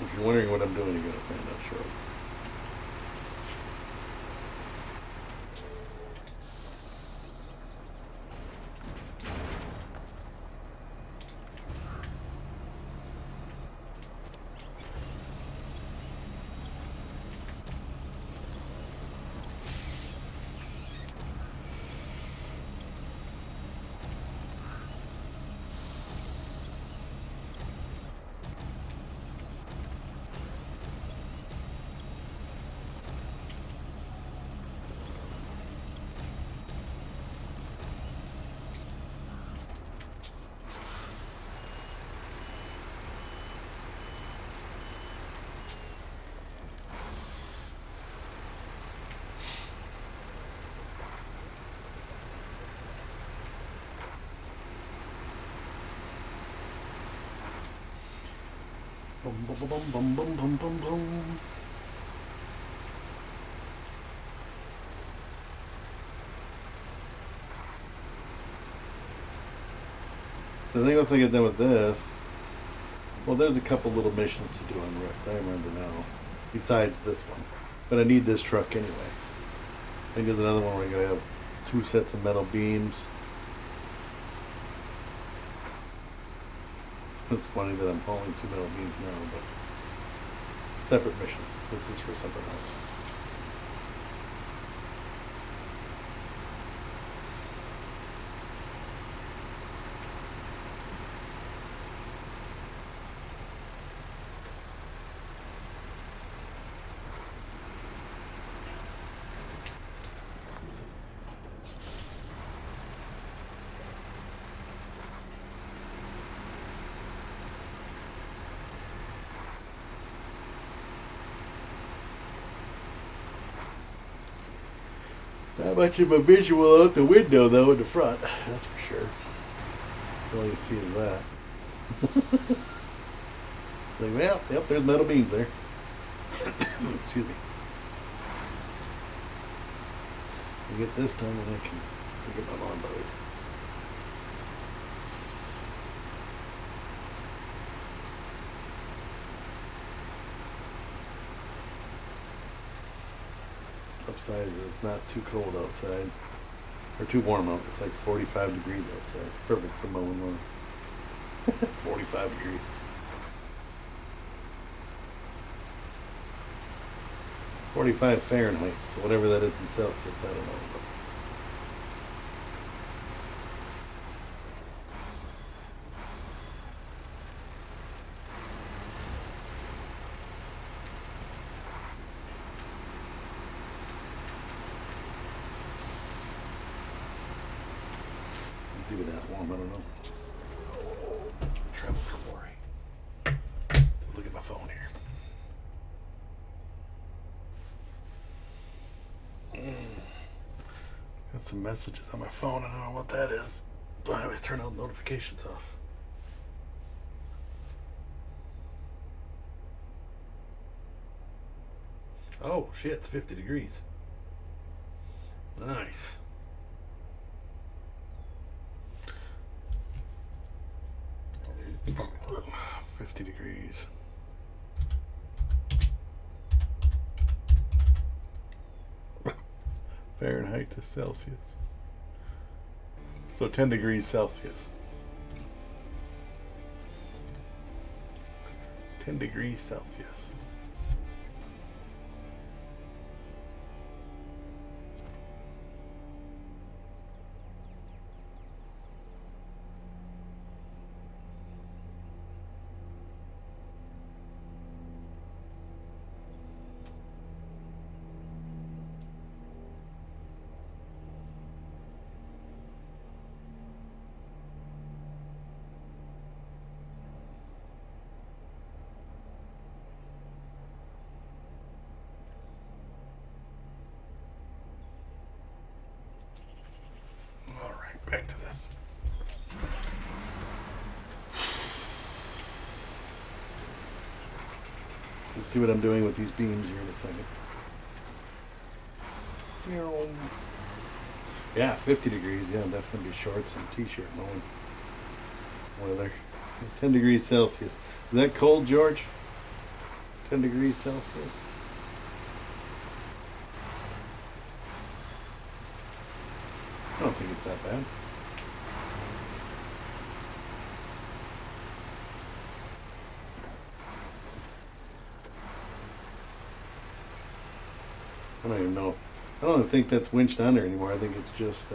If you're wondering what I'm doing, you're going to find out shortly. Boom, boom, boom, boom, boom, boom, boom, boom. The thing once I get done with this, well, there's a couple little missions to do on Rift, I remember now, besides this one. But I need this truck anyway. I think there's another one where I gotta have 2 sets of metal beams. It's funny that I'm hauling 2 metal beams now, but separate mission. This is for something else. Not much of a visual out the window though in the front, that's for sure. All you see is that. Like, well, yep, there's metal beams there. Excuse me. I get this done, then I can get my lawn mowed. Upside, it's not too cold outside. Or too warm out. It's like 45 degrees outside. Perfect for mowing lawn. 45 degrees. .45 Fahrenheit, so whatever that is in Celsius, I don't know. But it's even that warm, I don't know. Travel for glory. Look at my phone here. Got some messages on my phone. I don't know what that is. I always turn all notifications off. Oh shit, it's 50 degrees. Nice. $50 degrees. Fahrenheit to Celsius. So 10 degrees Celsius. 10 degrees Celsius. Back to this. We'll see what I'm doing with these beams here in a second. Yeah, 50 degrees. Yeah, definitely shorts and t-shirt mowing weather. 10 degrees Celsius. Is that cold, George? 10 degrees Celsius. I don't think it's that bad. I don't even know. I don't even think that's winched under anymore. I think it's just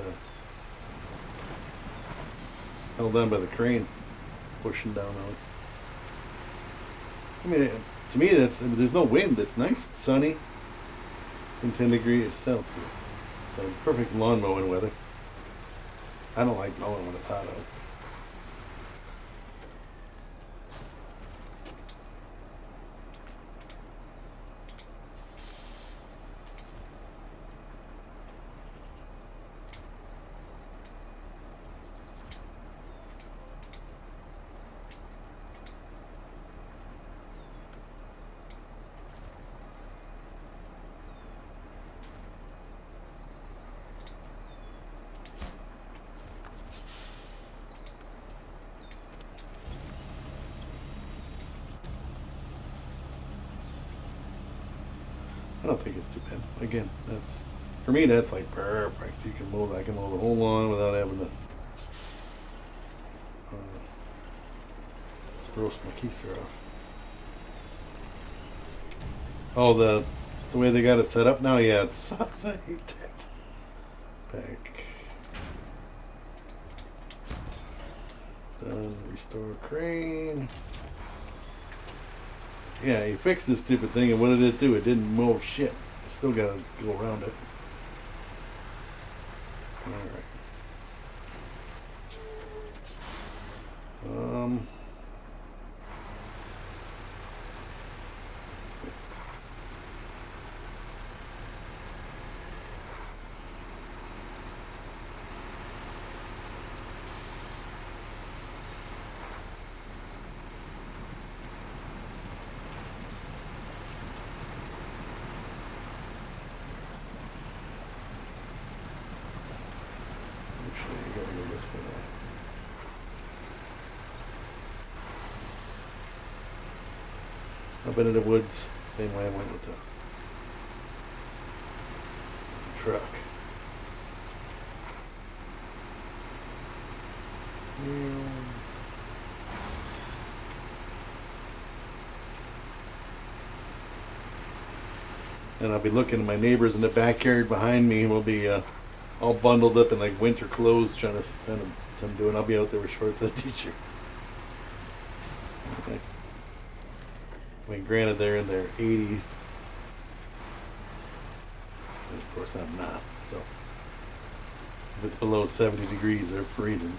held on by the crane, pushing down on it. I mean, to me, there's no wind. It's nice, it's sunny, and 10 degrees Celsius. So perfect lawn mowing weather. I don't like mowing when it's hot out. I don't think it's too bad. Again, for me, that's like perfect. I can mow the whole lawn without having to roast my keister off. Oh, the way they got it set up now, yeah, it sucks. I hate that. Back. Done. Restore crane. Yeah, you fixed this stupid thing, and what did it do? It didn't mow shit. You still gotta go around it. Alright. Actually, you gotta go this way. I've been in the woods, same way I went with the truck. And I'll be looking at my neighbors in the backyard behind me. Will be all bundled up in like winter clothes, trying to send them doing. I'll be out there with shorts and a t-shirt. Okay. I mean, granted, they're in their 80s. And of course, I'm not. So, if it's below 70 degrees, they're freezing.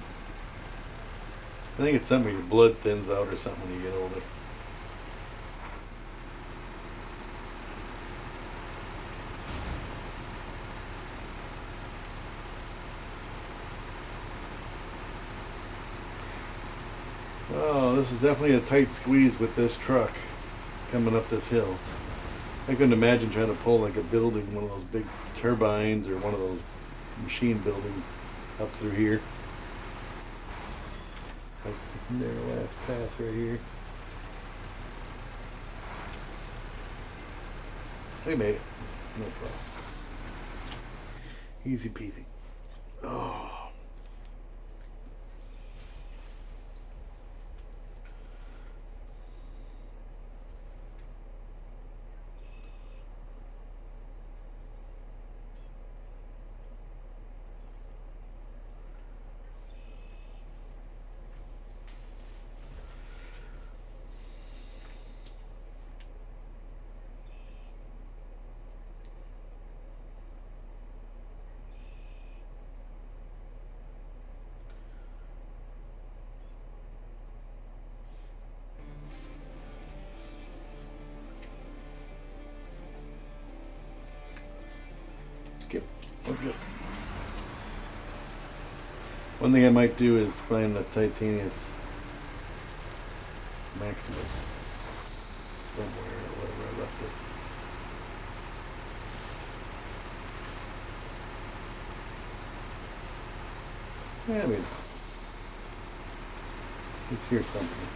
I think it's something your blood thins out or something when you get older. Oh, this is definitely a tight squeeze with this truck coming up this hill. I couldn't imagine trying to pull like a building, one of those big turbines or one of those machine buildings up through here. Like their last path right here. We made it. No problem. Easy peasy. Oh. Skip. Let's go. One thing I might do is find the Titanium Maximus somewhere or wherever I left it. Yeah, I mean, it's here something.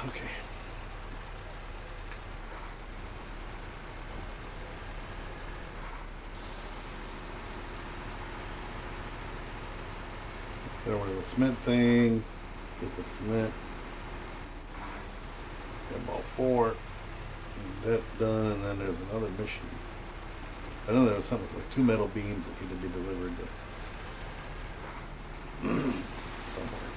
Okay. Get over to the cement thing. Get the cement. Get about 4. That done, and then there's another mission. I know there was something like 2 metal beams that need to be delivered to somewhere.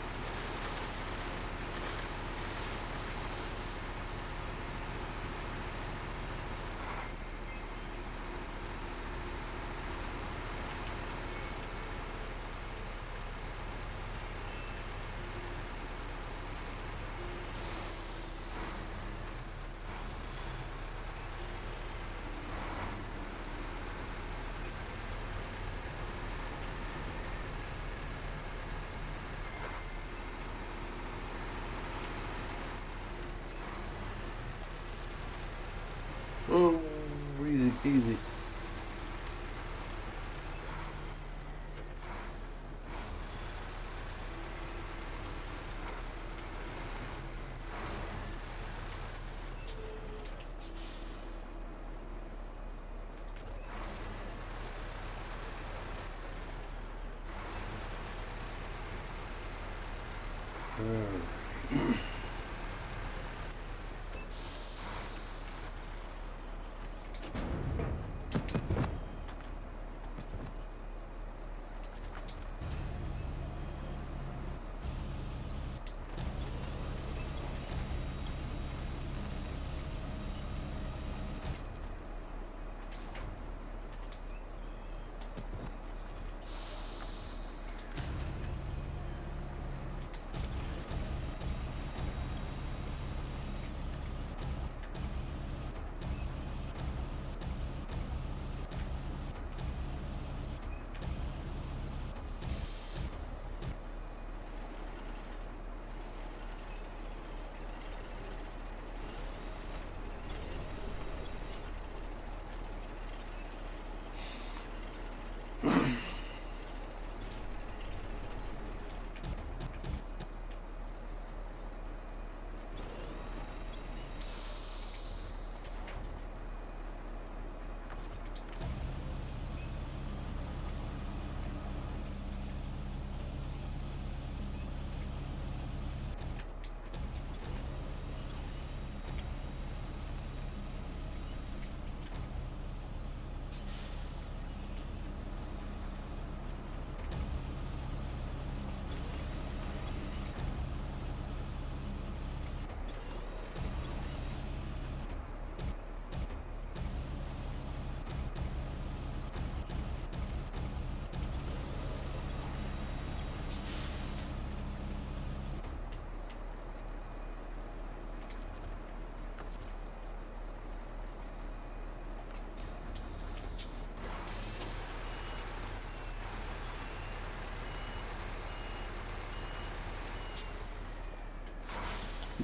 Oh, easy peasy.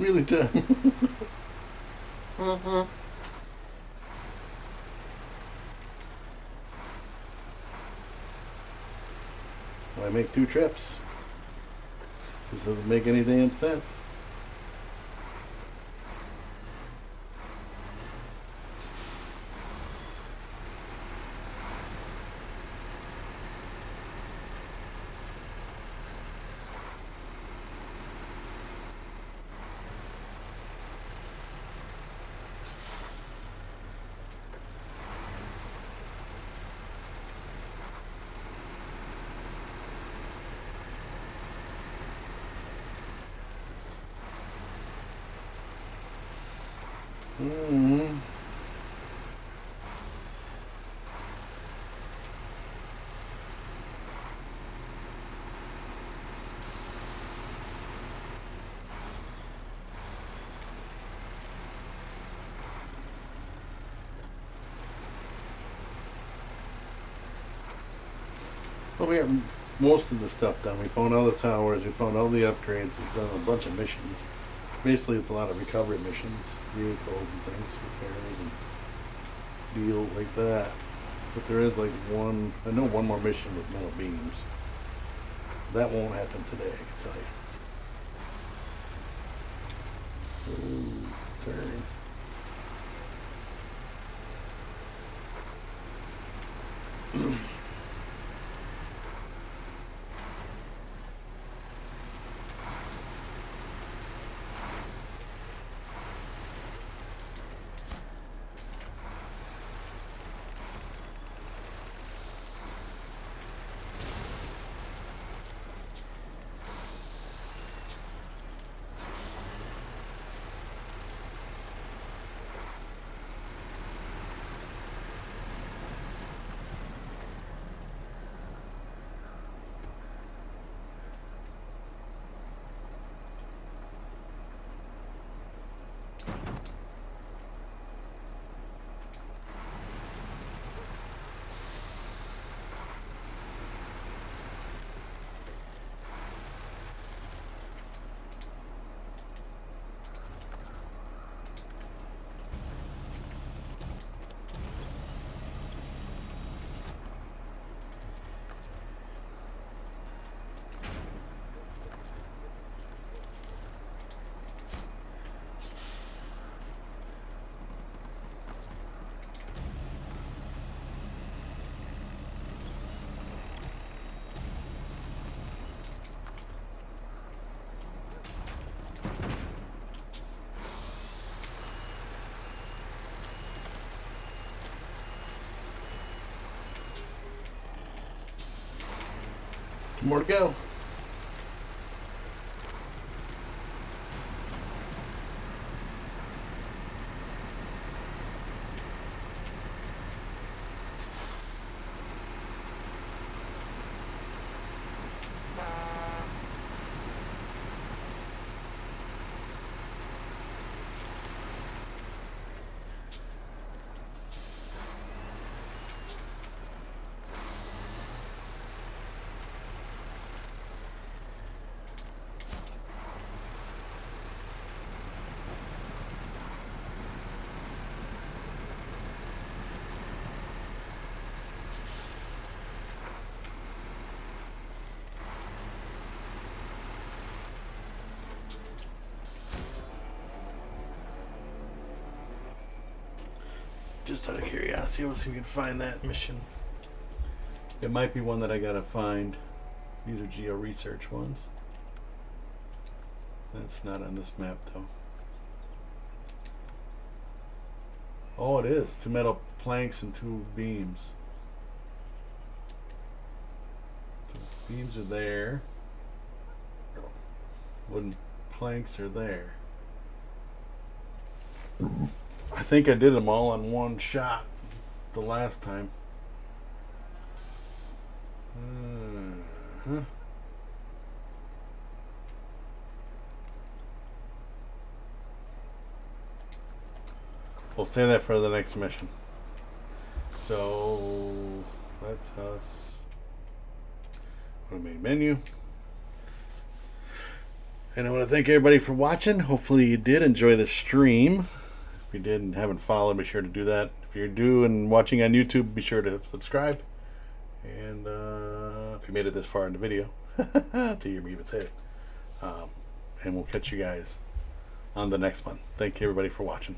Really tough. Why make two trips? This doesn't make any damn sense. Mm-hmm. Well, we have most of the stuff done. We found all the towers. We found all the upgrades. We've done a bunch of missions. Basically, it's a lot of recovery missions, vehicles and things, repairs and deals like that. But there is like one, I know one more mission with metal beams. That won't happen today, I can tell you. Ooh, turn. More to go. Just out of curiosity, let's see if we can find that mission. It might be one that I gotta find. These are geo research ones. That's not on this map though. Oh, it is. 2 metal planks and 2 beams. So beams are there. Wooden planks are there. I think I did them all in one shot the last time. Uh-huh. We'll say that for the next mission. So that's us. Go to main menu. And I want to thank everybody for watching. Hopefully you did enjoy the stream. If you did and haven't followed, be sure to do that. If you're new and watching on YouTube, be sure to subscribe. And if you made it this far in the video, to hear me even say it. And we'll catch you guys on the next one. Thank you everybody for watching.